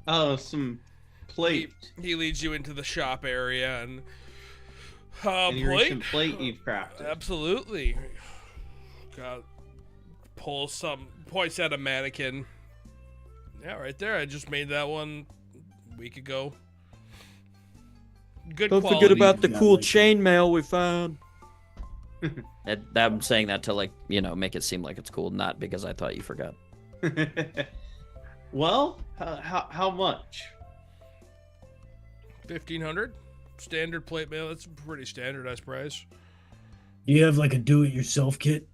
Oh, some plate. He leads you into the shop area and Any plate. recent plate you've crafted. Absolutely. Got points at a mannequin. Yeah, right there. I just made that one a week ago. Good Don't quality. forget about the Yeah, cool like- chainmail we found. I'm saying that to, like, you know, make it seem like it's cool, not because I thought you forgot. Well, how much? 1,500 standard plate mail. That's a pretty standardized price. do you have like a do-it-yourself kit?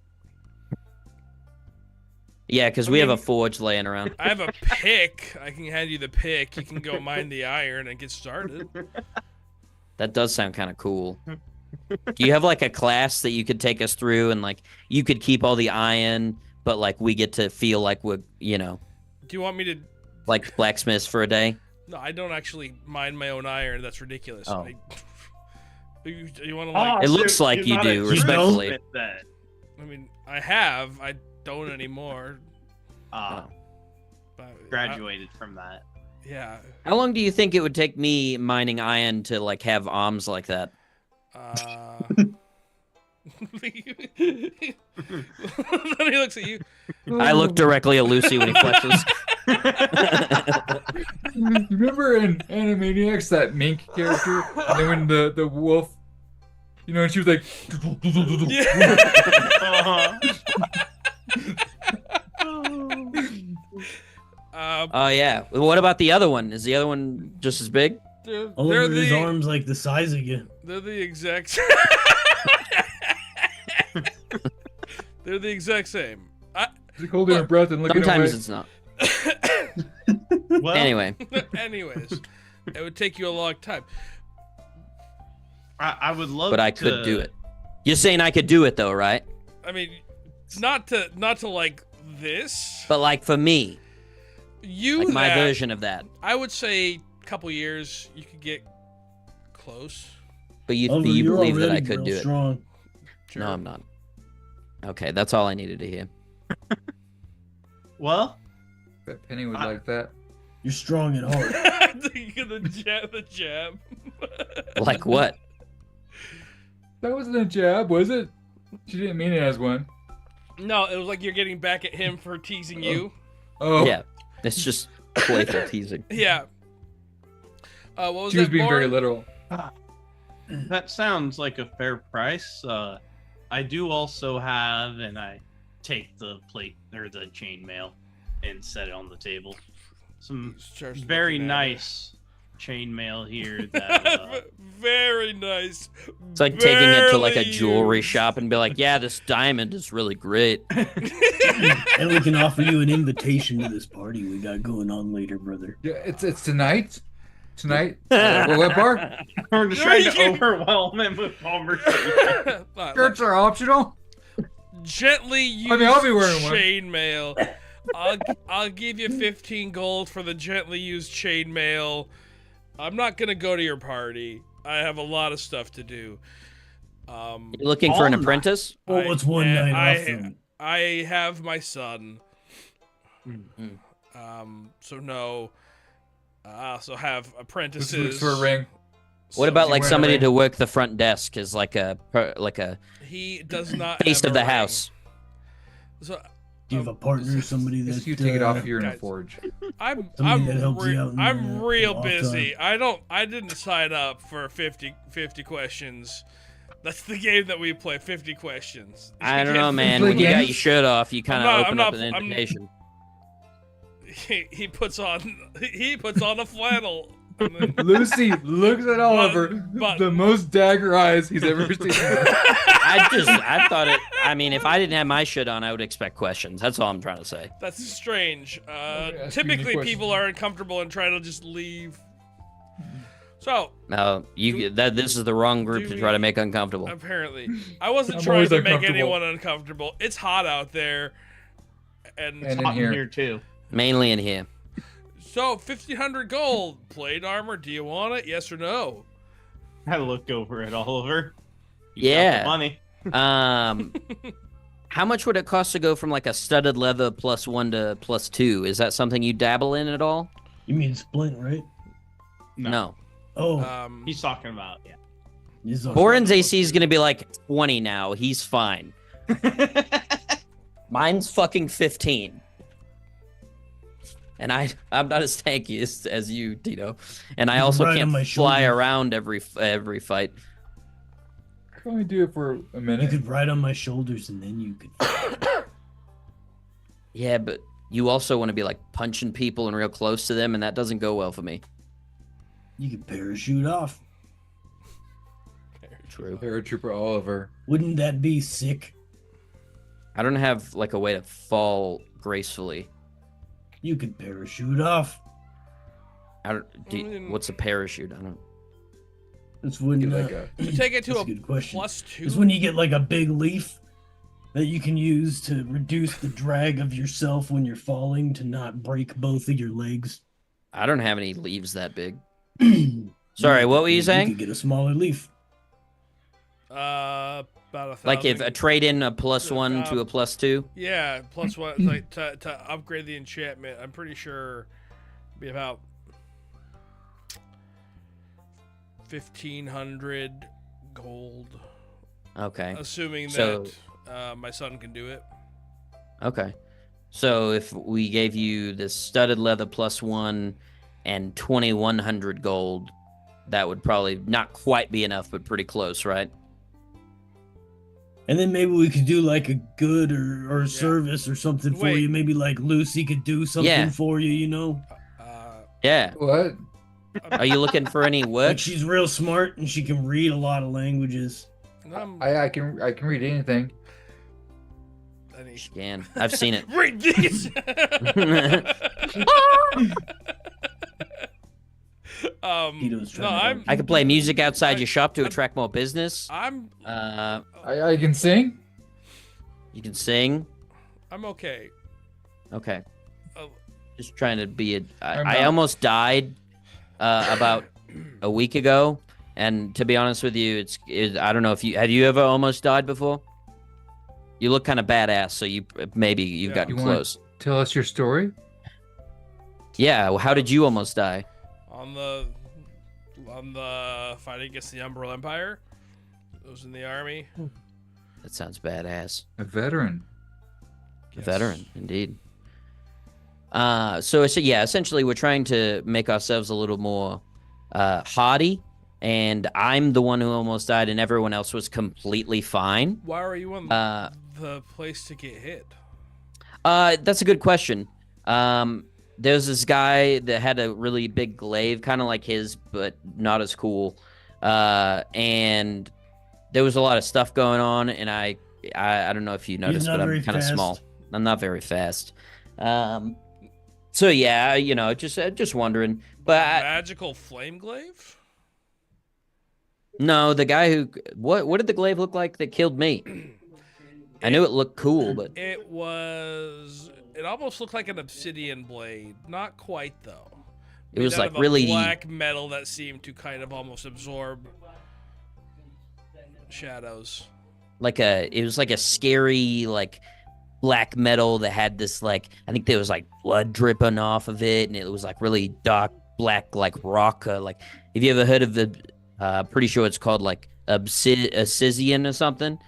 Yeah, because we have a forge laying around. I have a pick. I can hand you the pick. You can go mine the iron and get started. That does sound kind of cool. Do you have like a class that you could take us through, and like you could keep all the iron, but like we get to feel like we're, Do you want me to? like blacksmiths for a day? No, I don't actually mine my own iron. That's ridiculous. Oh. You want to like? It looks like you're you not do, a respectfully. smith then. I mean, I have. I don't anymore. Ah, But graduated from that. yeah. How long do you think it would take me mining iron to like have arms like that? Then he looks at you. I look directly at Lucy when he flexes. You remember in Animaniacs that mink character, and then when the wolf, and she was like, Uh-huh. Oh yeah. What about the other one? Is the other one just as big? They're Oliver, his the arms like the size of you. they're the exact. They're the exact same. she's holding her breath and looking Sometimes away. it's not. Well, Anyway, Anyways, it would take you a long time. I would love but I could do it. You're saying I could do it though, right? I mean, not to like this. But like for me, You like my that, version of that. I would say a couple years you could get close. But you Oliver, you you're believe that I already could real do it? strong. Sure. No, I'm not. Okay, that's all I needed to hear. Well, Bet Penny would like that. You're strong at heart. the jab. Like what? That wasn't a jab, was it? She didn't mean it as one. No, it was like you're getting back at him for teasing you. Oh, Yeah, it's just playful teasing. Yeah. What was she was that, being very Boris? literal. that sounds like a fair price. I do also have, and I take the plate or the chainmail and set it on the table. Some Starts very looking at nice chainmail here that very nice. It's like taking it to like a Barely jewelry used. shop and be like, yeah, this diamond is really great. And we can offer you an invitation to this party we got going on later, brother. Yeah, it's tonight. Tonight. What bar? we're just trying to overwhelm him with conversation. Shirts are optional. Gently use I'll be wearing one. chainmail. I'll give you 15 gold for the gently used chainmail. I'm not gonna go to your party. I have a lot of stuff to do. You're looking for an All night. apprentice? Well, what's one night off then? I have my son. So no. I also have This apprentices. looks for a ring. What about he like wearing a somebody ring? to work the front desk as like a He does not face have of a the ring. house? So Do you have a partner, somebody that Just you take it off here in a guys. forge. I'm Somebody that helps you out in I'm the real off busy. I didn't sign up for 50 questions. That's the game that we play, 50 questions. I don't know, man. play When you got games? your shirt off, you kind I'm of not- open I'm up not- an I'm- invitation. He puts on a flannel. And then, Lucy looks at Oliver, but- the most dagger eyes he's ever seen. I thought it. I mean, if I didn't have my shit on, I would expect questions. That's all I'm trying to say. that's strange. ask you any Typically, questions. people are uncomfortable and try to just leave. So No, this is the wrong group do to try to we- make uncomfortable. apparently, I wasn't I'm trying always to make uncomfortable. anyone uncomfortable. It's hot out there, and And in Hot in here. here too. Mainly in here. so 1,500 gold plate armor. Do you want it? Yes or no? I look over at Oliver. You got the Yeah. money. How much would it cost to go from like a studded leather +1 to +2? Is that something you dabble in at all? You mean Splint, right? No. Oh, He's talking about he's on- Boren's AC is gonna be like 20 now. He's fine. Mine's fucking 15. And I'm not as tanky as you, Tito. And I You can also ride on can't my fly shoulder. around every fight. Can we do it for a You minute? could ride on my shoulders and then you could. Yeah, but you also want to be like punching people and real close to them, and that doesn't go well for me. You could parachute off. True. Paratrooper Oliver. Wouldn't that be sick? I don't have like a way to fall gracefully. You could parachute off. What's a parachute? I don't. It's when Get like a To take it to that's a a good question. +2. It's when you get like a big leaf that you can use to reduce the drag of yourself when you're falling to not break both of your legs. I don't have any leaves that big. You Sorry, what were you You saying? could get a smaller leaf. About 1,000. Like if a trade in a +1 to a +2? Yeah, +1 like to upgrade the enchantment. I'm pretty sure it'd be about 1,500 gold. Okay. Assuming So- that my son can do it. Okay. So if we gave you the studded leather +1 and 2,100 gold, that would probably not quite be enough, but pretty close, right? And then maybe we could do like a good or service or something for Wait. you. Maybe like Lucy could do something Yeah. for you, you know? Yeah. what? Are you looking for any Like work? she's real smart and she can read a lot of languages. I can read anything. Scan. I've seen it. Read this. Tito's trying No, to I'm. help I could play music outside your shop to attract more business. I'm. I can sing. You can sing. I'm okay. Okay. Oh. Just trying to be a. I'm I not. almost died about a week ago, and to be honest with you, I don't know if have you ever almost died before? You look kind of badass, so maybe you've Yeah. gotten You want- close. Tell us your story. Yeah. Well, how did you almost die? On the fighting against the Umbral Empire. I was in the army. That sounds badass. A veteran. A veteran, indeed. So essentially, we're trying to make ourselves a little more hardy, and I'm the one who almost died, and everyone else was completely fine. Why were you on the place to get hit? That's a good question. There's this guy that had a really big glaive, kind of like his, but not as cool. And there was a lot of stuff going on, and I don't know if you noticed, not but very I'm kind of fast. small. I'm not very fast. So yeah, just wondering. But Magical flame glaive? no, the guy who what did the glaive look like that killed me? I knew it looked cool, but It almost looked like an obsidian blade. Not quite though. it was Made out like of a really black metal that seemed to kind of almost absorb shadows. it was like a scary like black metal that had this like I think there was like blood dripping off of it, and it was like really dark black like rock. Like have you ever heard of the? Pretty sure it's called like obsidian or something.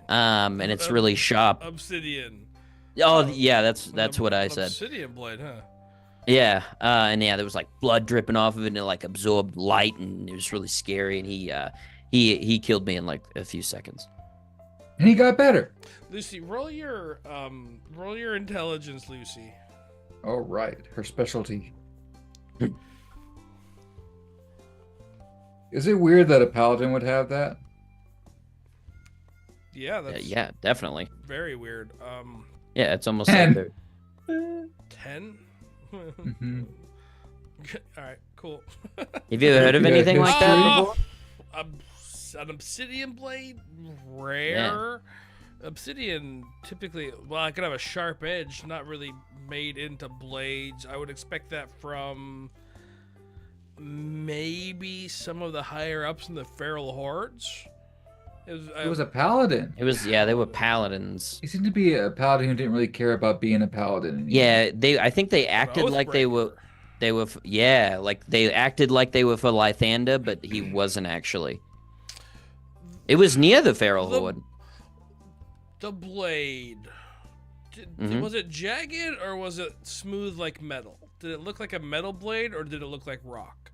And it's really sharp. Obsidian. Oh yeah, that's what I said. Obsidian blade, huh? Yeah, and yeah, there was like blood dripping off of it, and it like absorbed light, and it was really scary. And he killed me in like a few seconds. And he got better. Lucy, roll your intelligence, Lucy. All right, her specialty. Is it weird that a paladin would have that? Yeah, that's Yeah, definitely. very weird. Yeah, it's almost 10. like they're 10? Mhm. All right, cool. Have you ever heard of Yeah, anything like that history. before? An obsidian blade? Rare. Obsidian typically, well, I could have a sharp edge, not really made into blades. I would expect that from maybe some of the higher ups in the feral hordes. It was a paladin. It was they were paladins. He seemed to be a paladin who didn't really care about being a paladin anymore. Yeah, I think they acted like they were like they acted like they were for Lythander, but he wasn't actually. It was near the feral horde. The blade. Was it jagged or was it smooth like metal? Did it look like a metal blade or did it look like rock?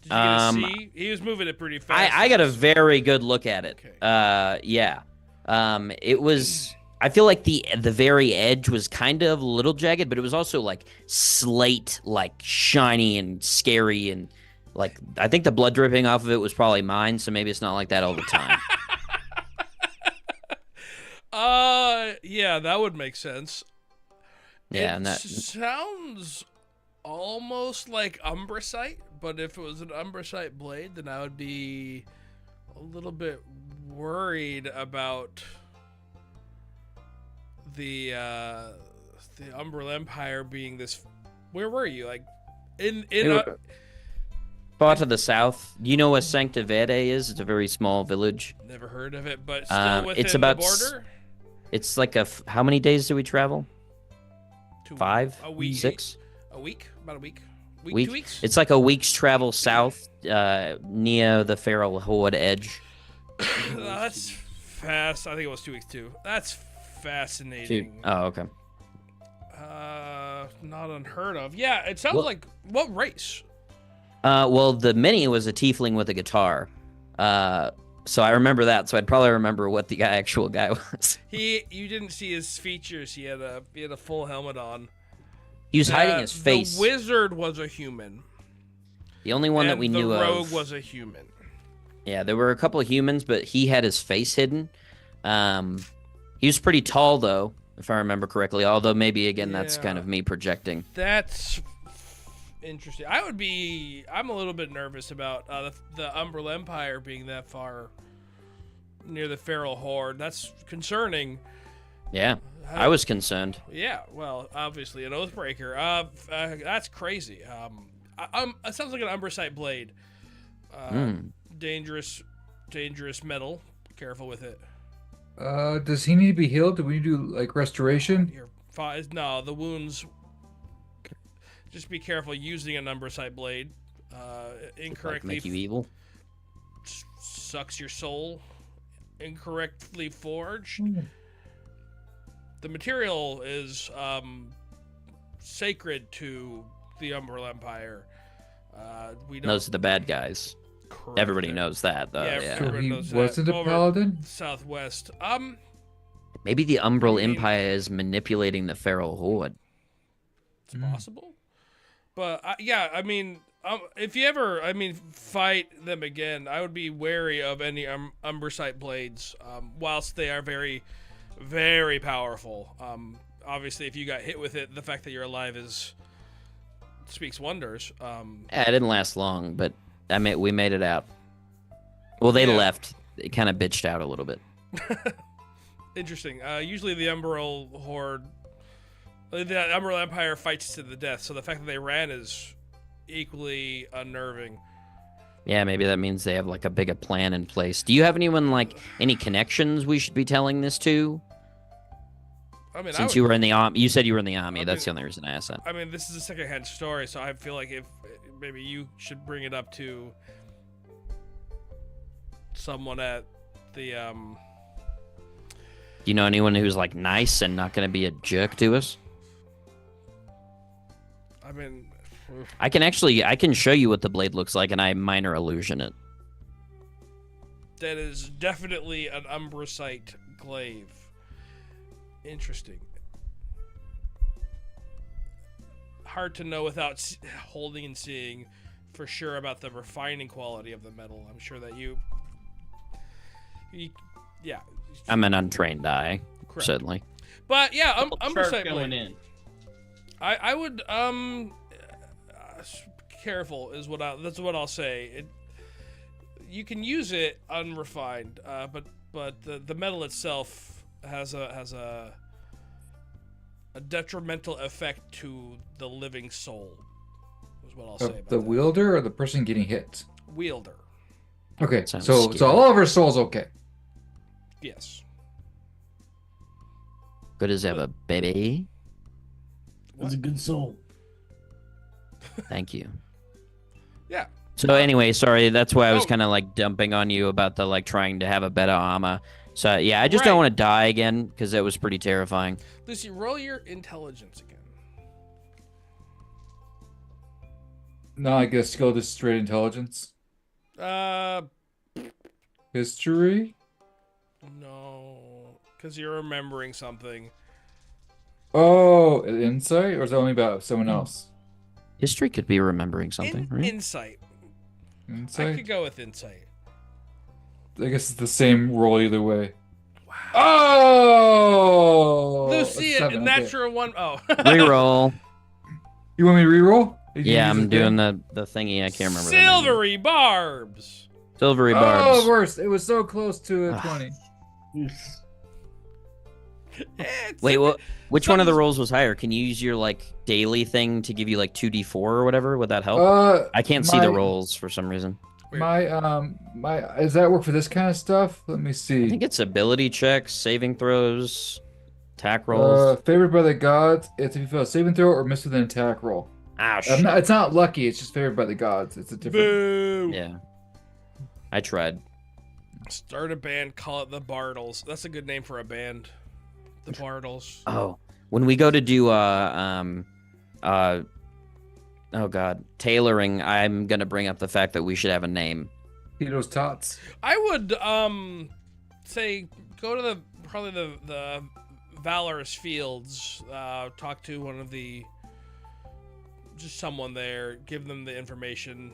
Did you get to see? He was moving it pretty fast. I got a very good look at it. Okay. Yeah. It was. I feel like the very edge was kind of a little jagged, but it was also like slate, like shiny and scary, and like I think the blood dripping off of it was probably mine, so maybe it's not like that all the time. Yeah, that would make sense. Yeah, it and that sounds almost like umbracite, but if it was an Umbrasite blade, then I would be a little bit worried about the Umbral Empire being this. Where were you? Like far to the south. Do you know where Sancta Verde is? It's a very small village. Never heard of it, but still within it's about the border. It's like how many days do we travel? 5? A week. 6? A week? About a week. 2 weeks. It's like a week's travel south, near the Feral Horde edge. That's fast. I think it was 2 weeks too. That's fascinating. Oh, okay. Not unheard of. Yeah, it sounds like what race? Well, the mini was a tiefling with a guitar. So I remember that. So I'd probably remember what the actual guy was. You didn't see his features. He had a full helmet on. He was hiding his face. The wizard was a human. The only one that we knew of. The rogue was a human. Yeah, there were a couple of humans, but he had his face hidden. He was pretty tall, though, if I remember correctly. Although maybe again that's kind of me projecting. That's interesting. I'm a little bit nervous about the Umbral Empire being that far near the Feral Horde. That's concerning. Yeah, I was concerned. Yeah, well, obviously an Oathbreaker. That's crazy. It sounds like an Umbrasite blade. Dangerous metal. Careful with it. Does he need to be healed? Do we do like restoration? No, the wounds. Just be careful using an Umbrasite blade. Incorrectly Make you evil. Sucks your soul. Incorrectly forged. The material is sacred to the Umbral Empire. Those are the bad guys. Correct. Everybody knows that, though. Yeah, Yeah. So everyone he knows wasn't that. a paladin? Southwest. Maybe the Umbral Empire is manipulating the Feral Horde. It's possible. But if you ever, fight them again, I would be wary of any Umbrasite blades, whilst they are very, very powerful. Obviously, if you got hit with it, the fact that you're alive speaks wonders. Yeah, it didn't last long, but we made it out. Well, they left. They kind of bitched out a little bit. Interesting. Usually the Umbral Horde, the Umbral Empire fights to the death, so the fact that they ran is equally unnerving. Yeah, maybe that means they have like a bigger plan in place. Do you have anyone any connections we should be telling this to? Since you were in the army, you said you were in the army. That's the only reason I asked that. This is a secondhand story, so I feel like if maybe you should bring it up to someone at the. Do you know anyone who's nice and not going to be a jerk to us? I can show you what the blade looks like, and I minor illusion it. That is definitely an Umbrasite glaive. Interesting. Hard to know without holding and seeing for sure about the refining quality of the metal. I'm sure that you yeah. I'm an untrained eye, Correct. Certainly. But yeah, Umbrasite going blade. In. I would careful is that's what I'll say. You can use it unrefined, but the metal itself has a detrimental effect to the living soul. Is what I'll say about the that. wielder or the person getting hit? Wielder. Okay, Sounds so scary. all of our souls okay. Yes. Good as ever, baby. That's a good soul. Thank you. Yeah. So anyway, sorry, that's why I was kind of dumping on you about the trying to have a better armor. So yeah, I just don't want to die again because that was pretty terrifying. Lucy, roll your intelligence again. No, I guess go to straight intelligence. History? No, because you're remembering something. Oh, insight? Or is it only about someone else? History could be remembering something, right? Insight. I Insight? could go with insight. I guess it's the same roll either way. Wow. Oh! Lucy, a 7, a natural one. Oh. Reroll. You want me to reroll? Did you Yeah, use I'm it doing again? the thingy. I can't remember. the name. Silvery barbs. Silvery Oh, barbs. worse. It was so close to a Ah. 20. It's Wait, a- which one of the something's- rolls was higher? Can you use your like daily thing to give you like 2d4 or whatever? Would that help? I can't see the rolls for some reason. My does that work for this kind of stuff? Let me I see. think it's ability checks, saving throws, attack rolls. Favored by the gods. It's if you fail a saving throw or miss with an attack roll. Ah, shit. It's not lucky. It's just favored by the gods. It's a different. Boo. Yeah. I tried. Start a band, call it the Bartles. That's a good name for a band. The Bartles. Oh, when we go to do oh god, tailoring, I'm gonna bring up the fact that we should have a name. Tito's tots. I would say go to probably the Valorous Fields, talk to one of the just someone there, give them the information.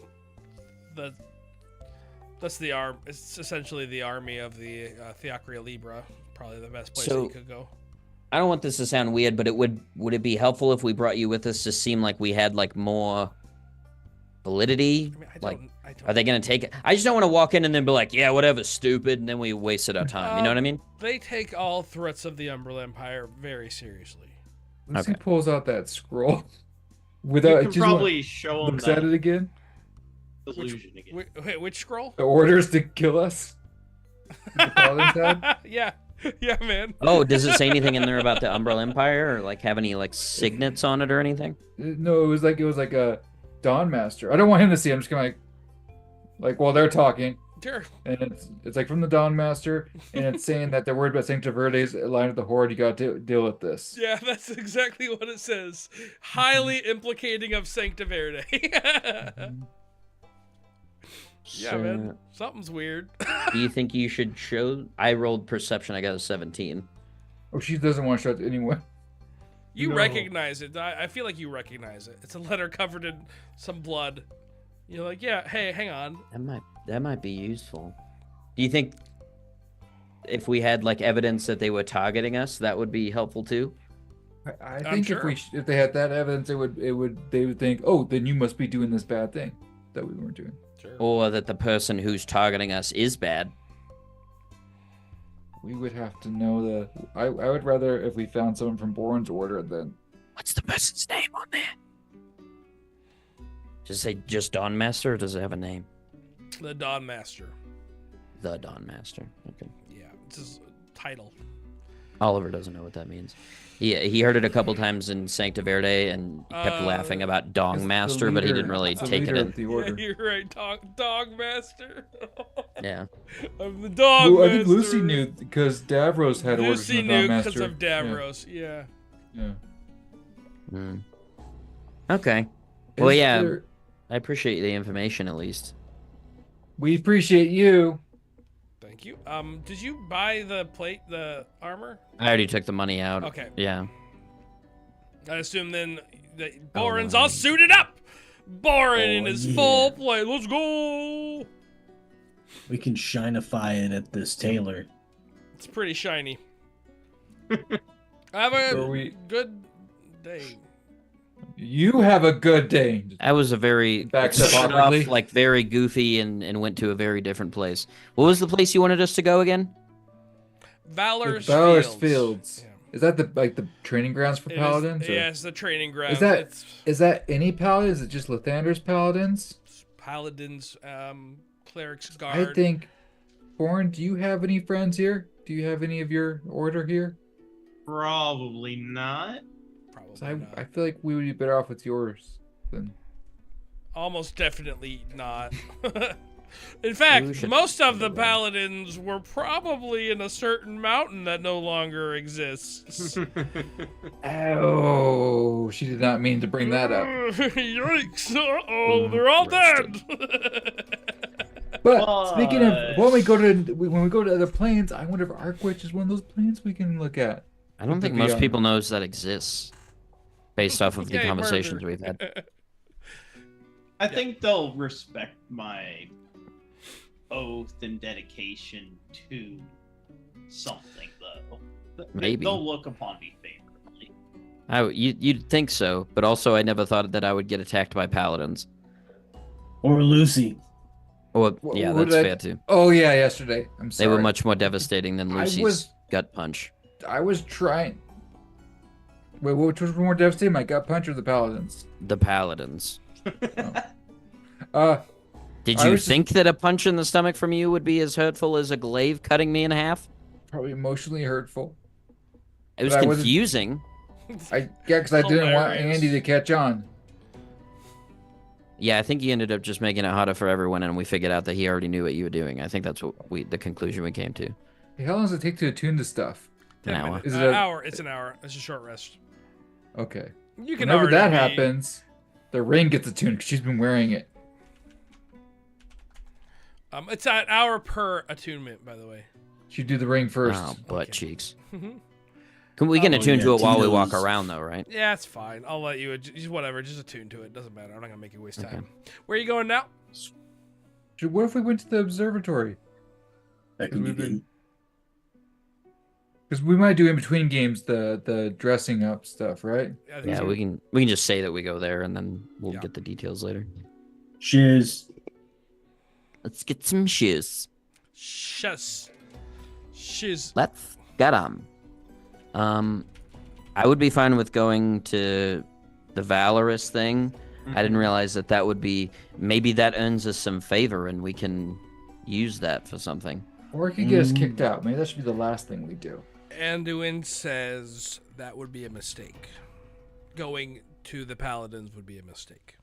That's the arm. It's essentially the army of the Theocria Libra. Probably the best place that you could go. I don't want this to sound weird, but would it be helpful if we brought you with us to seem like we had like more validity? I mean, I like, don't. are they gonna take it? I just don't want to walk in and then be like, yeah, whatever, stupid, and then we wasted our time. You know what I mean? They take all threats of the Umbrella Empire very seriously. Lucy Okay. pulls out that scroll. You Without can just probably show them looks at that it again. illusion again. Wait, which scroll? The orders to kill us. The paladins had. yeah, man. Oh, does it say anything in there about the Umbrella Empire, or like have any like signets on it or anything? No, it was like a Dawn Master. I don't want him to see. I'm just gonna like while they're talking, Sure. and it's like from the Dawn Master, and it's saying that they're worried about Sancta Verde's line of the Horde. You got to deal with this. Yeah, that's exactly what it says. Highly implicating of Sancta Verde. Yeah, man. Something's weird. Do you think you should show? I rolled perception. I got a 17. Oh, she doesn't want to show it anyone. You No. recognize it. I feel like you recognize it. It's a letter covered in some blood. You're like, yeah, hey, hang on. That might be useful. Do you think if we had like evidence that they were targeting us, that would be helpful too? I think sure. if they had that evidence, they would think, oh, then you must be doing this bad thing that we weren't doing. Sure. Or that the person who's targeting us is bad? We would have to know the. I would rather if we found someone from Bourne's order than. What's the person's name on there? Does it say just Dawn Master, or does it have a name? The Dawn Master. The Dawn Master. Okay. Yeah, it's his title. Oliver doesn't know what that means. He heard it a couple times in Sancta Verde and kept laughing about Dong It's the Master, but he leader- didn't really it's the take it leader in. of the Yeah, order. you're right. Dog Master. Yeah. I'm the Dog Well, I Master. think Lucy knew because Davros had orders Lucy from the Dawn knew Master. because of Davros. Yeah. Yeah. Hmm. Okay. Well, Is yeah. there- I appreciate the information at least. We appreciate you. Thank you. Did you buy the armor? I already took the money out. Okay. Yeah. I assume then that Oh, Boren's no. all suited up. Boren in Oh, his yeah. full play. Let's go. We can shinify it at this tailor. It's pretty shiny. Have a So we- good day. You have a good day. That was a very Backs up started awkwardly. off, like very goofy and went to a very different place. What was the place you wanted us to go again? Valor's Valorous Fields. Fields. Yeah. Is that the training grounds for It is- paladins? or- yeah, it's the training ground. that- It's Is that any paladins? Is it just Lathander's paladins? paladins, clerics, I guard. think. Bourne, do you have any friends here? Do you have any of your order here? Probably not. 'Cause Probably not. I feel like we would be better off with yours than. Almost definitely not. In We fact, should most of the find a way. paladins were probably in a certain mountain that no longer exists. Oh, she did not mean to bring that up. Yikes! Uh-oh, they're all dead. But speaking of when we go to other planes, I wonder if Arkwich is one of those planes we can look at. I don't Could think be most on- people knows that exists, based off of the Yay, conversations murder. we've had. I think they'll respect my oath and dedication to something, though. Maybe. They'll look upon me favorably. You'd think so, but also I never thought that I would get attacked by paladins. Or Lucy. Well, yeah, What that's did I- fair too. Oh yeah, yesterday. I'm They sorry. were much more devastating than I Lucy's was- gut punch. I was trying. Wait, which was more devastating, my gut punch or the paladins? The paladins. Uh, Did I you was just- think that a punch in the stomach from you would be as hurtful as a glaive cutting me in half? probably emotionally hurtful. It was But I wasn't- confusing. Yeah, because I didn't want Hilarious. Andy to catch on. Yeah, I think you ended up just making it harder for everyone, and we figured out that he already knew what you were doing. I think that's what the conclusion we came to. Hey, how long does it take to attune this stuff? 10 An hour. minutes. Is it An a- hour. It's an hour. It's a short rest. Okay. You can Whenever already that be- happens, the ring gets attuned because she's been wearing it. It's an hour per attunement, by the way. She'd do the ring first. Oh, butt Okay. cheeks. Mhm. We can Oh, attune yeah, to it while we walk Tito's- around, though, right? Yeah, it's fine. I'll let you. Just whatever. Just attune to it. Doesn't matter. I'm not gonna make you waste Okay. time. Where are you going now? What if we went to the observatory? That could be We've been- good. Because we might do in between games the dressing up stuff, right? I think Yeah, so. we can just say that we go there, and then we'll Yeah. get the details later. Shiz. Let's get some shoes. Shush. Shiz. Let's get 'em. I would be fine with going to the Valorous thing. I didn't realize that would be maybe that earns us some favor, and we can use that for something. Or it could get us kicked out. Maybe that should be the last thing we do. Anduin says that would be a mistake. Going to the Paladins would be a mistake.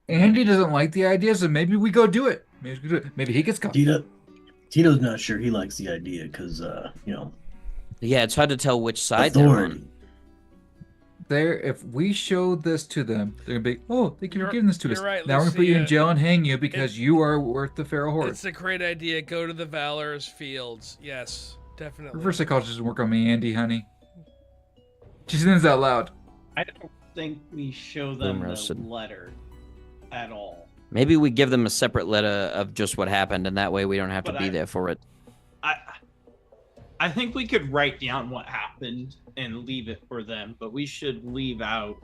Andy doesn't like the idea, so maybe we go do it. Maybe he gets caught. Tito's not sure he likes the idea because, Yeah, it's hard to tell which side they're authority. on. If we show this to them, they're gonna be, oh, thank you for You're- giving this to us. you're right, Now we're gonna put you in Lucia. jail and hang you because you are worth the feral horde. It's a great idea. Go to the Valorous Fields. Yes, definitely. Reverse psychology doesn't work on me, Andy, honey. She says that loud. I don't think we show them Boom the roasted. letter at all. Maybe we give them a separate letter of just what happened, and that way we don't have to But be I- there for it. I think we could write down what happened and leave it for them, but we should leave out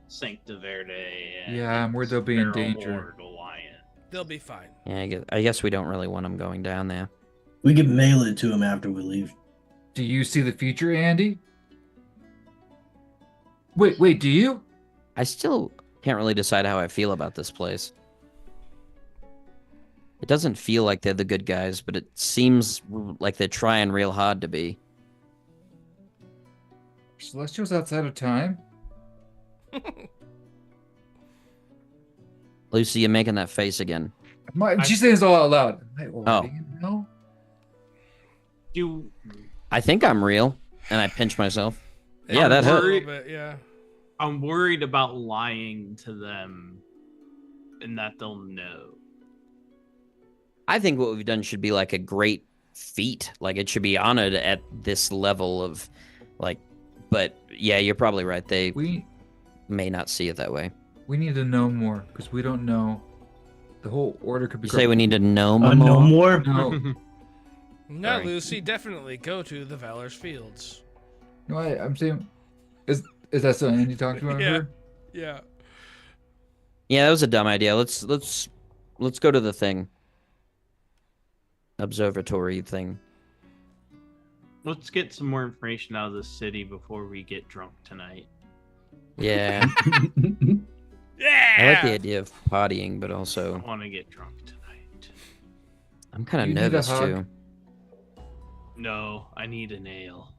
Sancta Verde. And Yeah, I'm worried they'll be in Feral danger. Horde Alliance. They'll be fine. Yeah, I guess we don't really want them going down there. We could mail it to him after we leave. Do you see the future, Andy? Wait, do you? I still can't really decide how I feel about this place. It doesn't feel like they're the good guys, but it seems like they're trying real hard to be. Celestials outside of time? Lucy, you're making that face again. She's saying this all out loud. Am I Oh. already no? Do I think I'm real, and I pinch myself. Yeah, I'm that a hurt. little bit, yeah. I'm worried about lying to them and that they'll know. I think what we've done should be like a great feat. Like it should be honored at this level of, like. But yeah, you're probably right. They We may not see it that way. need to know more because we don't know. The whole order could be. You say we need to know No more. more? No, No, Sorry. Lucy, definitely go to the Valor's Fields. no. I'm saying, is that something Andy talked about? Yeah. Her? Yeah. Yeah, that was a dumb idea. Let's go to the thing. Observatory thing. Let's get some more information out of the city before we get drunk tonight. Yeah. Yeah. I like the idea of partying, but I also want to get drunk tonight. I'm kind of You need a nervous hug? too. No, I need an ale.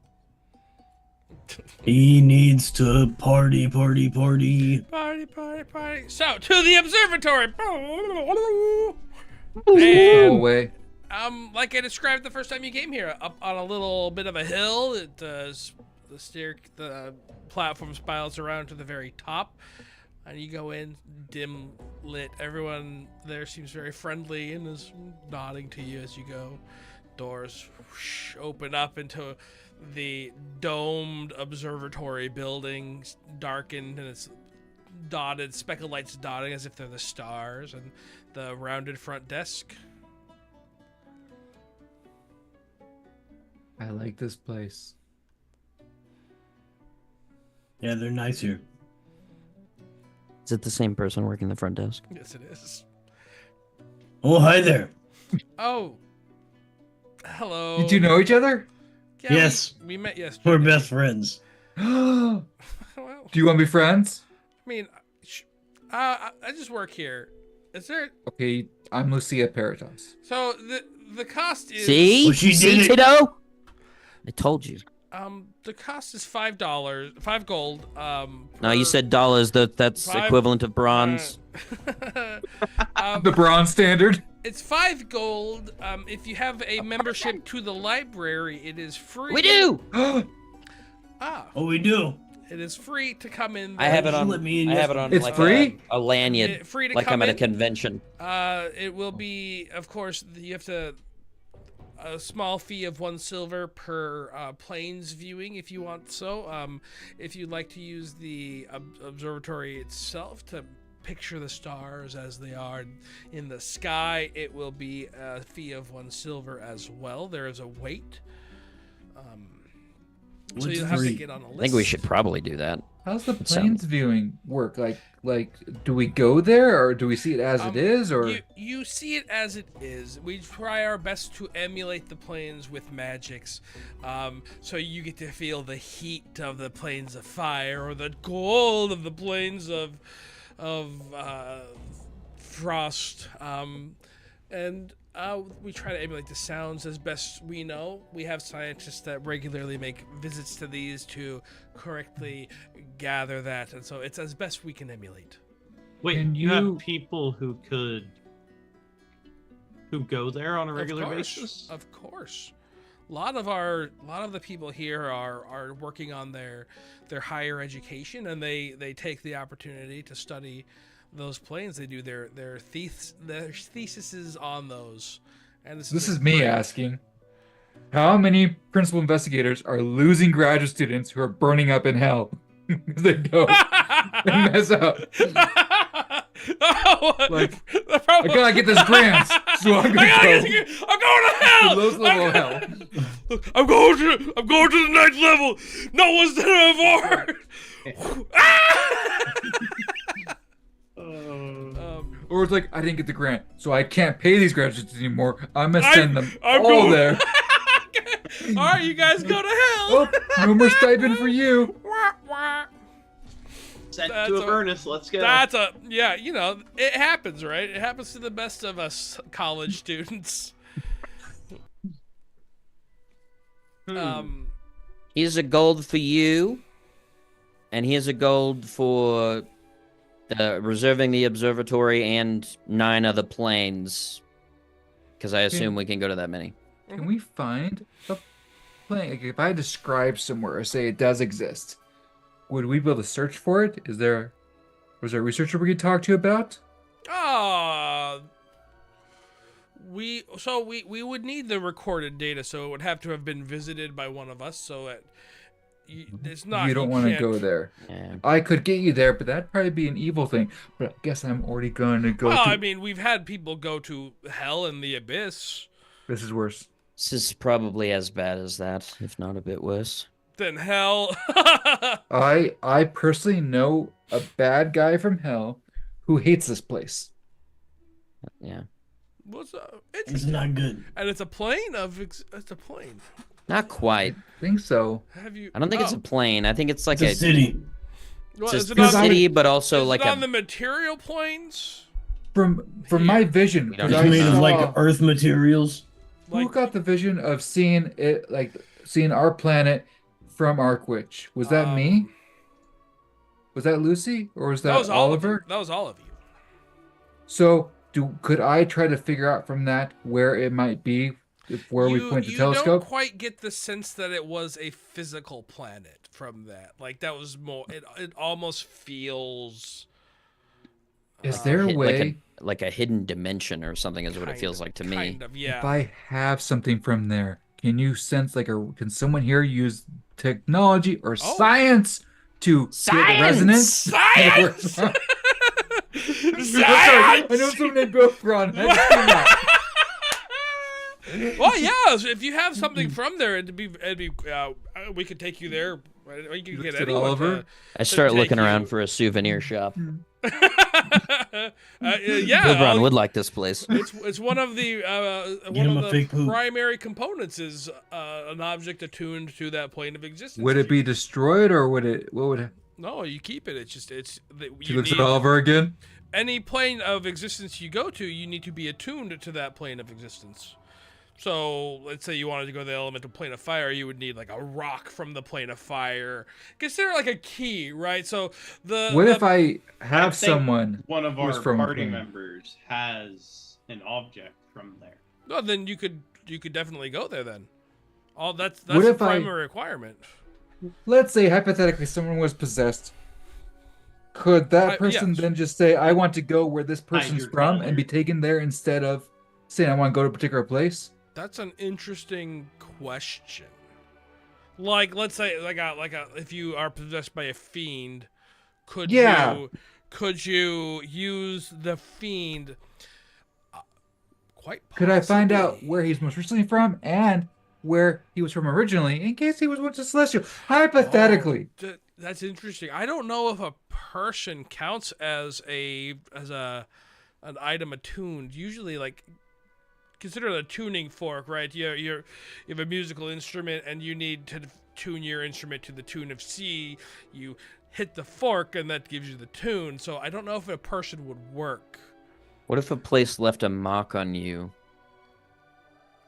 He needs to party. Party, party, party. So, to the observatory. The And, whole way. like I described the first time you came here, up on a little bit of a hill. It the platform spirals around to the very top, and you go in, dim lit. Everyone there seems very friendly and is nodding to you as you go. Doors open up into the domed observatory building, darkened, and it's dotted, speckled lights dotting as if they're the stars, and the rounded front desk. I like this place. Yeah, they're nice here. Is it the same person working the front desk? Yes, it is. Oh, hi there. Oh. Hello. Did you know each other? Yeah, Yes. We met yesterday. We're best friends. Do Well, you want to be friends? I mean, I just work here. Is there? Okay, I'm Lucia Paratos. So the cost is See? Well, she See, did it. Tito? I told you. the cost is $5, 5 gold. No, you said dollars. That's Five- equivalent of bronze. The bronze standard. It's 5 gold. If you have a membership to the library, it is free. We do. Ah, Oh, we do. it is free to come in. I have it You on. let me in I have it on. It's like free? A lanyard, Free to like come I'm at a in. convention. It will be, of course, you have to a small fee of 1 silver per planes viewing, if you want. So, if you'd like to use the observatory itself to picture the stars as they are in the sky, it will be a fee of 1 silver as well. There is a wait. So What's you'll have to free? get on a list. I think we should probably do that. How's the It planes viewing work? Like, do we go there or do we see it as it is? Or you see it as it is. We try our best to emulate the planes with magics, so you get to feel the heat of the planes of fire or the cold of the planes of frost, and we try to emulate the sounds as best we know. We have scientists that regularly make visits to these to correctly gather that, and so it's as best we can emulate. Wait, Can you you- have people who go there on a regular Of course, basis? of course. A lot of the people here are working on their higher education, and they take the opportunity to study those planes. They do their theses on those. And this is me asking, how many principal investigators are losing graduate students who are burning up in hell? They go and mess up. Oh, Like, the I problem- gotta get this grant, so I'm gonna I'm go. going to hell. The lowest level of hell. I'm going to the next level. No one's done it before. Or it's like, I didn't get the grant, so I can't pay these graduates anymore. I'm gonna send them I'm all going- there. All right, you guys go to hell. Oh, no more stipend for you. Wah, wah. Set That's to a a- furnace. Let's go. Yeah, it happens, right? It happens to the best of us college students. Here's a gold for you, and here's a gold for reserving the observatory and 9 other planes. Because I assume we can go to that many. Can we find a plane? Like, if I describe somewhere or say it does exist, would we be able to search for it? Was there a researcher we could talk to about? We would need the recorded data, so it would have to have been visited by one of us. So it's not. You don't want to can't- go there. Yeah. I could get you there, but that'd probably be an evil thing. But I guess I'm already going to go Well, to... I mean, we've had people go to hell and the abyss. This is worse. This is probably as bad as that, if not a bit worse. Then hell. I personally know a bad guy from hell who hates this place. Yeah. What's It's interesting? not good. And it's a plane it's a plane. Not quite. I think so. Have you? I don't think it's a plane. I think it's like It's a city. Well, just is it a on, city, but also is like it on a. the material planes? From my vision, We don't 'cause It's I made of saw- like Earth materials. who Like, got the vision of seeing it, like seeing our planet from Arkwich? Was that me? Was that Lucy, or was that, was all of you. Oliver? That was all of you. So, could I try to figure out from that where it might be, where we point the you telescope? don't quite get the sense that it was a physical planet from that. Like that was more. It almost feels. Is there a hid- way? like a hidden dimension or something is what it Kind feels of- like to me. Kind of, yeah. If I have something from there, can you sense can someone here use technology or science to get resonance? Science! Sorry, Science! I know someone named Bill Braun. I just came out. Well, yeah. If you have something from there, it'd be. We could take you there Right? You can You get looked at anyone Oliver? I start take looking you. around for a souvenir shop. yeah, Gilbron would like this place. it's one of the him a fake poop. primary components is an object attuned to that plane of existence. Would it be destroyed or would it? What would? No, you keep it. It's just She you looks need, at Oliver again. any plane of existence you go to, you need to be attuned to that plane of existence. So let's say you wanted to go to the elemental plane of fire, you would need like a rock from the plane of fire. Consider like a key, right? So What if I I have think someone? One of who's our from party Queen. members has an object from there. no, then you could definitely go there then. All that's What the if I- primary requirement. Let's say hypothetically someone was possessed. Could that yes. person then just say, "I want to go where this person's your from," color. and be taken there instead of saying, "I want to go to a particular place"? That's an interesting question. Like, let's say, if you are possessed by a fiend, could Yeah. you use the fiend? Quite Could I find out possibly. where he's most recently from and where he was from originally, in case he was once a celestial? Hypothetically, Oh, that's interesting. I don't know if a person counts as an item attuned. Usually, like, consider it a tuning fork, right? You have a musical instrument and you need to tune your instrument to the tune of C. You hit the fork and that gives you the tune. So I don't know if a person would work What if a place left a mark on you?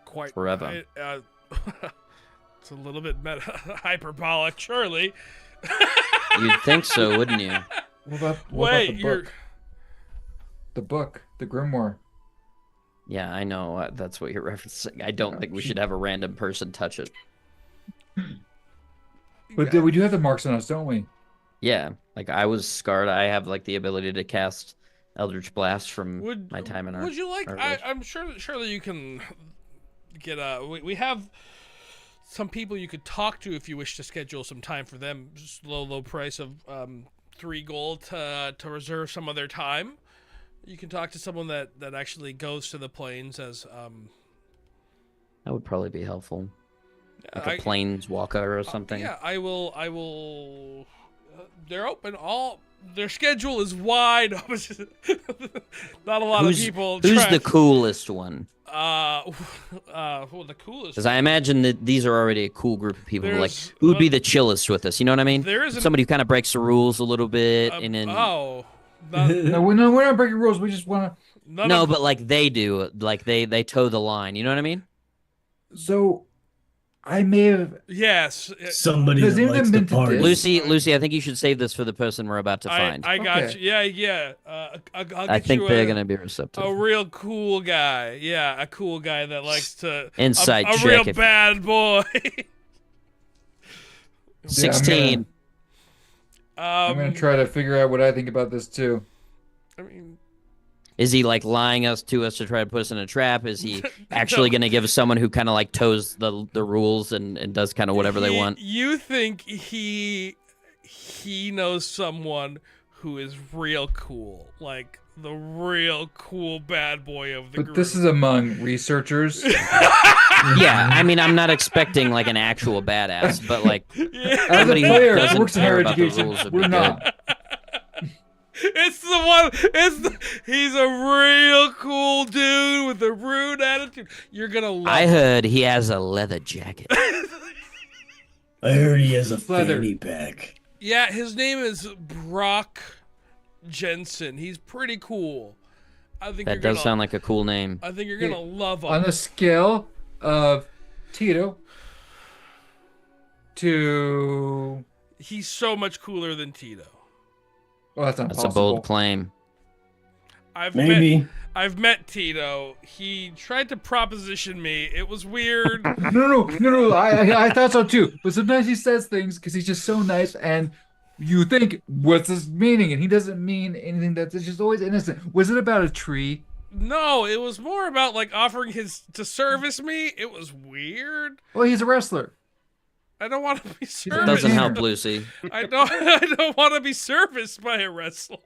quite Forever. it's a little bit hyperbolic, surely. You'd think so, wouldn't you? what about Wait, the you're book? The book, the grimoire. Yeah, I know. That's what you're referencing. I don't think we should have a random person touch it. But we do have the marks on us, don't we? Yeah, like I was scarred. I have like the ability to cast Eldritch Blast from my time in Would you like? Arkwich. I'm sure. Surely you can get a. We have some people you could talk to if you wish to schedule some time for them. Just low price of 3 gold to reserve some of their time. You can talk to someone that actually goes to the plains as That would probably be helpful. Like a I- planeswalker or something. Yeah, I will. They're open. Their schedule is wide. Not a lot of people. Who's track. the coolest one? Well, the coolest. Because I imagine that these are already a cool group of people. Like, There's- who would be the chillest with us? You know what I mean? There is an- Somebody who kind of breaks the rules a little bit, and then No, No, we're not breaking rules. We just want to. no, but like they do, like they toe the line. You know what I mean? So, I may have. Yes. Somebody Has that anyone likes to been to party. this? Lucy, I think you should save this for the person we're about to find. I got Okay. you. Yeah. I'll get I think you they're gonna be a receptive. real cool guy. Yeah, a cool guy that likes to Insight a check real if- bad boy. 16. I'm gonna try to figure out what I think about this too. I mean, Is he like lying to us to try to put us in a trap? Is he actually going to give us someone who kind of like toes the rules and does kind of whatever they want? You think he knows someone who is real cool, like the real cool bad boy of the But group. this is among researchers. Yeah, I mean, I'm not expecting like an actual badass, but like Yeah. As a somebody who player, doesn't works in care higher about the education. rules would We're be not. It's the one. He's a real cool dude with a rude attitude. You're gonna love. I him. heard he has a leather jacket. I heard he has a Leather. fanny pack. Yeah, his name is Brock Jensen. He's pretty cool. I think That you're does gonna, sound like a cool name. I think you're gonna love him. On the scale of Tito to. He's so much cooler than Tito. Oh, that's not That's possible. a bold claim. Maybe. I've met Tito. He tried to proposition me. It was weird. No. I thought so too. But sometimes he says things because he's just so nice, and you think, what's his meaning? And he doesn't mean anything. It's just always innocent. Was it about a tree? No, it was more about like offering to service me. It was weird. Well, he's a wrestler. I don't want to be a serviced. Doesn't Sure. help, Lucy. I don't want to be serviced by a wrestler.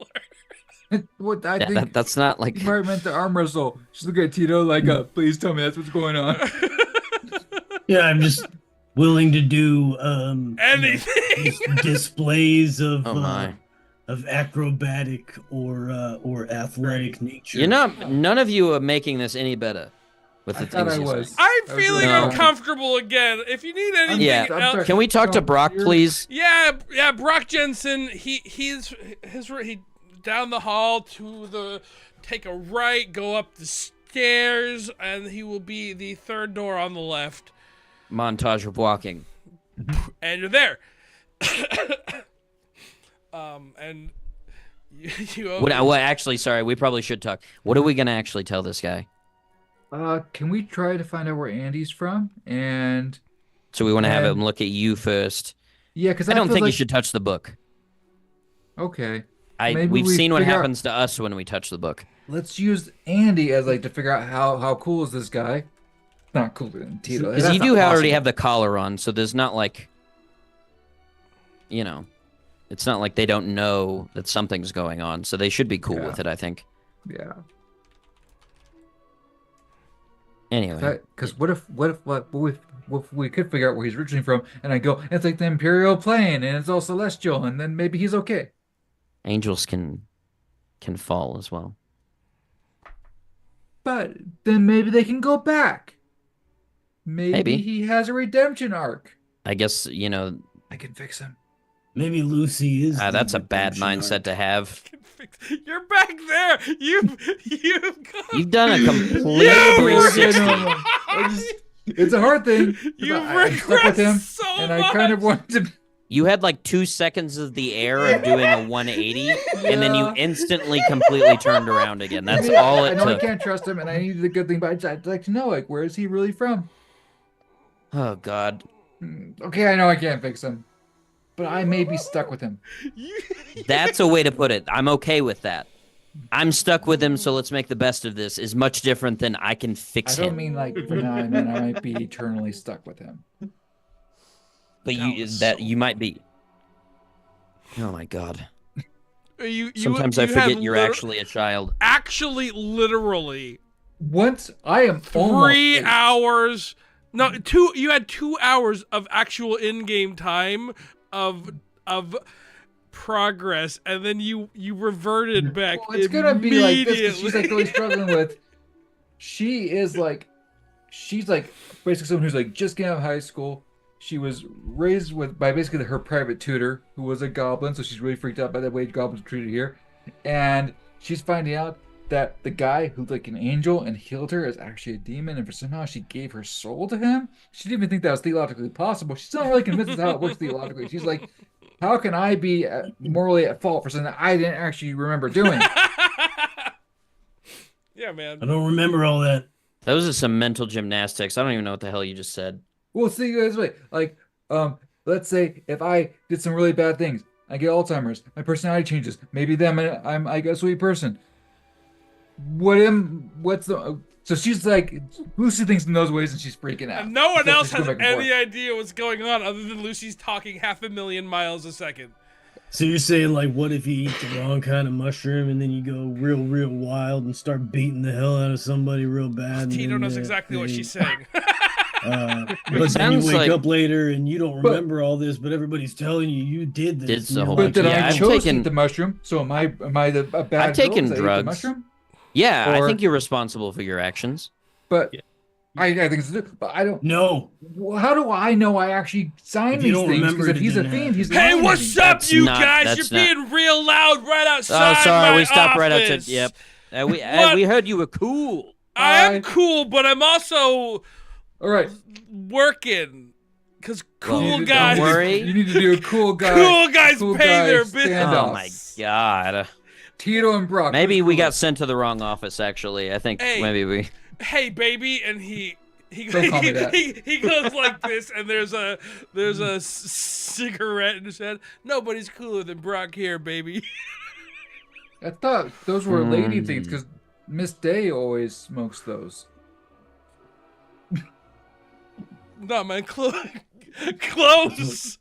What I think That's not like. he probably meant to arm wrestle. Just look at Tito like, please tell me that's what's going on. Yeah, I'm just willing to do Anything. displays of Oh my. of acrobatic or athletic nature. You're not. None of you are making this any better with the I thought things I you're was. saying. I'm I was feeling No. uncomfortable again. If you need anything Yeah. I'm else, sorry. Can we talk to No, Brock, you're- please? yeah, Brock Jensen. He down the hall to take a right, go up the stairs, and he will be the third door on the left. Montage of walking. And you're there. And you Well, actually, sorry. We probably should talk. What are we gonna actually tell this guy? Can we try to find out where Andy's from? And So we want to have And- him look at you first. yeah, because I don't think you like... should touch the book. Okay. Maybe We've we seen what figure out- happens to us when we touch the book. Let's use Andy as like to figure out how cool is this guy. Not cooler than Tito. Because That's you not do already possible. have the collar on, so there's not like, it's not like they don't know that something's going on, so they should be cool Yeah. with it, I think. Yeah. Anyway, Because what if we could figure out where he's originally from, and I go, it's like the Imperial plane, and it's all celestial, and then maybe he's okay. angels can fall as well. But then maybe they can go back. Maybe Maybe. he has a redemption arc. I guess, I can fix him. Maybe Lucy is. the that's a bad redemption mindset arc. to have. You're back there. You've gone. You've done a complete Yeah, 360. It's a hard thing. 'cause You I'm stuck with him, regress so and I kind of much. want to. You had like 2 seconds of the air of doing a 180, and then you Yeah. instantly completely turned around again. That's Yeah, all I it know I took. can't trust him, and I needed a good thing, but I'd like to know, like, where is he really from? Oh, God. Okay, I know I can't fix him, but I may be stuck with him. That's a way to put it. I'm okay with that. I'm stuck with him, so let's make the best of this is much different than I can I fix don't him. mean like for now. I mean I might be eternally stuck with him. But you might be. Oh my God. Sometimes I forget you're actually a child. Actually, literally, Once I am almost 3 8. hours. No, 2. You had 2 hours of actual in-game time of progress, and then you reverted back. Well, it's gonna be like this 'cause she's like immediately. really struggling with. She's like basically someone who's like just getting out of high school. She was raised by basically her private tutor, who was a goblin, so she's really freaked out by the way goblins are treated here. And she's finding out that the guy who's like an angel and healed her is actually a demon, and for somehow she gave her soul to him. She didn't even think that was theologically possible. She's not really convinced as how it works theologically. She's like, how can I be morally at fault for something that I didn't actually remember doing? Yeah, man. I don't remember all that. Those are some mental gymnastics. I don't even know what the hell you just said. Well, see you guys wait. Like, let's say if I did some really bad things, I get Alzheimer's, my personality changes. Maybe then I'm a sweet person. So she's like, Lucy thinks in those ways, and she's freaking out. And no one So else she's has going back and any forth. idea what's going on other than Lucy's talking 500,000 miles a second. So you're saying, like, what if you eat the wrong kind of mushroom and then you go real wild and start beating the hell out of somebody real bad? and Tito then, knows exactly what she's saying. But then you sounds wake like- up later and you don't remember all this, but everybody's telling you did this. Did and the you're whole like, But then Yeah, I I've chose to taken- eat the mushroom. So am I a bad I've taken girl 'cause I ate the drugs. mushroom? Yeah, I Or- think you're responsible for your actions. But I think it's but I don't. No. Well, how do I know I actually signed If you these don't things? remember Because if it, he's a then, fiend, he's Hey, lying what's to me. up, That's you not- guys? that's You're not- being real loud right outside Oh, sorry, my we stopped right outside. office. Yep. What? We heard you were cool. I am Hi. cool, but I'm also All right. working. Because cool Don't guys, worry. You need to do a cool guy. cool guys cool pay guy their bills. standoff. Oh my God. Tito and Brock. Maybe who's we cooler? got sent to the wrong office. Actually, I think Hey. maybe we. Hey, baby, and he Don't call me that. he goes like this, and there's a cigarette in his head. Nobody's cooler than Brock here, baby. I thought those were lady Hmm. things because Miss Day always smokes those. No, man, cloves.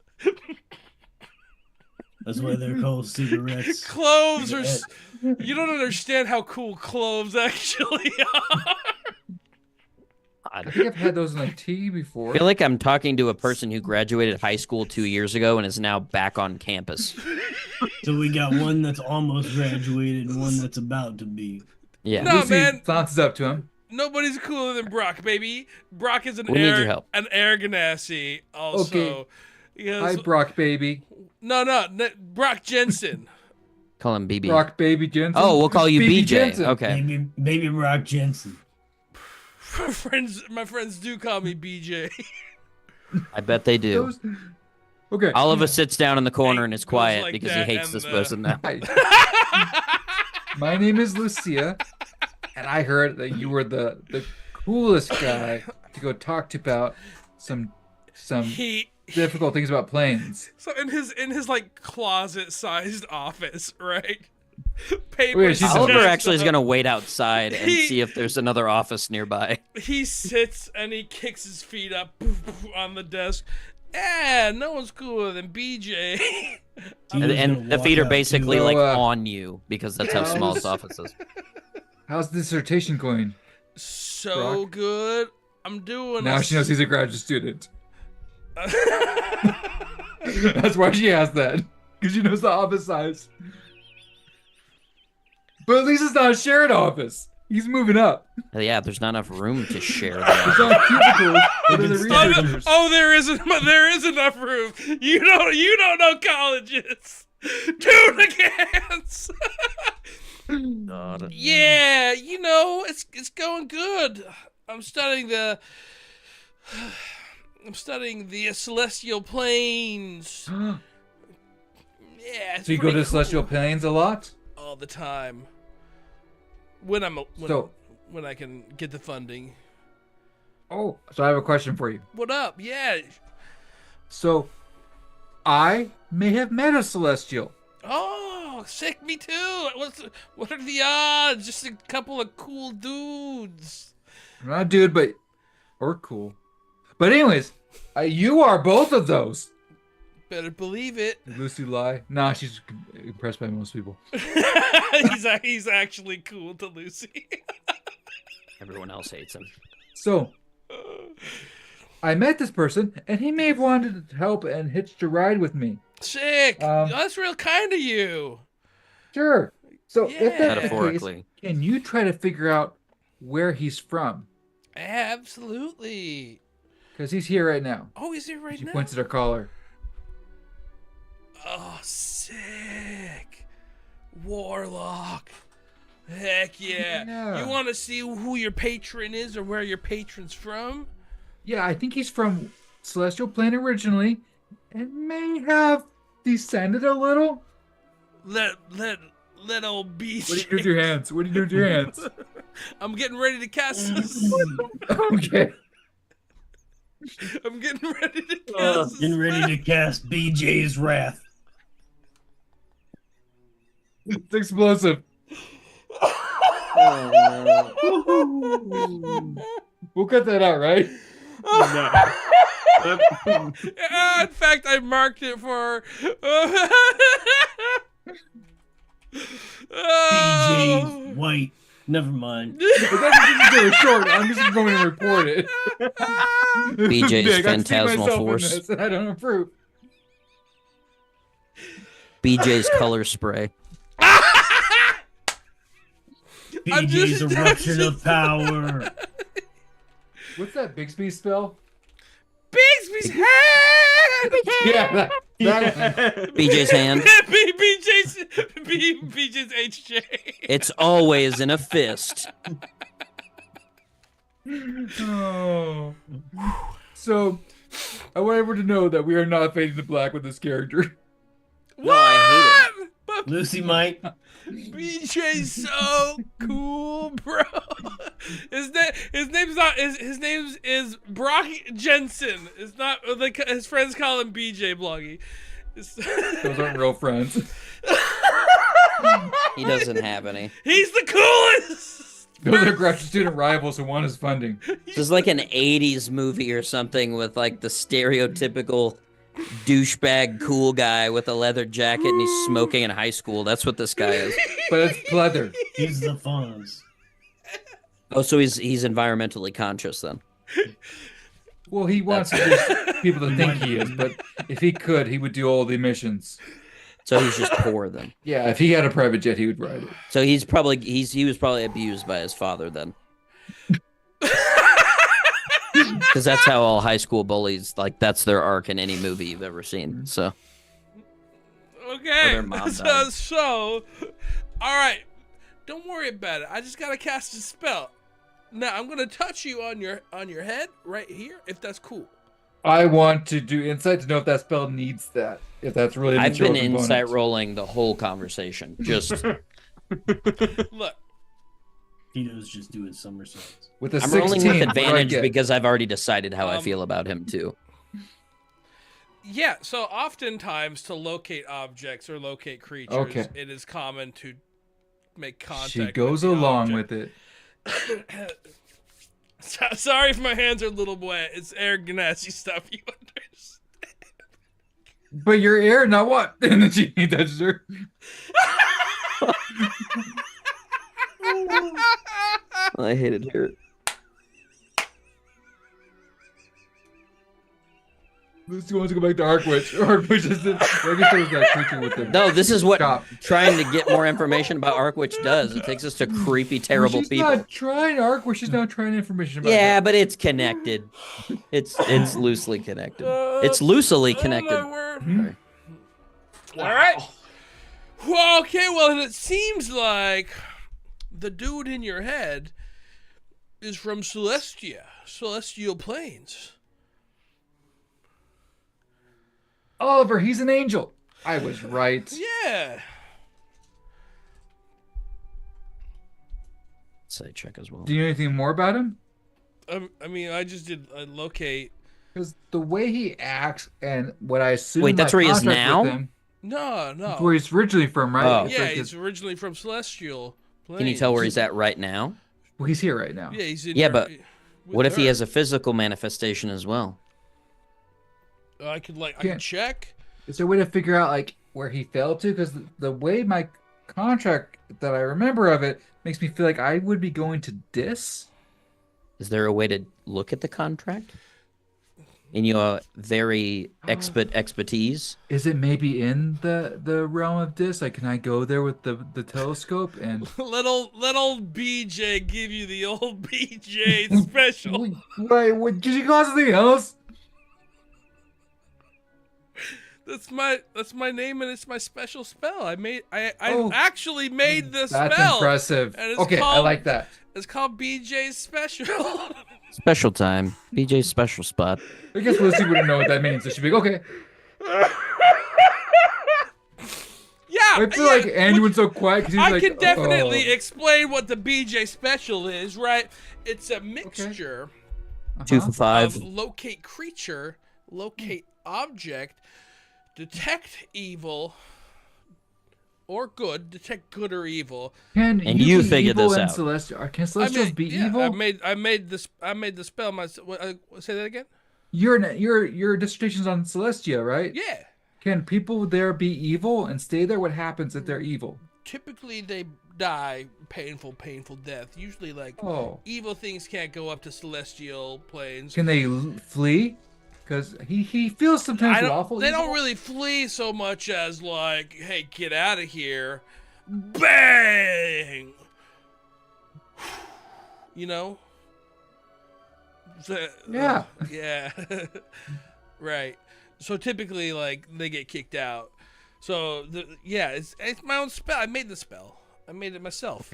That's why they're called cigarettes. Cloves are. You don't understand how cool cloves actually are. I think I've had those in like tea before. I feel like I'm talking to a person who graduated high school 2 years ago and is now back on campus. So we got one that's almost graduated and one that's about to be. Yeah. No, Lucy man. flounces up to him. Nobody's cooler than Brock, baby. Brock is an We need your help. an air ganassi also. Okay. Because- Hi, Brock, baby. No, Brock Jensen. Call him BB. Brock, baby Jensen. Oh, we'll call you BJ. Jensen. Okay. Baby Brock Jensen. My friends do call me BJ. I bet they do. Those- Okay. Oliver sits down in the corner and is Goes quiet like because he that hates and, this person now. Hi. My name is Lucia, and I heard that you were the coolest guy to go talk to about some difficult things about planes. So in his like closet-sized office, right? Wait, she's- Oliver stacked actually is up. going to wait outside and He- see if there's another office nearby. He sits and he kicks his feet up on the desk. Yeah, no one's cooler than BJ. And the feet are basically So, like on you because that's how small his office is. How's the dissertation going? So Brock? good. I'm doing. Now she knows he's a graduate student. That's why she asked that. Because she knows the office size. But at least it's not a shared office. He's moving up. Yeah, there's not enough room to share that. It's not cubicles. But they're the researchers. Oh, there is enough room. You don't know colleges. Two against. Yeah, it's going good. I'm studying the celestial planes. Yeah. It's So you go pretty to Celestial cool. Plains a lot? All the time. When I can get the funding. Oh, so I have a question for you. What up? Yeah. So, I may have met a Celestial. Oh, sick. Me too. What are the odds? Just a couple of cool dudes. Not a dude, but or cool. But anyways, you are both of those. Better believe it. Did Lucy lie? Nah, she's impressed by most people. he's actually cool to Lucy. Everyone else hates him. So, I met this person, and he may have wanted to help and hitched a ride with me. Sick. That's real kind of you. Sure. So, Yeah. if that's the case, Metaphorically. can you try to figure out where he's from? Absolutely. Because he's here right now. Oh, he's here right She now. points at her collar. Oh, sick. Warlock. Heck yeah. Yeah. You want to see who your patron is or where your patron's from? Yeah, I think he's from Celestial Plane originally, and may have descended a little. Let old beast. What do you do with your hands? What do you do with your hands? I'm getting ready to cast this. Okay. I'm getting ready to cast this. Getting ready to cast BJ's Wrath. It's explosive. We'll cut that out, right? In fact, I marked it for. BJ's White. Never mind. But that's just very short. I'm just going to report it. BJ's Big. I've seen Phantasmal myself in Force. this, and I don't approve. BJ's color spray. BJ's Eruption of Power. What's that Bixby spell? Bigsby's hand. Yeah, that one. BJ's hand. BJ's HJ. It's always in a fist. Oh. So, I want everyone to know that we are not fading to black with this character. No, I hate it. But Lucy might. BJ's so cool, bro. His name is Brock Jensen. It's not like his friends call him BJ Bloggy. Those aren't real friends. He doesn't have any. He's the coolest. Those are graduate student rivals who want his funding. This is like an 80s movie or something with like the stereotypical douchebag cool guy with a leather jacket and he's smoking in high school. That's what this guy is. But it's pleather. He's the Fonz. Oh, so he's environmentally conscious then. Well, he wants people to think he is, but if he could, he would do all the missions. So he's just poor then. Yeah, if he had a private jet, he would ride it. So he was probably abused by his father then. Because that's how all high school bullies, like, that's their arc in any movie you've ever seen. So Okay, their mom died. so, all right, don't worry about it. I just gotta cast a spell. Now I'm gonna touch you on your head right here, if that's cool. I want to do insight to know if that spell needs that. If that's really. I've been insight rolling the whole conversation. Just Look, Tito's just doing somersaults. with a I'm 16, rolling with what do I advantage get? because I've already decided how I feel about him too. yeah. So oftentimes to locate objects or locate creatures, it is common to make contact. She goes with the along object. with it. Sorry if my hands are a little wet. It's air ganassi stuff. You understand? But your air, not what? And then she touches her. I hated her. Lucy wants to go back to Arkwich. Arkwich is the. I guess there was that creature with the. No, this is what Stop. trying to get more information about Arkwich does. It takes us to creepy, terrible She's people. not trying Arkwich. She's now trying information about. Yeah, her. but it's connected. It's loosely connected. It's loosely connected. Oh, my word. Mhm. All right. Well, okay, well, it seems like the dude in your head is from Celestial Plains. Oliver, he's an angel. I was right. Yeah. Say check as well. Do you know anything more about him? I mean, I just did locate. Because the way he acts and what I assume. Wait, that's my where he is contract now? with him- No. That's where he's originally from, right? Oh. It's Yeah, like he's this- originally from Celestial Plains. Can you tell where he's at right now? well, he's here right now. Yeah, he's in Yeah, your- but with What if he her. has a physical manifestation as well? I could I Yeah. could check. Is there a way to figure out like where he fell to? Because the way my contract that I remember of it makes me feel like I would be going to Dis. Is there a way to look at the contract? In your very expertise? Is it maybe in the realm of Dis? Like, can I go there with the telescope and? Little BJ give you the old BJ special. Wait, what? Did you call something else? That's my name and it's my special spell. I Oh. actually made the That's spell. impressive. And it's Okay, I called- like that. It's called BJ's special. Special time. BJ's special spot. I guess Lucy wouldn't know what that means, so she'd be like, okay. Yeah, I feel like Andrew was so quiet because he's I like, can definitely oh. explain what the BJ special is, right? It's a mixture 2 for 5. of locate creature, locate object, detect evil or good, detect good or evil. Can And you be figured evil this and out. Celestial, can Celestials be yeah, evil? I made the spell. Say that again. Your dissertation's on Celestia, right? Yeah. Can people there be evil and stay there? What happens if they're evil? Typically, they die painful death. Usually, like Oh, evil things can't go up to celestial planes. can they flee? Because he feels sometimes awful. They evil. don't really flee so much as like, hey, get out of here, bang. You know. Yeah. Yeah. Right. So typically, like, they get kicked out. So it's my own spell. I made the spell. I made it myself.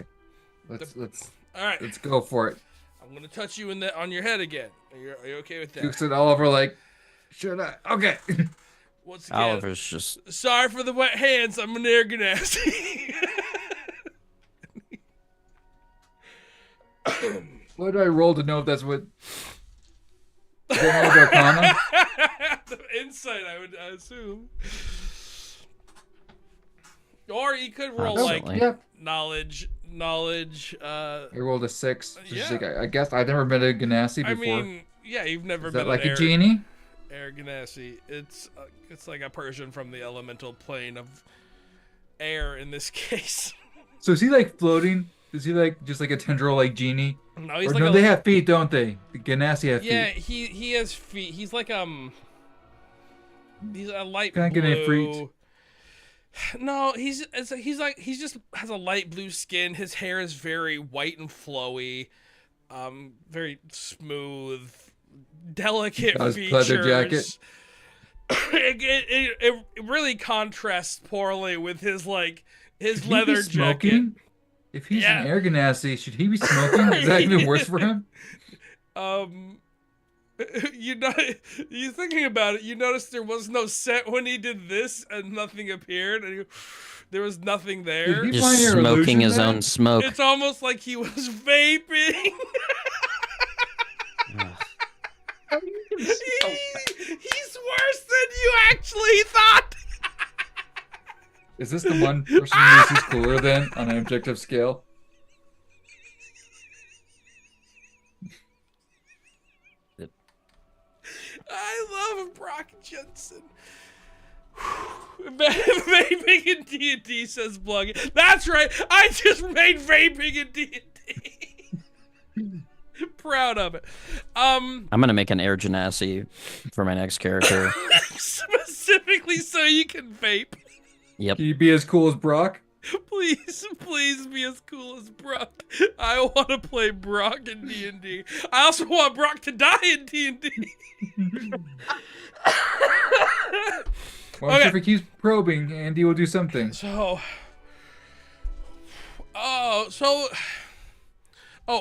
Okay. Let's All right. let's go for it. I'm gonna touch you on your head again. Are you okay with that? Dukes and Oliver like, should I? Okay. Once again, Oliver's just... sorry for the wet hands. I'm an air ganassi. What do I roll to know if that's what? Is that knowledge arcana? The insight, I would assume. Or you could roll like Constantly. Yeah. knowledge. I rolled a 6. So she's Yeah. like, I guess I've never been a Ganassi I before. mean, yeah, you've never Is been that like an a genie? air ganassi. It's like a Persian from the elemental plane of air in this case. So is he like floating? Is he like just like a tendril like genie? No, he's Or like no, a, they have feet, don't they? The Ganassi have yeah, feet. he has feet. He's like he's a light Can't get any fruit. blue. No, he's just has a light blue skin. His hair is very white and flowy, very smooth, delicate Got his features. pleather jacket. It really contrasts poorly with his Should he leather be jacket. smoking? If he's Yeah. an air Ganassi, should he be smoking? Is that even worse for him? You know, you thinking about it, you notice there was no set when he did this, and nothing appeared, and there was nothing there. Did he Just find your smoking illusion his then? own smoke. It's almost like he was vaping. Ugh. He's worse than you actually thought. Is this the one person who is cooler than on an objective scale? I love Brock Jensen. Vaping in D&D, says Blug. That's right. I just made vaping in D&D. Proud of it. I'm gonna make an air genasi for my next character. Specifically so you can vape. Yep. Can you be as cool as Brock? Please be as cool as Brock. I want to play Brock in D&D. I also want Brock to die in D&D. Well, I'm sure if he keeps probing, Andy will do something.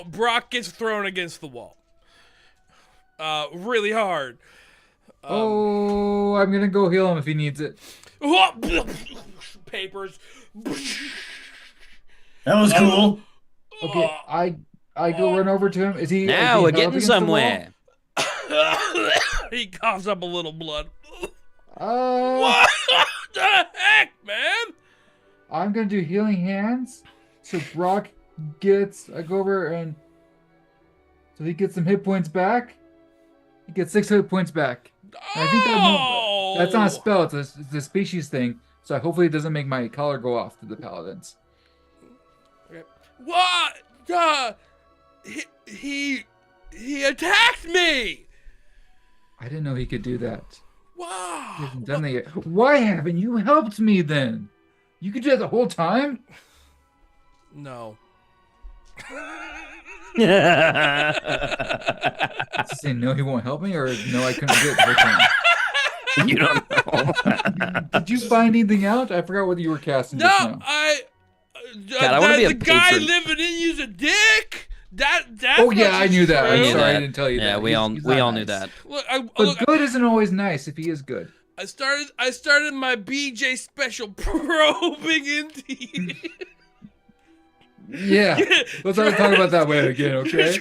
Brock gets thrown against the wall. Really hard. I'm gonna go heal him if he needs it. Papers. That was cool. Okay, I go run over to him. Is he? Now is he we're held getting against the wall? somewhere. He coughs up a little blood. Uh, What the heck, man? I'm gonna do healing hands. So Brock gets. I go over and so he gets some hit points back. He gets 6 hit points back. And I think that's not a spell. It's a species thing. So hopefully it doesn't make my collar go off to the paladins. What? He attacked me. I didn't know he could do that. Wow. He hasn't done that yet. Why haven't you helped me then? You could do that the whole time? No. Does he say no, he won't help me, or no, I couldn't do it the whole time? You don't know. Did you find anything out? I forgot what you were casting just No, now. God, I wanna be a the guy patron. living in you's a dick. That's Oh yeah, I knew that. I I'm knew sorry that. I didn't tell you Yeah, that. we He's all not knew nice. that. Look, But good isn't always nice if he is good. I started my BJ special probing into Yeah. Let's not talk about that way again, okay?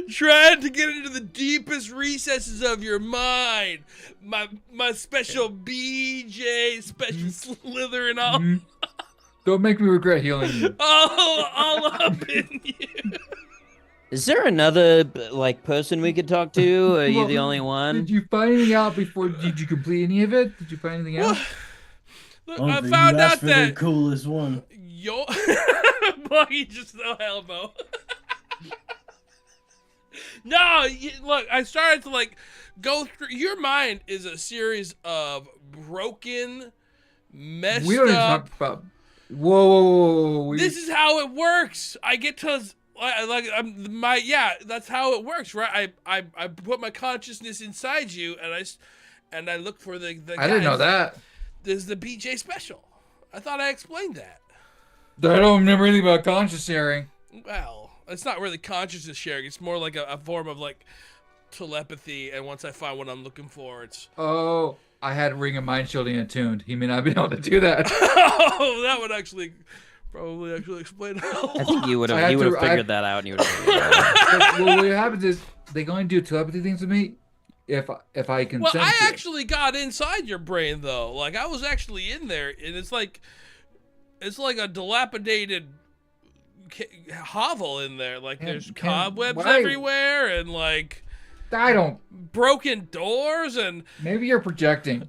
Trying to get into the deepest recesses of your mind. My special BJ special slither and all, Mhm. Don't make me regret healing you. all up in you. Is there another person we could talk to? Are you Well, the only one? Did you find anything out before? Did you complete any of it? Did you find anything out? Look, Oh, I you found asked out for the that coolest one. Buggy just no elbow. No, look, I started to go through. Your mind is a series of broken, messed We don't even up. talk about. Whoa. This is how it works. I get to that's how it works, right? I put my consciousness inside you, and I look for the I didn't know guys. that. There's the BJ special. I thought I explained that. I don't remember anything about conscious sharing. Well, it's not really consciousness sharing. It's more like a form of telepathy. And once I find what I'm looking for, it's Oh, I had Ring of Mind Shielding attuned. He may not be able to do that. oh, that would probably explain. I think you would I have had to- figured that out, and you would have. Well, what happens is they can only do telepathy things with me if I consent. Well, I to it. actually got inside your brain though. I was actually in there, and it's like a dilapidated hovel in there. There's cobwebs why- everywhere, and I don't. broken doors, and Maybe you're projecting.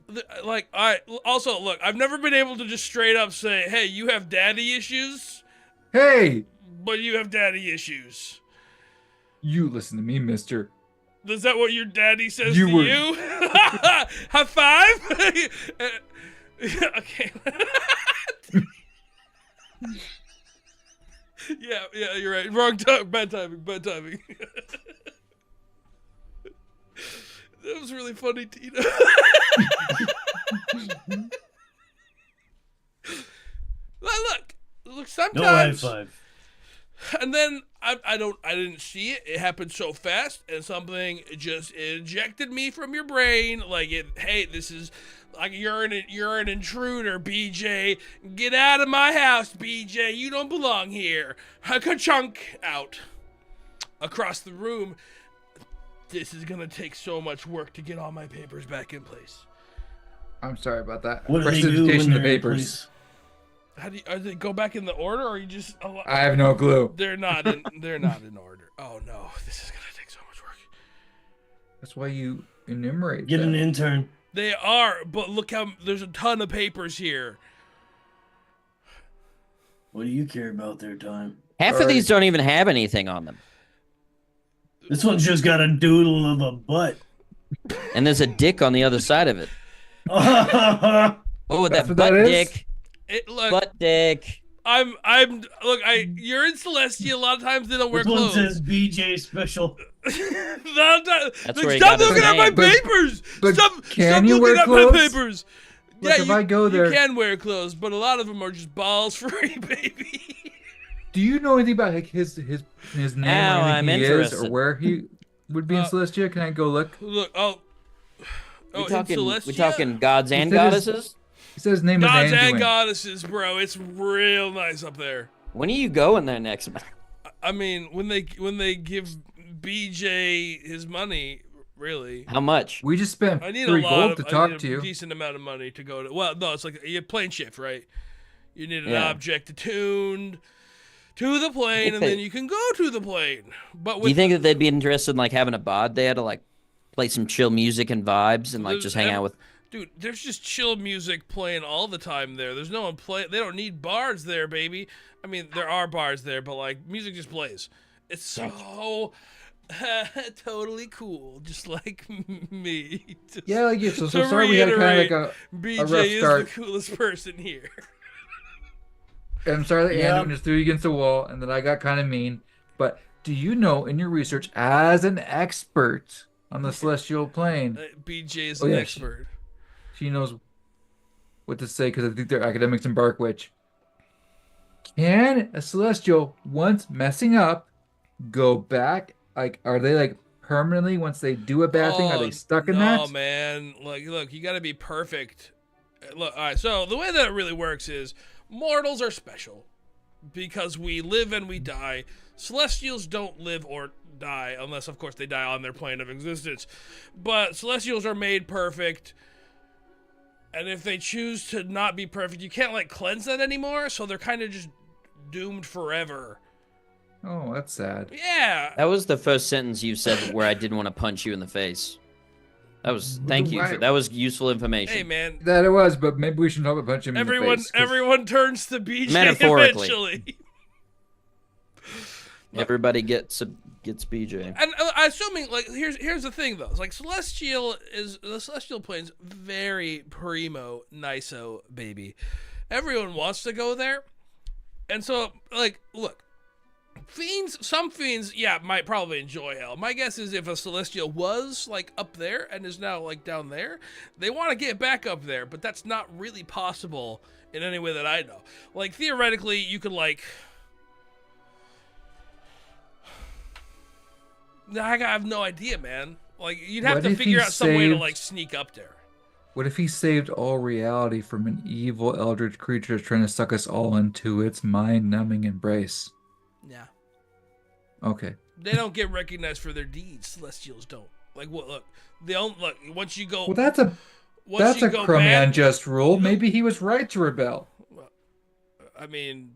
I also look. I've never been able to just straight up say, "Hey, you have daddy issues," Hey, but you have daddy issues. You listen to me, mister. Is that what your daddy says You to were- you? High five? Okay. Yeah, you're right. Wrong time. Bad timing. Bad timing. That was really funny, Tina. Look, No high sometimes, five. and then I didn't see it. It happened so fast, and something just ejected me from your brain. Like hey, this is like you're an intruder, BJ. Get out of my house, BJ. You don't belong here. Ka-chunk out across the room. This is gonna take so much work to get all my papers back in place. I'm sorry about that. What do they do Prestidigitation when of they're in papers. place? How do they go back in the order, or you just? I have no clue. They're not in. They're not in order. Oh no, this is gonna take so much work. That's why you enumerate. Get them. an intern. They are, but look how there's a ton of papers here. What do you care about their time? Half of these don't even have anything on them. This one's just got a doodle of a butt. And there's a dick on the other side of it. Which Oh, That's that what butt that is? dick. Look, Butt dick. You're in Celestia. A lot of times they don't wear one clothes. says BJ special? That's Like, where he stop got his looking at my name. papers. But Stop can you looking wear at clothes? my papers. Like, if I go there- you can wear clothes, but a lot of them are just balls free, baby. Do you know anything about like, his name Now or I'm anything he is or interested. where he would be in Celestia? Can I go look? Look, We in talking Celestia? gods and He said his- goddesses? He says his name Gods is and Anduin. goddesses, bro. It's real nice up there. When are you going there next month? I mean, when they give BJ his money, really. How much? We just spent I need 3 a lot gold of, to I talk need to a you. decent amount of money to go to. Well, no, it's like you plane shift, right? You need an Yeah. object attuned to the plane, and Okay. then you can go to the plane. But Do with you think that they'd be interested in like having a bod there to like play some chill music and vibes and like There's just hang out with? dude, there's just chill music playing all the time there. There's no one play. They don't need bars there, baby. I mean, there are bars there, but like music just plays. It's so totally cool, just like me. Just Yeah, like you. So to sorry we had kind of like a. BJ rough is start. the coolest person here. I'm sorry that Yeah. Anduin just threw you against the wall and that I got kind of mean. But do you know in your research as an expert on the celestial plane, BJ is Oh, an yeah, expert. she knows what to say because I think they're academics in Barkwich. Can a celestial, once messing up, go back? Like, are they like permanently once they do a bad thing? Are they stuck in that? No, man. Like, look, you got to be perfect. Look, all right. So the way that it really works is mortals are special because we live and we die. Celestials don't live or die unless, of course, they die on their plane of existence. But celestials are made perfect. And if they choose to not be perfect, you can't like cleanse that anymore. So they're kind of just doomed forever. Oh, that's sad. Yeah. That was the first sentence you said where I didn't want to punch you in the face. That was thank you. That was useful information. Hey, man. That it was, but maybe we should help punch him in the face. 'Cause Everyone turns to BJ Metaphorically. eventually. Everybody gets BJ. And assuming, like, here's the thing though. It's like the celestial plane's very primo niso baby. Everyone wants to go there, and so like, look, some fiends, yeah, might probably enjoy hell. My guess is if a celestial was like up there and is now like down there, they want to get back up there, but that's not really possible in any way that I know. Like theoretically, you could like. I have no idea, man. Like, you'd have What to if figure he out some way to, saved- like, sneak up there. What if he saved all reality from an evil eldritch creature trying to suck us all into its mind-numbing embrace? Yeah. Okay. They don't get recognized for their deeds. Celestials don't. Like, what? Look, they don't. Look, once you go. Well, that's a crummy unjust rule. Maybe he was right to rebel. I mean,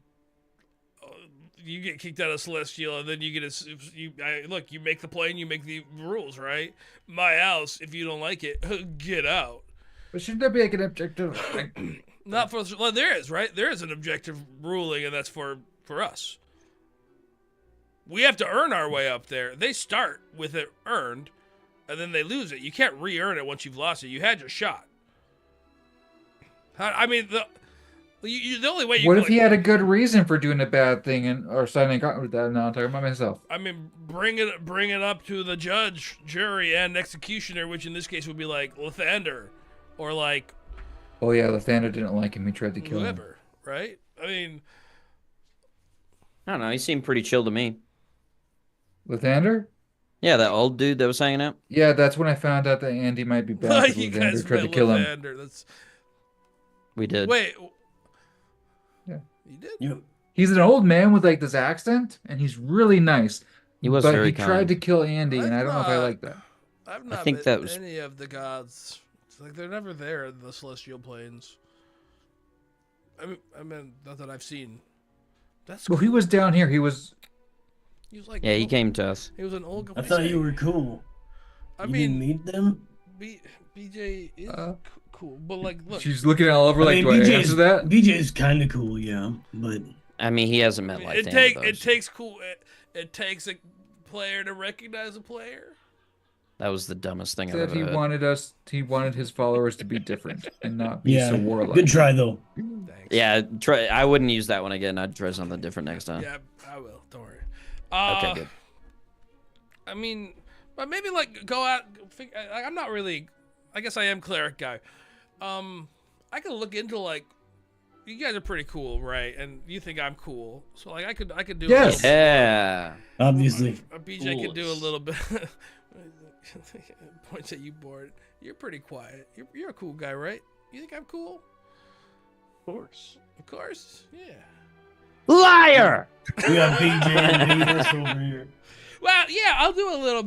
you get kicked out of Celestial, and then you get look. You make the plane, you make the rules, right? My house. If you don't like it, get out. But shouldn't there be like an objective? Not for. Well, there is, right? There is an objective ruling, and that's for us. We have to earn our way up there. They start with it earned, and then they lose it. You can't re-earn it once you've lost it. You had your shot. I mean, the only way you What can, if he had a good reason for doing a bad thing or signing a contract with that? No, I'm talking about myself. I mean, bring it up to the judge, jury, and executioner, which in this case would be like Lathander, or like. Oh yeah, Lathander didn't like him. He tried to kill him. Whoever, right? I mean, I don't know. He seemed pretty chill to me. Lathander? Yeah, that old dude that was hanging out. Yeah, that's when I found out that Andy might be bad because you guys Lathander tried to met kill him. Lathander. That's We did. wait. Yeah. You did? Yep. He's an old man with like this accent, and he's really nice. He was but very he kind. tried to kill Andy, and I don't know if I like that. I've not think met that was- any of the gods. It's like they're never there in the celestial planes. I mean, not that I've seen. That's Well, he was down here. He was. he was like Yeah, he came to us. He was an old. I thought you were cool. I You mean, didn't meet them? BJ is cool, but like, look, She's looking all over like, I mean, do I BJ's answer that? BJ's kind of cool, yeah, but I mean, he hasn't met like it that. takes cool. It takes a player to recognize a player. That was the dumbest thing I've Said ever he heard. wanted his followers to be different and not be yeah, so warlike. good try though. Thanks. Yeah, try. I wouldn't use that one again. I'd try something different next time. Yeah, I will. Don't worry. Okay, good. I mean, but maybe like go out. I'm not really. I guess I am cleric guy. I could look into like. You guys are pretty cool, right? And you think I'm cool, so like I could do. Yes. Yeah. Obviously. BJ could do a Fools. little bit. Points at you, bored. You're pretty quiet. You're a cool guy, right? You think I'm cool? Of course. Of course. Yeah. Liar. We got BJ and BS over here. Well, yeah, I'll do a little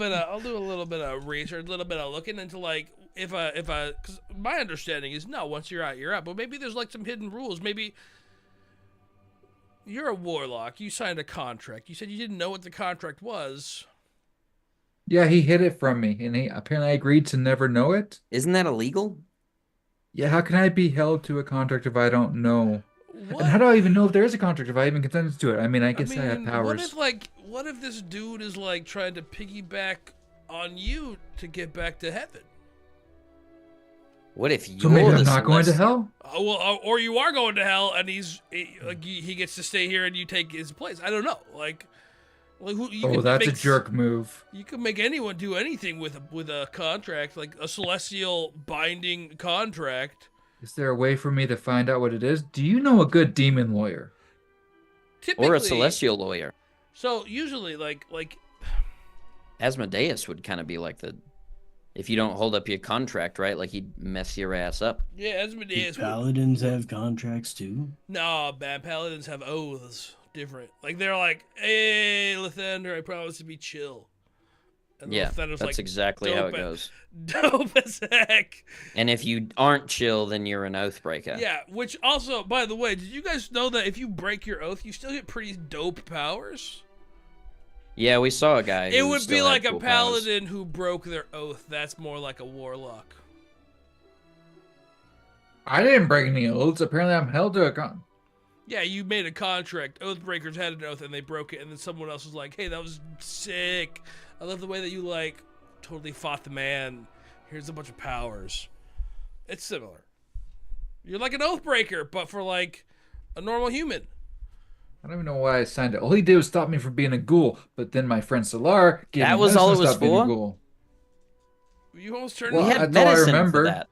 bit of research, a little bit of looking into like if because my understanding is no, once you're out, you're out. But maybe there's like some hidden rules. Maybe you're a warlock. You signed a contract. You said you didn't know what the contract was. Yeah, he hid it from me, and he apparently agreed to never know it. Isn't that illegal? Yeah, how can I be held to a contract if I don't know? What? And how do I even know if there is a contract if I even consented to it? I mean, I guess I have mean, powers. what if this dude is like trying to piggyback on you to get back to heaven? What if you're So maybe the I'm not going to celestial? hell? Well, or you are going to hell, and he gets to stay here, and you take his place. I don't know, like who? You Oh, can that's a make- jerk move. You can make anyone do anything with a contract, like a celestial binding contract. Is there a way for me to find out what it is? Do you know a good demon lawyer? Typically, Or a celestial lawyer. So usually, like Asmodeus would kind of be like the. If you don't hold up your contract, right? Like he'd mess your ass up. yeah, Asmodeus. Paladins have contracts too. No, man, paladins have oaths. Different. Like they're like, hey, Lathander, I promise to be chill. And Yeah, Lathander's that's like, exactly how it dope goes. dope as heck. And if you aren't chill, then you're an oath breaker. Yeah, which also, by the way, did you guys know that if you break your oath, you still get pretty dope powers? Yeah, we saw a guy. It who would be still had like a cool powers. paladin who broke their oath. That's more like a warlock. I didn't break any oaths. Apparently, I'm held to a con. Yeah, you made a contract. Oathbreakers had an oath and they broke it, and then someone else was like, hey, that was sick. I love the way that you, like, totally fought the man. Here's a bunch of powers. It's similar. You're like an oathbreaker, but for, like, a normal human. I don't even know why I signed it. All he did was stop me from being a ghoul. But then my friend Solar gave That me was medicine all it to was stop being a for? ghoul. You almost turned We Well, into had that's all I medicine for remember. that.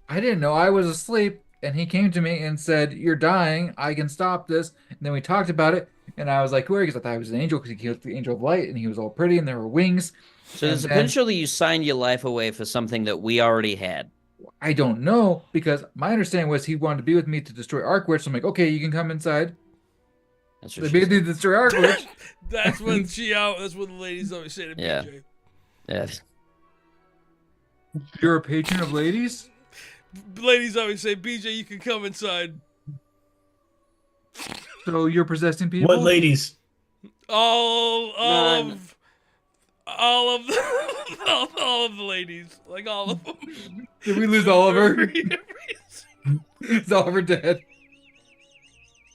I didn't know. I was asleep, and he came to me and said, "You're dying. I can stop this." And then we talked about it, and I was like, "Who are you?" Because I thought he was an angel, because he killed the angel of light, and he was all pretty, and there were wings. So there's a And then- potential that you signed your life away for something that we already had. I don't know, because my understanding was he wanted to be with me to destroy Arkwich. So I'm like, "Okay, you can come inside." That's They what she made me said. destroy Arkwich. That's what the ladies always say to Yeah. BJ. Yeah. You're a patron of ladies? Ladies always say, BJ, you can come inside. So you're possessing people? What ladies? All None. of all of the all of the ladies, like all of them. Did we lose Oliver? Every- Is Oliver dead?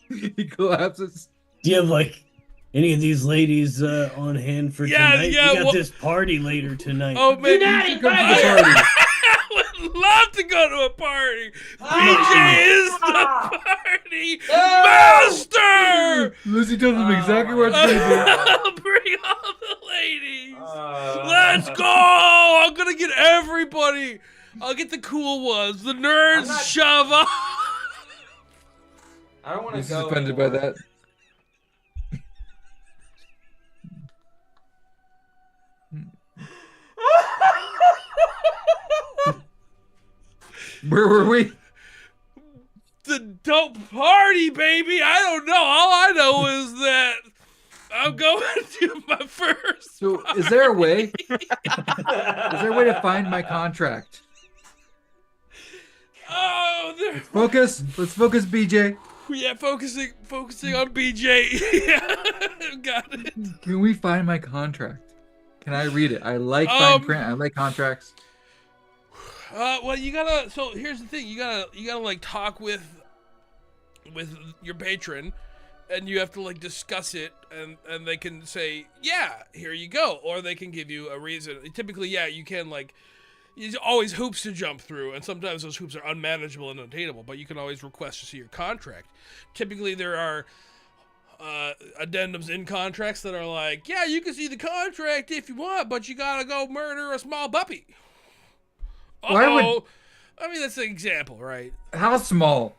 He collapses. Do you have like Any of these ladies on hand for Yeah, tonight? yeah, We got well- this party later tonight. Oh man, You come to the party. I would love to go to a party. BJ is the party master. Lucy tells him exactly where it's going to Bring all the ladies. Let's go. I'm gonna get everybody. I'll get the cool ones. The nerds shove off. I don't want be. to Lucy's go. offended by anymore. that. Where were we? The dope party, baby. I don't know. All I know is that I'm going to my first. So, is there a way? Is there a way to find my contract? Oh, there. Focus. Let's focus, BJ. Yeah, focusing on BJ. Yeah, got it. Can we find my contract? Can I read it? I like Um, fine print. I like contracts. Well, you gotta. So here's the thing: you gotta like talk with your patron, and you have to like discuss it, and they can say, yeah, here you go, or they can give you a reason. Typically, yeah, you can like. There's always hoops to jump through, and sometimes those hoops are unmanageable and unattainable, but you can always request to see your contract. Typically, there are addendums in contracts that are like, yeah, you can see the contract if you want, but you gotta go murder a small puppy. Why would- Uh-oh. I mean, that's an example, right? How small?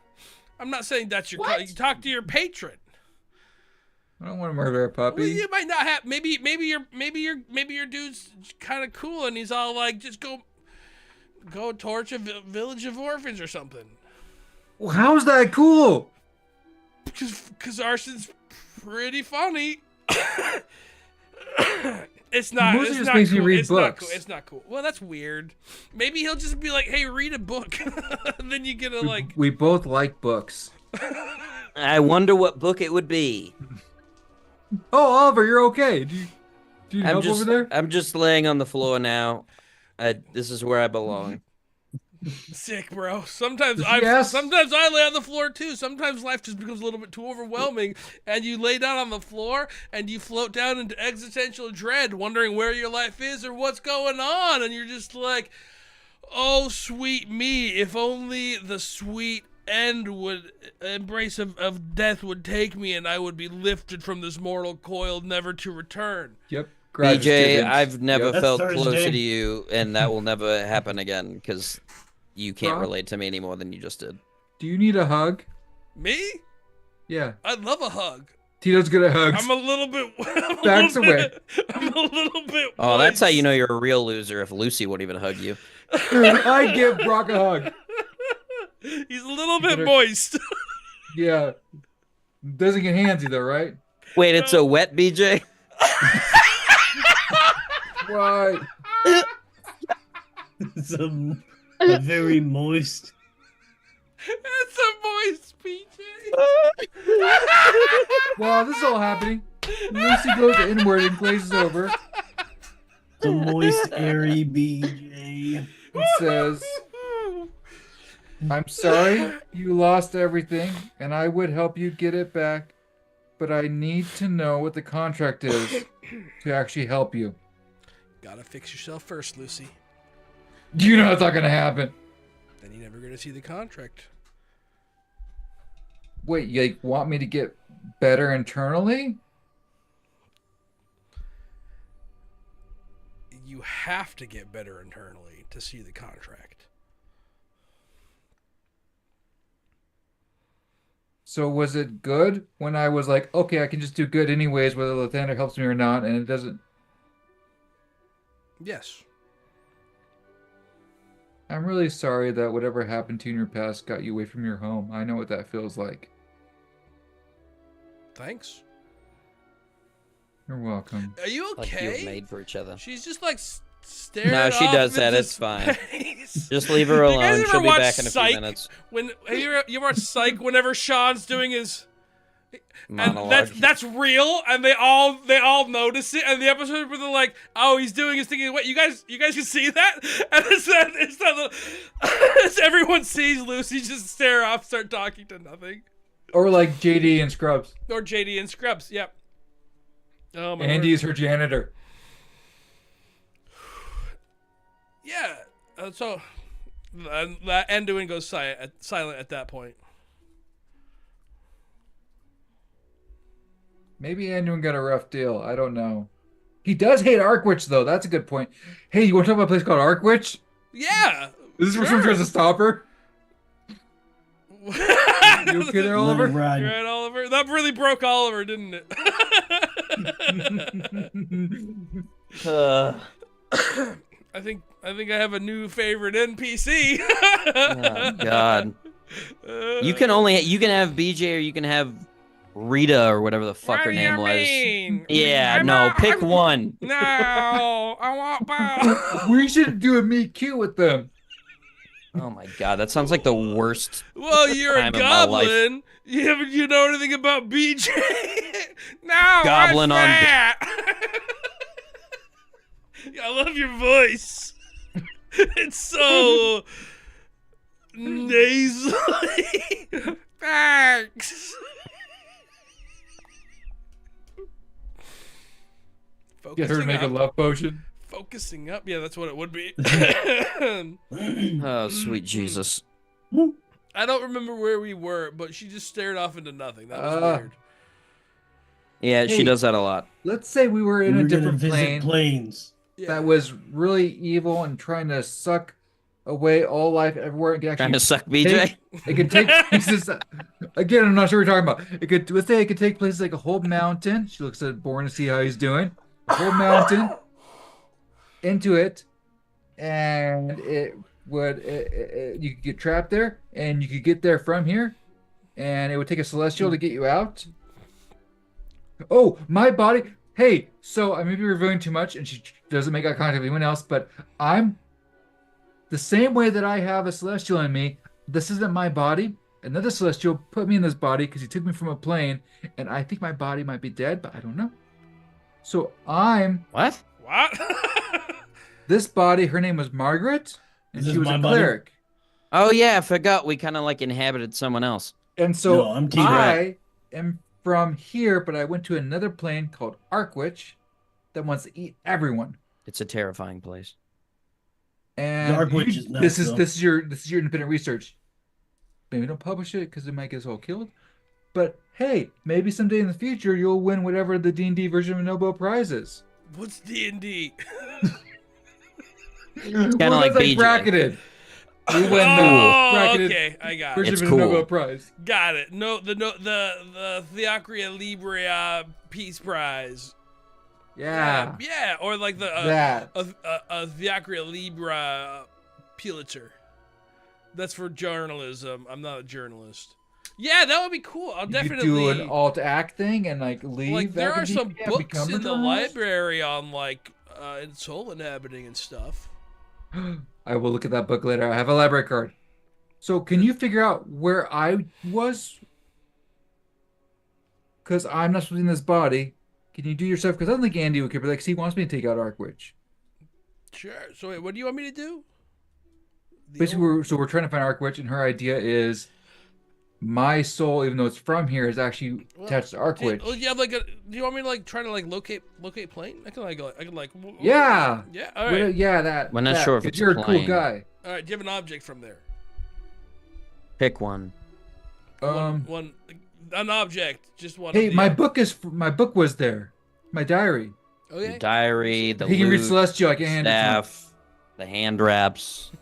I'm not saying that's your. What? You talk to your patron. I don't want to murder a puppy. Well, you might not have. Maybe your dude's kind of cool, and he's all like, just go torch a village of orphans or something. Well, how's that cool? Because arson's pretty funny. It's not. Mostly It's just not makes me cool. read It's not books. cool. It's not cool. Well, that's weird. Maybe he'll just be like, "Hey, read a book," and then you get a like. We both like books. I wonder what book it would be. Oh, Oliver, you're okay. Do you need help over there? I'm just laying on the floor now. This is where I belong. Sick, bro. Sometimes Yes. sometimes I lay on the floor too. Sometimes life just becomes a little bit too overwhelming, and you lay down on the floor and you float down into existential dread, wondering where your life is or what's going on, and you're just like, "Oh, sweet me! If only the sweet end would embrace of death would take me, and I would be lifted from this mortal coil, never to return." Yep. Graduate BJ, students. I've never Yep. That's felt Thursday. closer to you, and that will never happen again because you can't Rob? relate to me any more than you just did. Do you need a hug? Me? Yeah. I'd love a hug. Tito's good at hugs. I'm a little bit. Backs away. I'm a little bit. Oh, that's how moist. you know you're a real loser if Lucy won't even hug you. I give Brock a hug. He's a little bit Better- moist. Yeah. Doesn't get handsy though, right? Wait, it's a wet BJ? Why? It's a very moist. It's a moist PJ. While this is all happening, Lucy goes inward and glazes over. It's a moist, airy BJ. It says, I'm sorry you lost everything, and I would help you get it back, but I need to know what the contract is to actually help you. Gotta fix yourself first, Lucy. You know that's not gonna happen. Then you're never gonna see the contract. Wait, you like want me to get better internally? You have to get better internally to see the contract. So was it good when I was like, okay, I can just do good anyways, whether Lathander helps me or not, and it doesn't? Yes. I'm really sorry that whatever happened to you in your past got you away from your home. I know what that feels like. Thanks. You're welcome. Are you Like you were okay? made for each other. She's just like staring. No, she off does that. into It's fine. space. Just leave her You guys alone. ever She'll be watch back in a Psych? few minutes. When you ever watch Psych whenever Sean's doing his and Monologue. that's real, and they all notice it, and the episode where they're like, "Oh, he's doing his thing." Wait, you guys can see that? And it's everyone sees Lucy just stare off, start talking to nothing, Or like JD and Scrubs. or JD and Scrubs. Yep. Oh my Andy word. is her janitor. Yeah. So that Anduin goes silent at that point. Maybe Anduin got a rough deal. I don't know. He does hate Arkwich, though. That's a good point. Hey, you want to talk about a place called Arkwich? Yeah. Is this where someone tries to stop her? You okay there, Let Oliver? it ride. You're right, Oliver. That really broke Oliver, didn't it? I think I have a new favorite NPC. Oh, God. You can have BJ or you can have Rita or whatever the fuck What her do name you was. mean? Yeah, no, pick one. No, I want both. We should do a meet cute with them. Oh my God, that sounds like the worst. Well, you're a Time of my life. goblin. You know anything about BJ? No, Goblin what's on that? I love your voice. It's so nasally. Thanks. Get her to make a love potion. Focusing up. Yeah, that's what it would be. Oh, sweet Jesus. I don't remember where we were, but she just stared off into nothing. That was weird. Yeah, she Hey. does that a lot. Let's say we were in We're a gonna different visit plane planes. Yeah. that was really evil and trying to suck away all life everywhere. It could Trying actually to suck BJ? it could take places. Again, I'm not sure what you're talking about. It could, let's say, it could take places like a whole mountain. She looks at Born to see how he's doing. A whole mountain into it, and it would you could get trapped there, and you could get there from here, and it would take a celestial to get you out. Oh, my body. Hey, so I may be revealing too much, and she doesn't make eye contact with anyone else, but I'm the same way that I have a celestial in me. This isn't my body. Another celestial put me in this body because he took me from a plane, and I think my body might be dead, but I don't know. So I'm What? What? this body. Her name was Margaret, and Is this she was my a body? cleric. Oh, yeah, I forgot we kind of like inhabited someone else. And so No, I'm Team I am from here, but I went to another plane called Arkwich that wants to eat everyone. It's a terrifying place. And Arkwich you- is nuts, this is though. this is your independent research. Maybe don't publish it because it might get us all killed. But hey, maybe someday in the future you'll win whatever the D&D version of a Nobel Prize is. What's D&D? It's kinda like BJ. bracketed. You win the Oh, bracketed okay, I got it. version It's of a cool. Nobel Prize. Got it. No, the Theocria Libria Peace Prize. Yeah, Yeah, or like the that. a Theocria Libra Pulitzer. That's for journalism. I'm not a journalist. Yeah, that would be cool. I'll You definitely could do an alt act thing and like leave. like there are some academia and books become a in the journalist. library on like soul inhabiting and stuff. I will look at that book later. I have a library card. So can you figure out where I was? Because I'm not supposed to be in this body. Can you do yourself? Because I don't think Andy would care. But like, 'cause he wants me to take out Arkwich. Sure. So wait, what do you want me to do? The Basically, old- we're trying to find Arkwich, and her idea is my soul, even though it's from here, is actually attached to Arkwich. Do you have like do you want me to like try to like locate plane? I can like Yeah. yeah. All right. Yeah, that. We're not that, sure if 'cause it's a you're a cool plane. guy. All right. Do you have an object from there? Pick one. One an object, just one. Hey, of the- my book was there. My diary. Okay. The diary, the He can read loot, Celestial. I can hand it to him. staff, the hand wraps.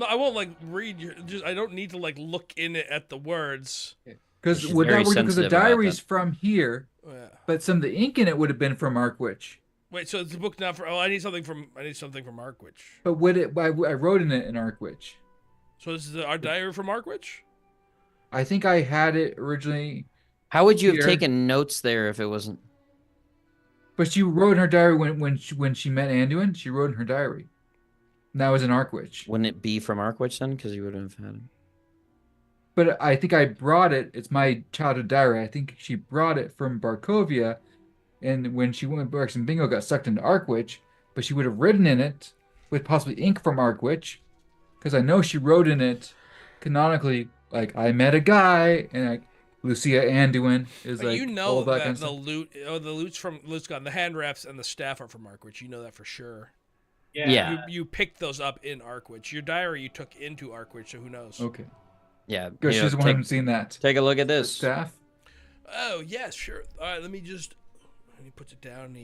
I won't like read your. Just I don't need to like look in it at the words. Because She's would very that work? Because the sensitive about diary's that. from here, Oh, yeah. but some of the ink in it would have been from Arkwich. Wait, so it's a book now for. Oh, I need something from Arkwich. But would it? I wrote in it in Arkwich. So this is our diary from Arkwich. I think I had it originally, How would you have Here. taken notes there if it wasn't? but she wrote in her diary when she met Anduin. She wrote in her diary. And that was in Arkwich. Wouldn't it be from Arkwich then? Because you would have had it. But I think I brought it. It's my childhood diary. I think she brought it from Barkovia, and when she went back and Bingo got sucked into Arkwich, but she would have written in it with possibly ink from Arkwich, because I know she wrote in it canonically, like I met a guy, and Lucia Anduin is But like you all know that that kind of the stuff. loot's from loot's gone. The hand wraps and the staff are from Arkwich. You know that for sure. Yeah. You picked those up in Arkwich. Your diary you took into Arkwich, so who knows? Okay. Yeah. Because she's the one who's seen that. Take a look at The this. staff. Oh yes, sure. All right, let me he puts it down.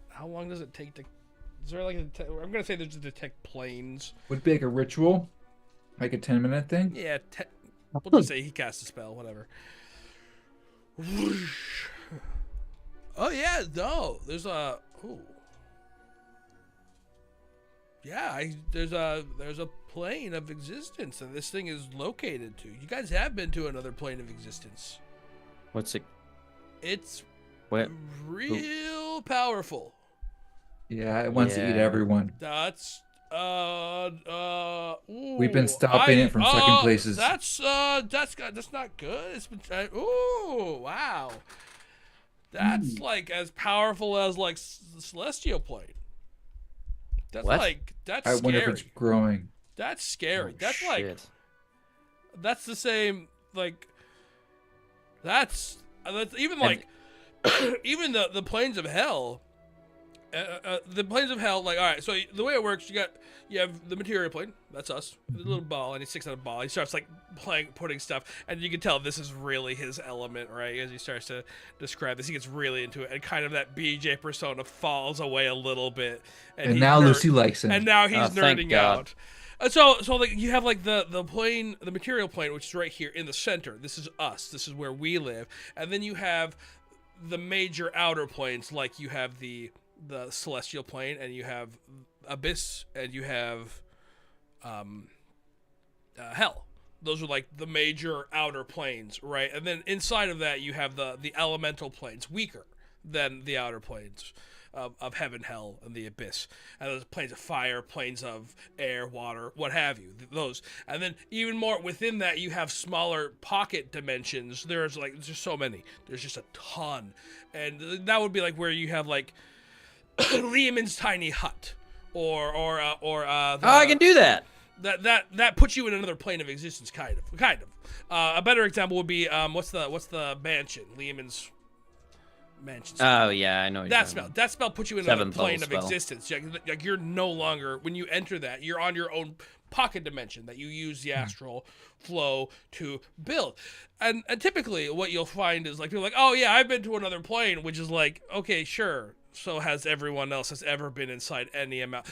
How long does it take to? Is there like I'm gonna say there's to detect planes. Would be like a ritual, like a 10-minute thing. Yeah, we'll just say he cast a spell, whatever. Oh yeah, no, there's a. Ooh. Yeah, there's a plane of existence that this thing is located to. You guys have been to another plane of existence. What's it? It's What? real powerful. Yeah, it wants to eat Yeah. We've everyone. been stopping it from second places. That's not good. It's been wow. That's like as powerful as like the celestial plane. That's What? that's I wonder scary. if it's growing. That's scary. Oh, that's like shit. that's the same like that's even like even the planes of hell. The planes of hell, like, all right, so the way it works, you have the material plane, that's us, the little ball, and he sticks out a ball. He starts like putting stuff, and you can tell this is really his element, right? As he starts to describe this, he gets really into it, and kind of that BJ persona falls away a little bit. And now Lucy likes him. And now he's Oh, thank nerding God. out. So like you have like the plane, the material plane, which is right here in the center. This is us. This is where we live, and then you have the major outer planes, like you have the celestial plane, and you have abyss, and you have hell. Those are like the major outer planes, right? And then inside of that you have the elemental planes, weaker than the outer planes of heaven, hell, and the abyss. And those planes of fire, planes of air, water, what have you, those. And then even more within that you have smaller pocket dimensions. There's so many, there's just a ton. And that would be like where you have like Lehman's tiny hut, or I can do that. That puts you in another plane of existence, kind of. A better example would be what's the mansion, Lehman's mansion. Oh yeah, I know. What That spell puts you in another Seventh level plane of spell. existence. Like you're no longer, when you enter that, you're on your own pocket dimension that you use the astral flow to build. And typically what you'll find is like people are like, oh yeah, I've been to another plane, which is like, okay, sure. So has everyone else has ever been inside any amount.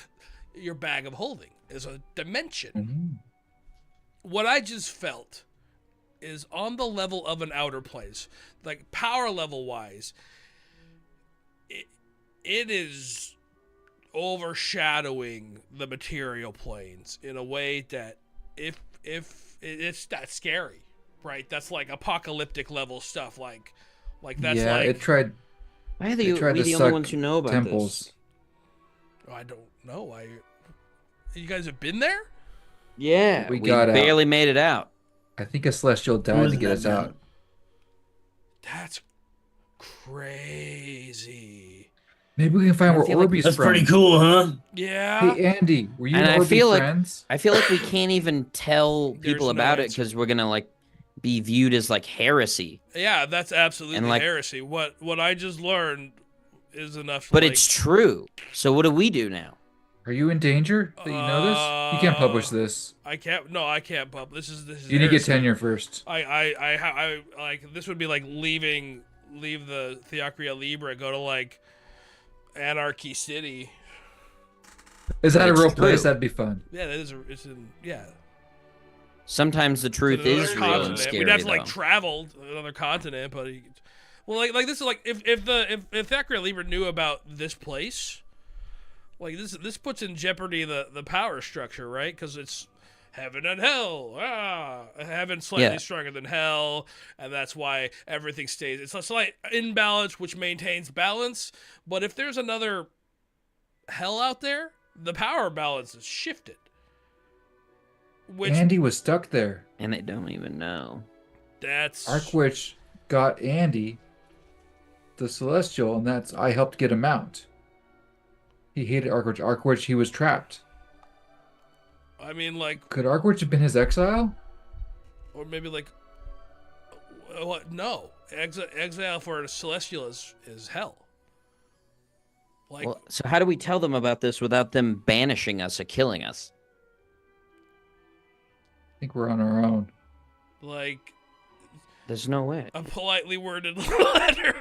Your bag of holding is a dimension. Mm-hmm. What I just felt is on the level of an outer place, like power level wise, it is overshadowing the material planes in a way that if it's that scary, right? That's like apocalyptic level stuff. Like that's yeah, like it tried. Why are They we tried to the only suck ones who know about temples. this? I don't know. You guys have been there? Yeah, We we got out. barely made it out. I think a celestial died to wasn't get that us bad. out. That's crazy. Maybe we can find I where feel like Orbeez That's from. pretty cool, huh? Yeah. Hey Andy, were you And and I Orbeez feel like- friends? I feel like we can't even tell There's people no about it answer. because we're gonna like be viewed as like heresy. Yeah, that's absolutely And, like- heresy. What I just learned is enough. But like, it's true. So what do we do now? Are you in danger that you know this? You can't publish this. I can't. No, I can't. This is. You need to get heresy. tenure first. I like this would be like leave the Theocria Libra, go to like Anarchy City. Is that a It's real place? true. That'd be fun. Yeah, that is. It's in. Yeah. Sometimes the truth It's another is real and continent. scary. We'd have to like though. travel to another continent, but well, like this is like if Theocria Libra knew about this place, like this puts in jeopardy the power structure, right? Because it's heaven and hell. Heaven's slightly Yeah. stronger than hell, and that's why everything stays. It's a slight imbalance which maintains balance. But if there's another hell out there, the power balance is shifted. Which Andy was stuck there. And they don't even know. that's Arkwich got Andy, the Celestial, and that's I helped get him out. He hated Arkwich. Arkwich, he was trapped. I mean, like, Could Arkwich have been his exile? or maybe like, What? No. Exile for a celestial is hell. Like, Well, so how do we tell them about this without them banishing us or killing us? I think we're on our own. like There's no way. a politely worded letter.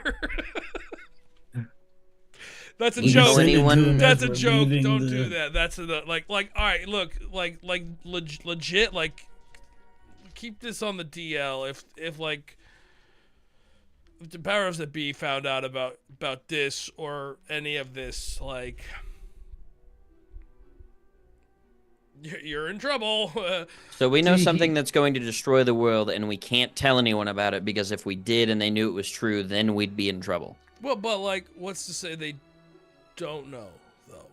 That's a You joke. know anyone- That's a We're joke. leaving Don't the- do that. That's a like. All right, look, legit. Like, keep this on the DL. If like, if the powers that be found out about this or any of this, like, you're in trouble. So we know See, something that's going to destroy the world, and we can't tell anyone about it because if we did and they knew it was true, then we'd be in trouble. Well, but like, what's to say they don't know though?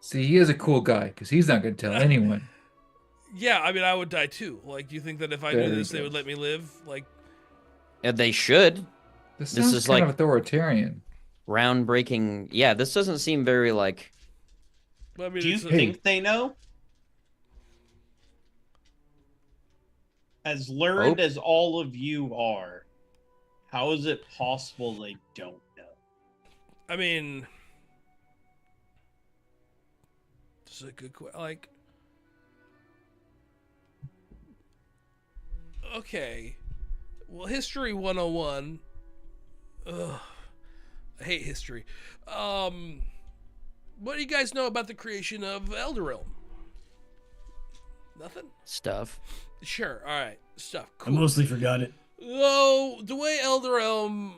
See, he is a cool guy because he's not going to tell anyone. Yeah, I mean, I would die too. Like, do you think that if I There knew you this, they go. would let me live? Like, And they should. This This sounds is kind like- of authoritarian. Groundbreaking. Yeah, this doesn't seem very like. I mean, Do you it's think they know? As learned Oh. as all of you are, how is it possible they don't know? I mean, this is a good question. Like, okay, well, History 101. Ugh, I hate history. What do you guys know about the creation of Elderrealm? Nothing? Stuff. Sure. All right. Stuff. I Cool. mostly forgot it. So, the way Elderrealm,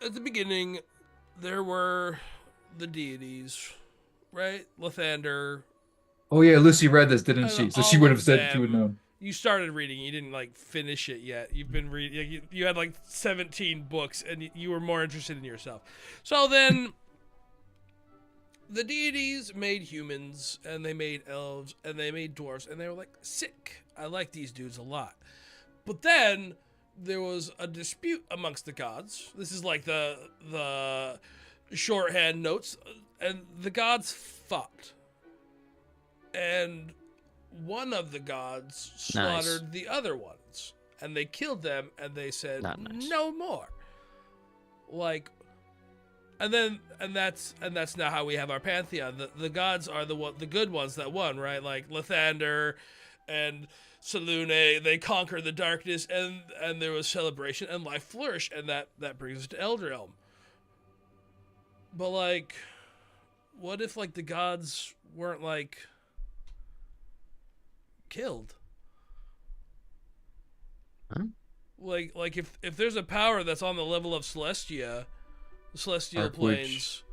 at the beginning, there were the deities, right? Lathander. Oh yeah, Lucy read this, didn't I she? know, So she all would of have said she would them. know. You started reading. You didn't, like, finish it yet. You've been reading. You had, like, 17 books, and you were more interested in yourself. So then, the deities made humans, and they made elves, and they made dwarves, and they were like, sick. I like these dudes a lot. But then there was a dispute amongst the gods. This is like the shorthand notes, and the gods fought. And one of the gods slaughtered the other ones, and they killed them, and they said, Not nice. no more. Like, and that's now how we have our pantheon. The gods are the good ones that won, right? Like Lathander and Selûne, they conquer the darkness, and there was celebration, and life flourished, and that brings us to Elderrealm. But like, what if like the gods weren't like killed? Huh? Like if there's a power that's on the level of Celestia, the celestial Arkwich planes,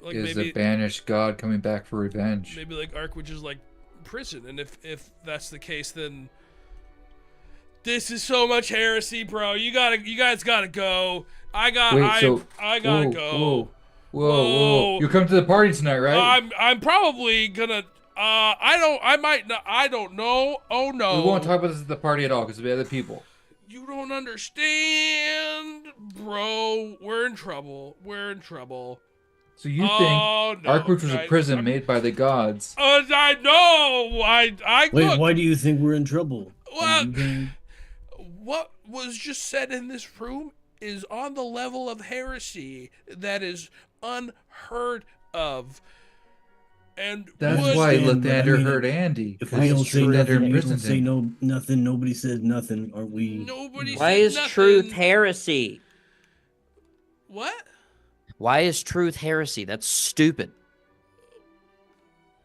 like Is maybe a banished god coming back for revenge? maybe like Arkwich is like prison, and if that's the case, then this is so much heresy, bro. You guys gotta go. I gotta whoa, go. Whoa. You come to the party tonight, right? I'm probably gonna. I don't know. Oh no. We won't talk about this at the party at all because there'll be other people. You don't understand, bro. We're in trouble. So you Oh, think no, Arkwich was a guys, prison I'm- made by the gods? I know. I Wait, look, why do you think we're in trouble? Well, You can- what was just said in this room is on the level of heresy that is unheard of. And That's would- why understand, but I Lathander mean, hurt Andy. If because we don't say Lathander nothing, you don't imprisoned say him. nothing. Nobody says nothing. Aren't we? Nobody Why said is nothing. truth heresy? What? Why is truth heresy? That's stupid.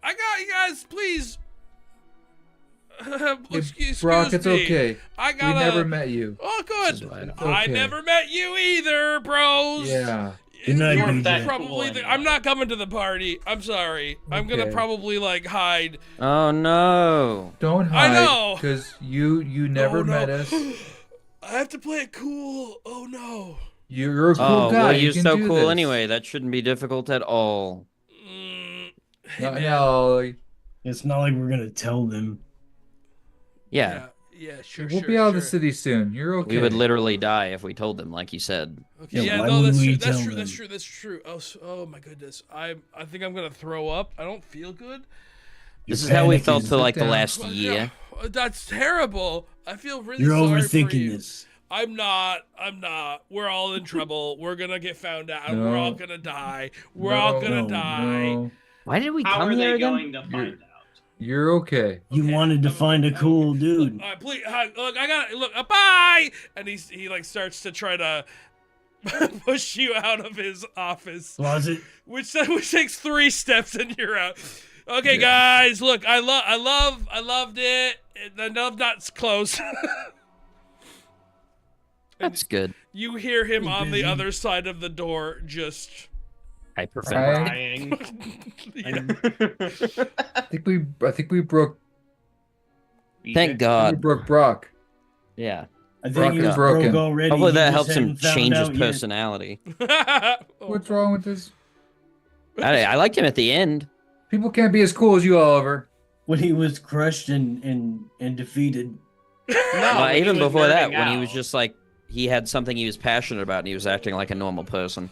I got you guys, please. Hey, excuse Brock, me. it's okay. I We gotta. never met you. Oh, This is good. why I don't- I Okay. never met you either, bros. Yeah. Good night, You're BJ. probably Cool I'm not coming to the party. I'm sorry. I'm gonna Okay. probably like hide. Oh no. Don't I hide. know. Because you never Oh, no. met us. I have to play it cool. Oh no. You're a cool Oh, guy. well, you you're can so do cool this. anyway. That shouldn't be difficult at all. Hey, man. No, It's not like we're gonna tell them. Yeah. Yeah. Sure. we'll sure, be out of sure. the city soon. You're okay. We would literally die if we told them, like you said. Okay. Yeah, Yeah. why No, would that's we true. That's tell true. them? That's true. That's true. Oh, oh my goodness. I think I'm gonna throw up. I don't feel good. This You're is how we panicking. felt for like the down. last year. That's terrible. I feel really You're sorry for overthinking you. this. I'm not. We're all in trouble. We're gonna get found out. We're all gonna die. We're all gonna die. No. Why did we How come are here they again? going to find out? You're okay. You wanted to find a cool dude. Look, please, look, I got look. Bye. And he like starts to try to push you out of his office, Closet. which takes 3 steps and you're out. Okay, guys, look, I loved it. The love not's close. That's good. You hear him He's on the busy. other side of the door, just. Hyperventilating. Crying. I think we broke. Thank God. We broke Brock. Yeah. I Brock think he is was broken. broke already. Hopefully he that just helps him hadn't found change his out yet. personality. What's wrong with this? I liked him at the end. People can't be as cool as you, Oliver. When he was crushed and defeated. Well, he even was before that, nerding when he was out. just like, he had something he was passionate about and he was acting like a normal person.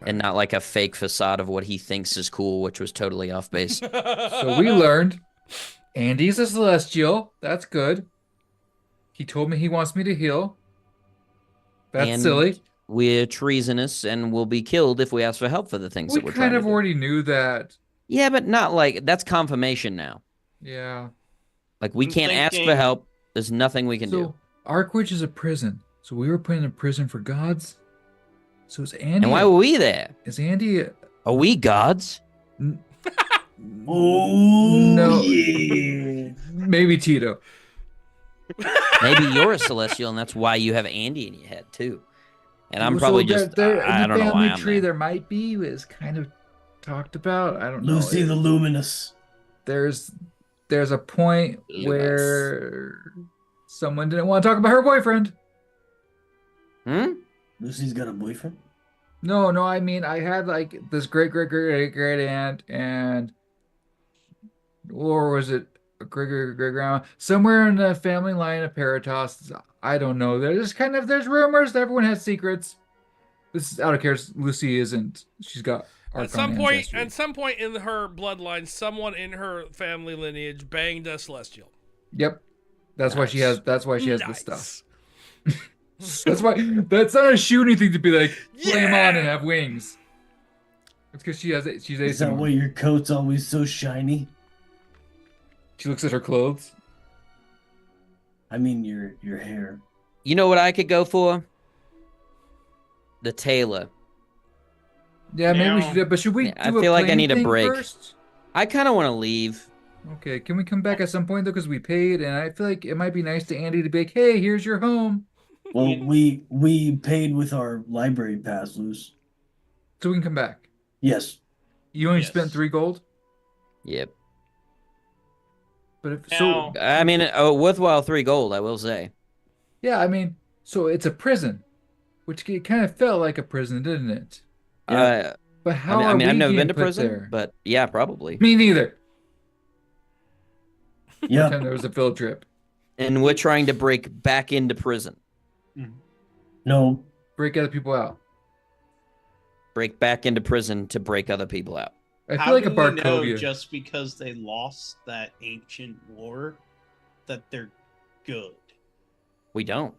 And not like a fake facade of what he thinks is cool, which was totally off base. So we learned Andy's a celestial. That's good. He told me he wants me to heal. That's And silly. We're treasonous and will be killed if we ask for help for the things We that we're kind trying of to do. already knew that. Yeah, but not like, that's confirmation now. Yeah. Like, we I'm can't ask for thinking- help. There's nothing we can do. So Arkwich is a prison. So we were put in a prison for gods. So is Andy? And why were we there? Is Andy? Are we gods? Oh, No. yeah. Maybe Tito. Maybe you're a celestial, and that's why you have Andy in your head too. And I'm So probably there- just there, I in don't the know why family I'm tree there. there might be is kind of talked about. I don't know. Lucy the Luminous. There's a point Luminous. where someone didn't want to talk about her boyfriend. Hmm? Lucy's got a boyfriend? No, I mean I had like this great aunt and or was it a great grandma somewhere in the family line of Paratos? I don't know. There's rumors that everyone has secrets. This is out of care. Lucy isn't. She's got At some point in her bloodline, someone in her family lineage banged a celestial. Yep. That's why she Nice. has. That's why she has Nice. this stuff. That's why. That's not a shooting thing to be like flame on and have wings. It's because she has it. She's Is that asexual. why your coat's always so shiny? She looks at her clothes. I mean, your hair. You know what I could go for? The tailor. Yeah, maybe we Now- should. But should we? Yeah, I do a feel like I plane need a thing break. First? I kind of want to leave. Okay, can we come back at some point though? Because we paid, and I feel like it might be nice to Andy to be like, "Hey, here's your home," Well, we paid with our library pass, Luce. so we can come back. Yes. You only Yes. spent 3 gold, Yep. but if Now- so, I mean, a worthwhile 3 gold, I will say. yeah, I mean, so it's a prison, which it kind of felt like a prison, didn't it? Yeah. But how I are mean, I've we never being been to put prison, there? but yeah, probably. Me neither. Yeah. Pretend there was a field trip. And we're trying to break back into prison. No. Break other people out. Break back into prison to break other people out. I feel How like do a we know Barkovia. just because they lost that ancient war that they're good? We don't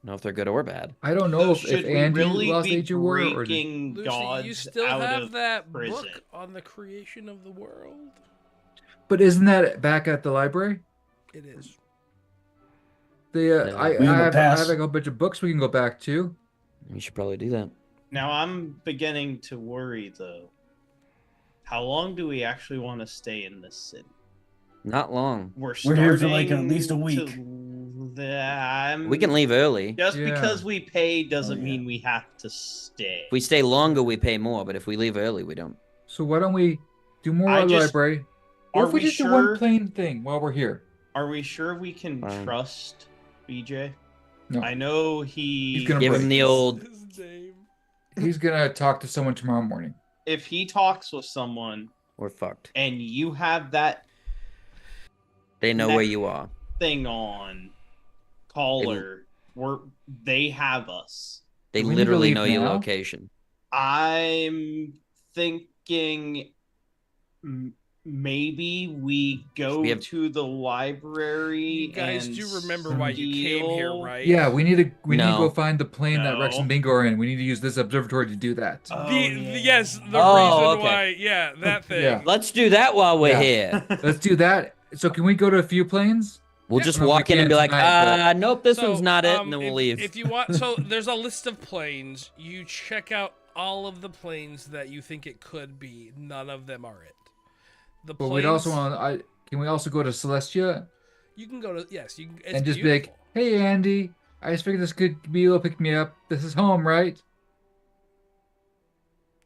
know if they're good or bad. I don't So know if should we Andy really lost be Age of War or breaking Lucy, gods you still out have of that prison? book on the creation of the world? but isn't that back at the library? It is. I We have a have pass. like a bunch of books we can go back to. You should probably do that. Now I'm beginning to worry though. How long do we actually want to stay in this city? Not long. We're here for, like, at starting least a week. We can leave early. Just Yeah. because we pay doesn't Oh, yeah. mean we have to stay. If we stay longer, we pay more. But if we leave early, we don't. So why don't we do more I at the just- library? Or Are if we we just do one sure? plain thing while we're here? Are we sure we can Fine. trust BJ? No. I know He's gonna Give break. him the old. His name. He's gonna talk to someone tomorrow morning. if he talks with someone We're fucked. and you have that They know Next- where you are. thing on caller, they have us. They Do we need to literally leave know your now? location. I'm thinking maybe we go We have- to the library. You guys and do remember why you came here, steal- right? Yeah, we need to No. go find the plane that Rex No. and Bingo are in. We need to use this observatory to do that. Oh, Yes, the Oh, reason okay. why, yeah, that thing. Yeah. Let's do that while we're Yeah. here. Let's do that. So can we go to a few planes? We'll Yeah. just I don't know if walk we in and can be like, tonight, nope, this So, one's not it, and then we'll leave. If you want, so there's a list of planes. You check out all of the planes that you think it could be. None of them are it. The But planes. we'd also want. Can we also go to Celestia You can go to yes. You can. It's and just beautiful. be like, "Hey, Andy, I just figured this could be able to pick me up. This is home, right?"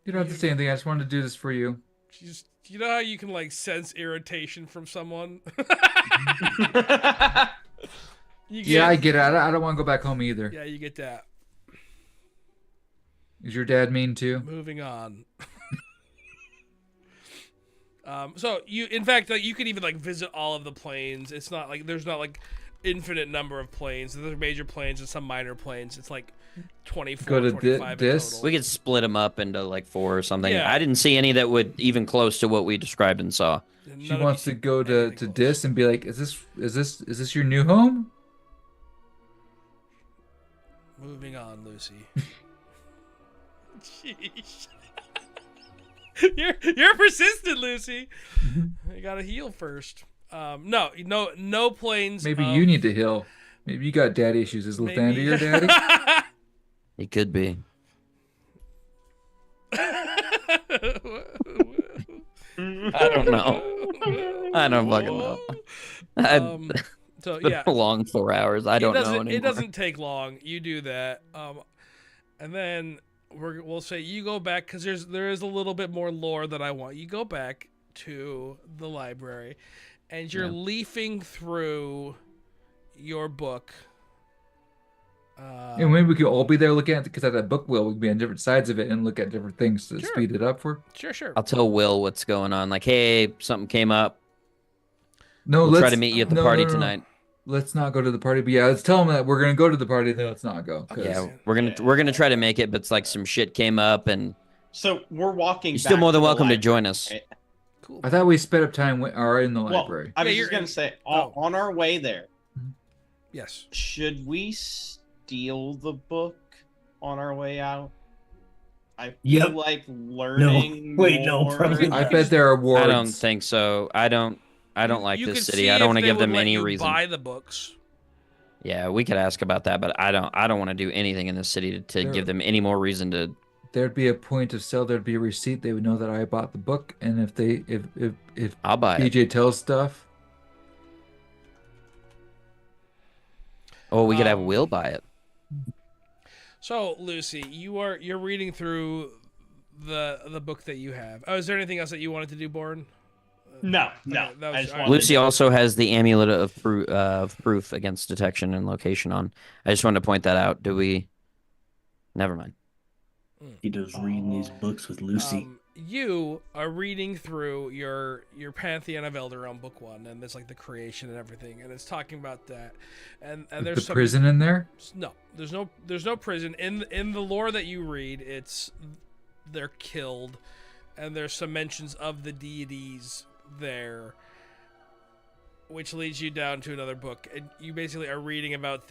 You don't have to say anything. I just wanted to do this for you. You know how you can like sense irritation from someone. You Yeah, I get it. I don't want to go back home either. Yeah, you get that. Is your dad mean too? Moving on. So you, in fact, like you could even like visit all of the planes. It's not like there's not like infinite number of planes. There's major planes and some minor planes. It's like 24, Go to 25 in this? total. We could split them up into like 4 or something. Yeah. I didn't see any that would even close to what we described and saw. And She none of wants you to see go to anything close. Dis and be like, "Is this your new home?" Moving on, Lucy. Jeez. You're persistent, Lucy. You gotta heal first. No planes. Maybe you need to heal. Maybe you got daddy issues. Is Lathander your daddy? It could be. I don't know. I don't fucking know. So It's been yeah, a long 4 hours. I don't know anymore. It doesn't take long. You do that, and then we'll say you go back because there is a little bit more lore that I want. You go back to the library, and you're leafing through your book. And maybe we could all be there looking at it, because at that book wheel, we could be on different sides of it and look at different things to Sure. speed it up for. Sure. I'll tell Will what's going on. Like, hey, something came up. No, We'll let's try to meet you at the no, party no, no. tonight. Let's not go to the party. But yeah, let's tell them that we're gonna go to the party. Then let's not go. 'cause- Yeah, we're gonna try to make it, but it's like some shit came up, and So we're walking. you're still back more than to the welcome to library, join us. right? Cool. I thought we sped up time are in the Well, library. I was Yeah, just you're gonna say, oh. on our way there, Yes. should we steal the book on our way out? I feel Yep. like learning. Wait, no, more. probably I bet there are wards. I don't think so. I don't like You this could city. see I don't if want to they give would them let any you reason. Buy the books. Yeah, we could ask about that, but I don't want to do anything in this city to There- give them any more reason to. There'd be a point of sale. There'd be a receipt. They would know that I bought the book. And if I'll buy it. BJ tells stuff, Oh, we could have Um, Will buy it. So, Lucy, you're reading through the book that you have. Oh, is there anything else that you wanted to do, Born? No. Okay, that was- I just alright. wanted Lucy to- also has the amulet of proof against detection and location on. I just wanted to point that out. Do we? Never mind. He does reading these books with Lucy. You are reading through your Pantheon of Elderon book 1, and there's like the creation and everything, and it's talking about that. And is there's the some prison in there. No, there's no prison in the lore that you read. It's they're killed, and there's some mentions of the deities there, which leads you down to another book. And you basically are reading about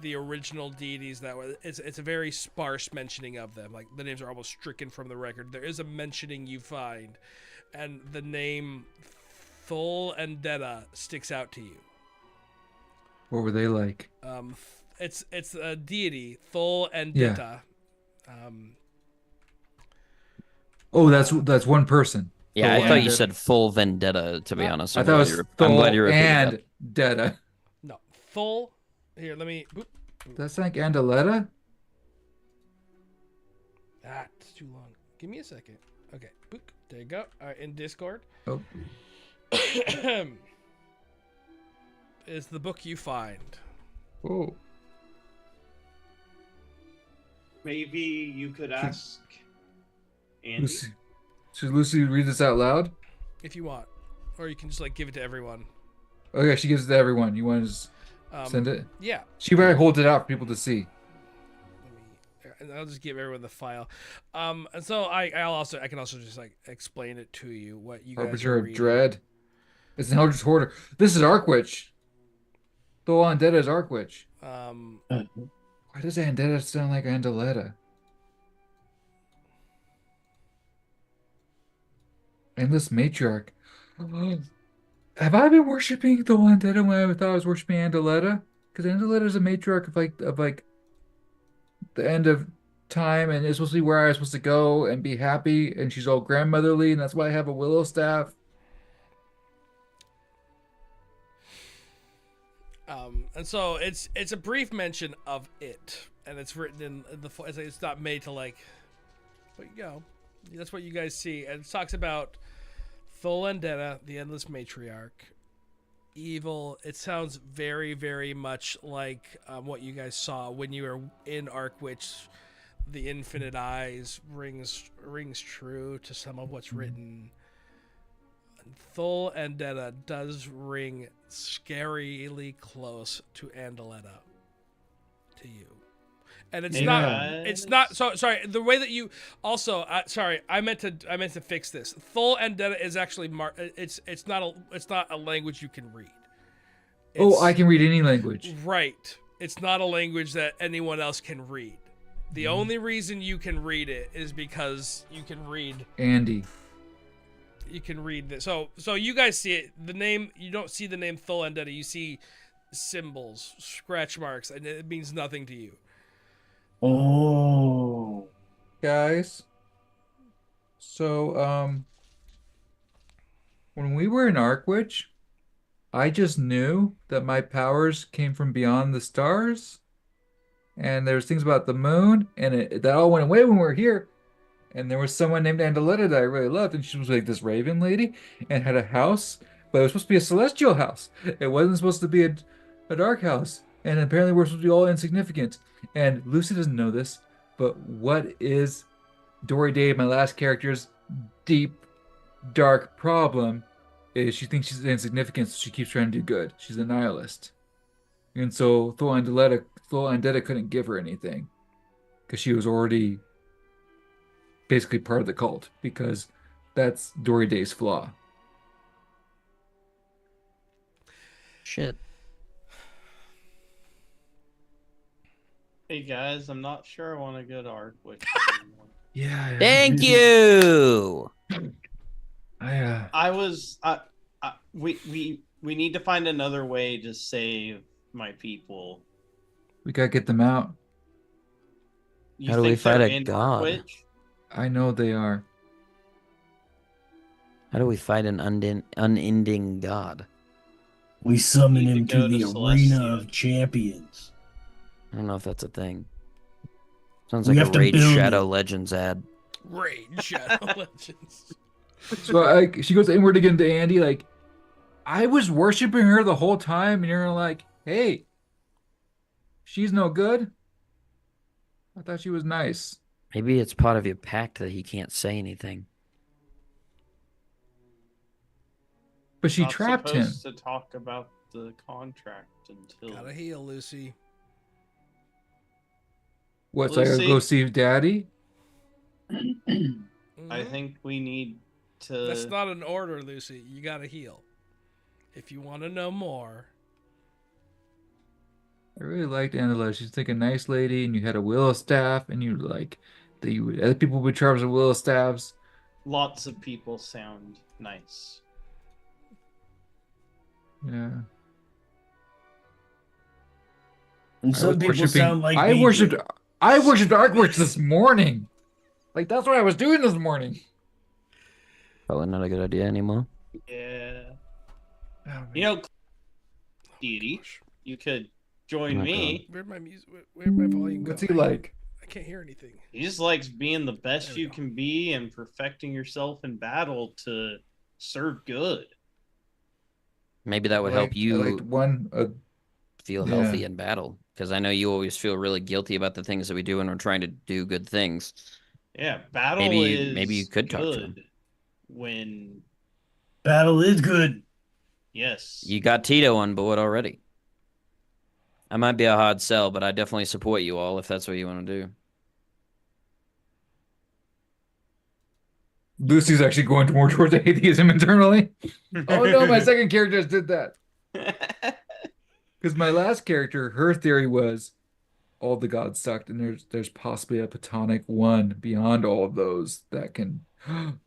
the original deities that was. It's a very sparse mentioning of them. Like the names are almost stricken from the record. There is a mentioning you find, and the name Thul and Detta sticks out to you. What were they like? It's a deity, Thul and Yeah. Detta. Oh, that's one person. Yeah, Thul I thought and you Detta. said full vendetta. To be honest, I I'm thought it glad was you're- Thul I'm glad you repeated and that. Detta. No, Thul. Here, let me. Boop. That's like Andaletta. It's too long. Give me a second. Okay, boop. There you go. All right, in Discord. Oh, Is the book you find. oh. Maybe you could ask Andy. Lucy. Should Lucy read this out loud? If you want. Or you can just like give it to everyone. Oh yeah, she gives it to everyone. You want to just Um, send it? Yeah. She probably holds it out for people to see. and I'll just give everyone the file. And so I can also just like explain it to you what you guys Harbinger are of reading. Dread. It's an Eldritch Hoarder. This is Arkwich. The Undead is Arkwich. Why does Andetta sound like Andaletta? Endless Matriarch. Have I been worshiping the Andetta when I thought I was worshiping Andaletta? Because Andaletta is a matriarch of the end of time, and it's supposed to be where I was supposed to go and be happy, and she's all grandmotherly, and that's why I have a willow staff. And so it's a brief mention of it, and it's written in the. It's not made to like. But you go. That's what you guys see, and it talks about Thul Andetta, the Endless Matriarch, evil. It sounds very, very much like what you guys saw when you were in Arkwich. The Infinite Eyes rings true to some of what's written. Thul Andetta does ring scarily close to Andaletta to you. And it's not so sorry, the way that you also sorry, I meant to fix this. Thul Andetta is actually it's not a language you can read. I can read any language. Right. It's not a language that anyone else can read. The only reason you can read it is because you can read Andy. You can read this. So you guys see it. The name, you don't see the name Thul Andetta. You see symbols, scratch marks, and it means nothing to you. Oh. Guys. So, when we were in Arkwich, I just knew that my powers came from beyond the stars. And there's things about the moon, and that all went away when we were here. And there was someone named Andaletta that I really loved, and she was like this raven lady and had a house, but it was supposed to be a celestial house. It wasn't supposed to be a dark house. And apparently we're supposed to be all insignificant. And Lucy doesn't know this, but what is Dory Day, my last character's deep, dark problem is she thinks she's insignificant, so she keeps trying to do good. She's a nihilist. And so Thul Andetta couldn't give her anything because she was already basically part of the cult, because that's Dory Day's flaw. Shit. Hey guys, I'm not sure I want to go to Arkwich anymore. Yeah. Thank you. We need to find another way to save my people. We gotta get them out. You How do we think they're fight a in god? Arkwich? I know they are. How do we fight an unending god? We summon Need to him go to the to arena Celestia. of champions. I don't know if that's a thing. Sounds We like a have to Raid build Shadow it. Legends ad. Raid Shadow Legends. So she goes inward again to Andy, like, I was worshiping her the whole time, and you're like, hey, she's no good. I thought she was nice. Maybe it's part of your pact that he can't say anything. But she Not trapped him. supposed to talk about the contract until Gotta heal, Lucy. What, so I gotta go Lucy. see Daddy? I think we need to. That's not an order, Lucy. You gotta heal. If you want to know more. I really liked Angela. She's like a nice lady, and you had a willow staff, and you other people would charge with willow staffs. Lots of people sound nice. Yeah. And some people sound like I me. worshipped Arkwich this morning. Like, that's what I was doing this morning. Probably not a good idea anymore. Yeah. Oh, You know, deity, you could join Oh, me. Where'd my music? Where'd my volume go? what's he like? I can't hear anything. He just likes being the best There we you go. can be and perfecting yourself in battle to serve good. Maybe that would I help liked you one. feel yeah. healthy in battle. Because I know you always feel really guilty about the things that we do when we're trying to do good things. Yeah, battle Maybe you is could talk to him. good when Battle is good. yes. You got Tito on board already. I might be a hard sell, but I definitely support you all if that's what you want to do. Lucy's actually going more towards atheism internally. Oh no, my second character just did that. Because my last character, her theory was all the gods sucked, and there's possibly a platonic one beyond all of those that can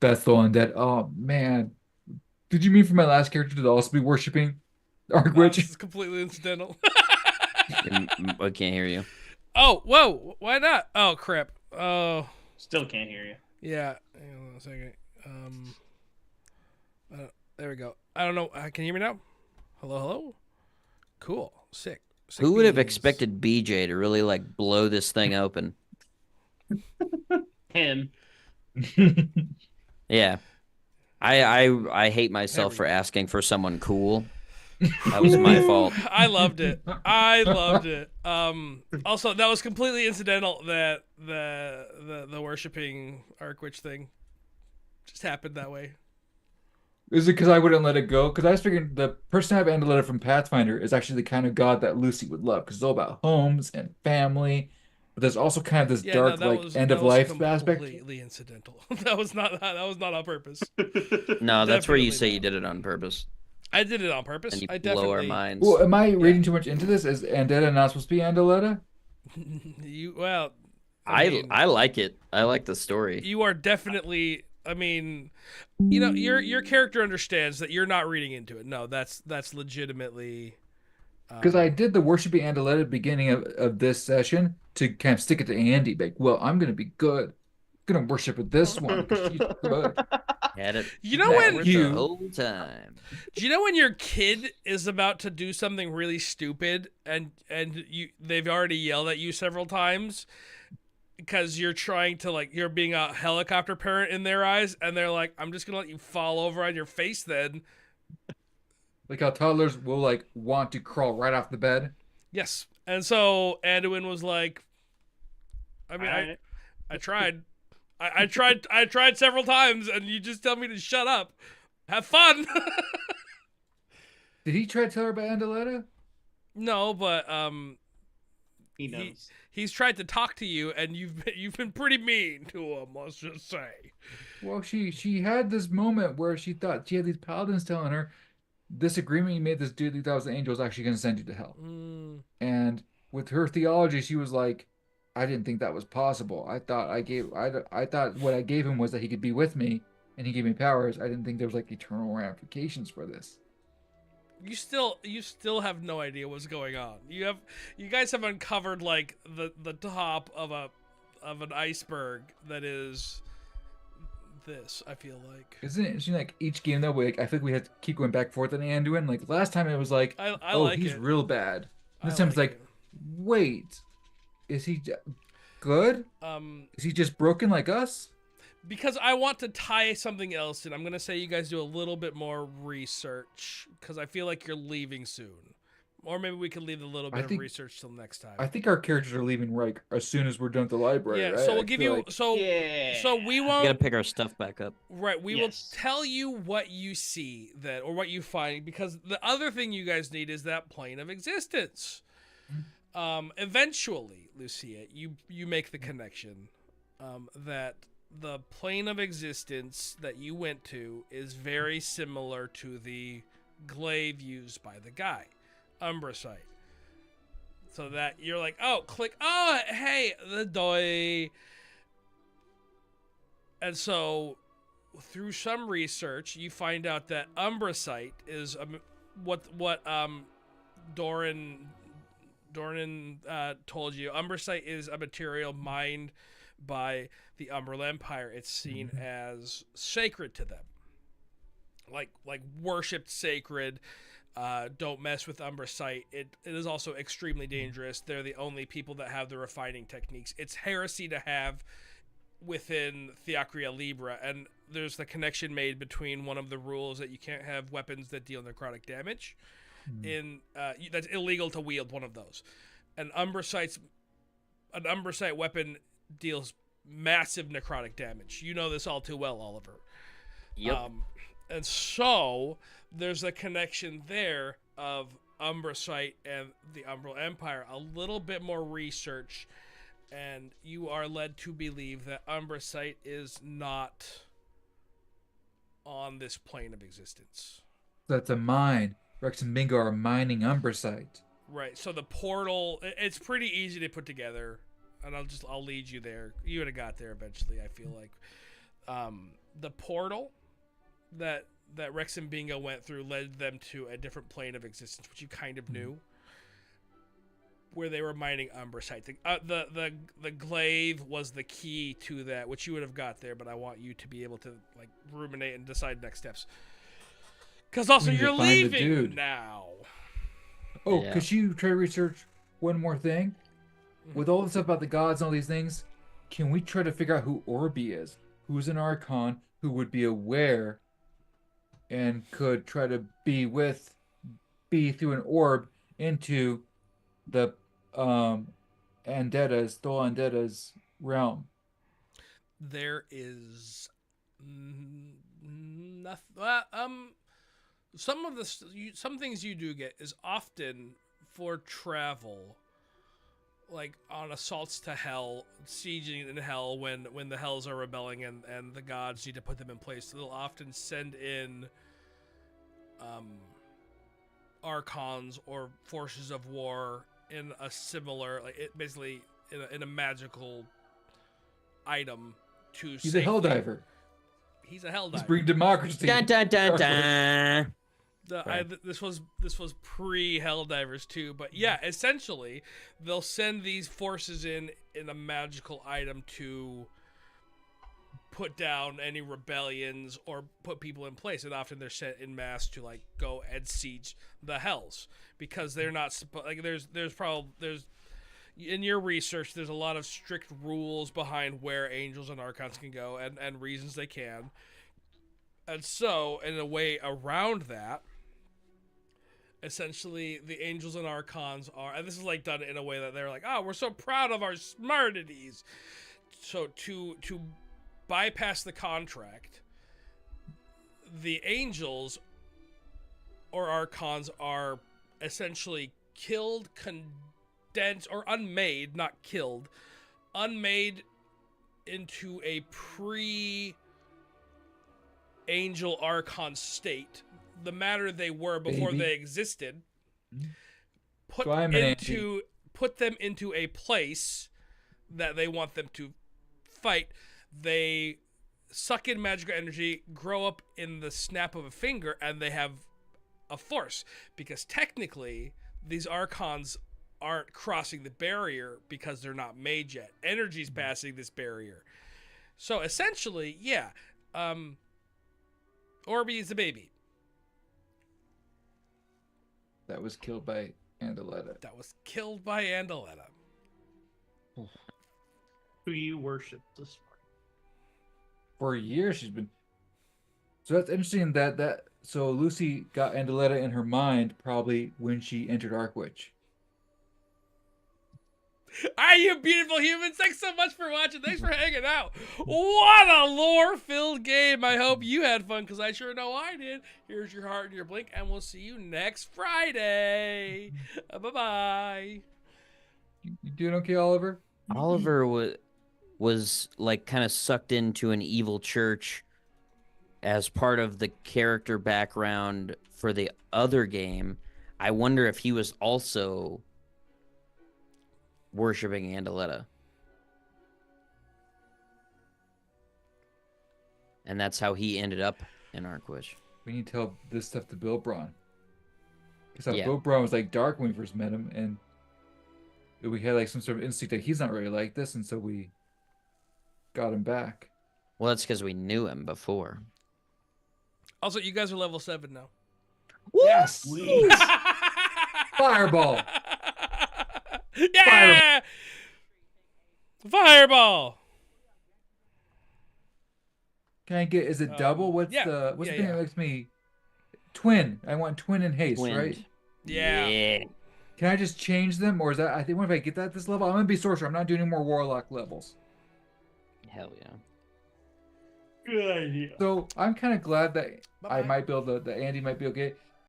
Bethel undead. Oh man. Did you mean for my last character to also be worshiping No, Arkwich? this is completely incidental. I can't hear you. Oh, whoa! Why not? Oh, crap. Oh, Still can't hear you. yeah. Hang on a second. There we go. I don't know. Can you hear me now? Hello, hello. Cool. Sick. Sick Who would have beans. expected BJ to really like blow this thing open? Him. Yeah. I hate myself There we for go. asking for someone cool. That was my fault. I loved it. I loved it. Also, that was completely incidental. That the worshiping Arkwich thing just happened that way. Is it because I wouldn't let it go? Because I was figuring the person I've letter from Pathfinder is actually the kind of god that Lucy would love, because it's all about homes and family. But there's also kind of this Yeah, dark, no, like end of life aspect. Completely incidental. That was not on purpose. No, that's where you Definitely say you not. did it on purpose. I did it on purpose. And you I blow our definitely. minds. Well, am I reading too much into this? Is Andetta not supposed to be Andaletta? Well, I like it. I like the story. you are definitely. I mean, you know, your character understands that you're not reading into it. No, that's legitimately. Because I did the worshiping Andaletta at the beginning of this session to kind of stick it to Andy. Like, well, I'm going to be good. I'm going to worship with this one because she's good. Had it. You know That when was the whole time. Do you know when your kid is about to do something really stupid and they've already yelled at you several times because you're trying to like you're being a helicopter parent in their eyes and they're like, I'm just gonna let you fall over on your face then. Like how toddlers will like want to crawl right off the bed. Yes. And so Anduin was like, I mean, Alright. I tried. I tried several times and you just tell me to shut up. Have fun. Did he try to tell her about Andaletta? No, but He knows. he's tried to talk to you, and you've been pretty mean to him. Let's just say. Well, she had this moment where she thought she had these paladins telling her this agreement you made, this dude you thought was an angel, is actually going to send you to hell. And with her theology, she was like, I didn't think that was possible. I thought what I gave him was that he could be with me, and he gave me powers. I didn't think there was like eternal ramifications for this. You still have no idea what's going on. You guys have uncovered like the top of an iceberg that is this. I feel like. Isn't it interesting? Like each game though, like I feel like we had to keep going back and forth on Anduin. Like last time it was like, I oh, like he's it. real bad. This I time it's like like, wait, is he good? Is he just broken like us? Because I want to tie something else in, I'm going to say you guys do a little bit more research because I feel like you're leaving soon. Or maybe we can leave a little bit of research till next time. I think our characters are leaving like as soon as we're done at the library. Yeah, right? so I we'll give feel you like- so we We won't gotta pick our stuff back up. right, we Yes. will tell you what you see that or what you find because the other thing you guys need is that plane of existence. Eventually, Lucia, you make the connection that the plane of existence that you went to is very similar to the glaive used by the guy, Umbrasite. So that you're like, oh, click, oh, hey, the doy. And so, through some research, you find out that Umbrasite is what Doran told you. Umbrasite is a material mined by the Umbral Empire. It's seen as sacred to them, like worshipped sacred. Don't mess with Umbrasite. It is also extremely dangerous. They're the only people that have the refining techniques. It's heresy to have within Theocria Libra, and there's the connection made between one of the rules that you can't have weapons that deal necrotic damage. That's illegal to wield one of those. An Umbrasite weapon deals massive necrotic damage. You know this all too well, Oliver. Yep. And so there's a connection there of Umbrasite and the Umbral Empire. A little bit more research, and you are led to believe that Umbrasite is not on this plane of existence. That's a mine. Rex and Bingo are mining Umbrasite. Right. So the portal, it's pretty easy to put together, and I'll lead you there. You would have got there eventually, I feel like. The portal that Rex and Bingo went through led them to a different plane of existence, which you kind of knew, where they were mining Umbrasite. The glaive was the key to that, which you would have got there, but I want you to be able to like ruminate and decide next steps. Because also We need to you're find the leaving dude. now. Oh, Yeah. could you try to research one more thing? With all this stuff about the gods and all these things, can we try to figure out who Orby is? Who's an Archon who would be aware and could try to be through an orb into the Undeada's realm? There is nothing. Some things you do get is often for travel, like on assaults to hell, sieging in hell when the hells are rebelling and the gods need to put them in place. So they'll often send in archons or forces of war in a similar, like it basically in a magical item to. He's a helldiver. He's a helldiver. He's bringing democracy. Dun, dun, dun, dun. This was pre Helldivers too, but yeah, essentially they'll send these forces in a magical item to put down any rebellions or put people in place, and often they're sent in mass to like go and siege the hells because they're not like there's in your research there's a lot of strict rules behind where angels and archons can go and reasons they can. And so, in a way around that, essentially, the angels and archons are, and this is like done in a way that they're like, oh, we're so proud of our smartities. So to bypass the contract, the angels or archons are essentially killed, condensed, or unmade, not killed, unmade into a angel archon state, the matter they were before they existed, put them into a place that they want them to fight. They suck in magical energy, grow up in the snap of a finger, and they have a force, because technically these archons aren't crossing the barrier because they're not made yet. Energy's passing this barrier. So essentially, yeah, Orby is a baby. That was killed by Andaletta. Who you worship this morning? For years she's been. So that's interesting so Lucy got Andaletta in her mind probably when she entered Arkwich. Are you beautiful humans? Thanks so much for watching. Thanks for hanging out. What a lore-filled game. I hope you had fun, because I sure know I did. Here's your heart and your blink, and we'll see you next Friday. Bye-bye. You doing okay, Oliver? Oliver was like kind of sucked into an evil church as part of the character background for the other game. I wonder if he was also worshipping Andaletta. And that's how he ended up in Arkwich. We need to tell this stuff to Bill Braun. Because Yeah. Bill Braun was like dark when we first met him, and we had like some sort of instinct that he's not really like this, and so we got him back. Well, that's because we knew him before. Also, you guys are level 7 now. Yes! Sweet. Fireball! Yeah! Fireball! Can I get, is it double? What's yeah, the yeah, thing that makes me twin? I want twin and haste, Twinned. right? Yeah. Can I just change them, or is that, I think, what if I get that at this level? I'm gonna be sorcerer. I'm not doing any more warlock levels. Hell yeah. Good idea. So I'm kind of glad that I Bye-bye. might be able to, that Andy might be okay,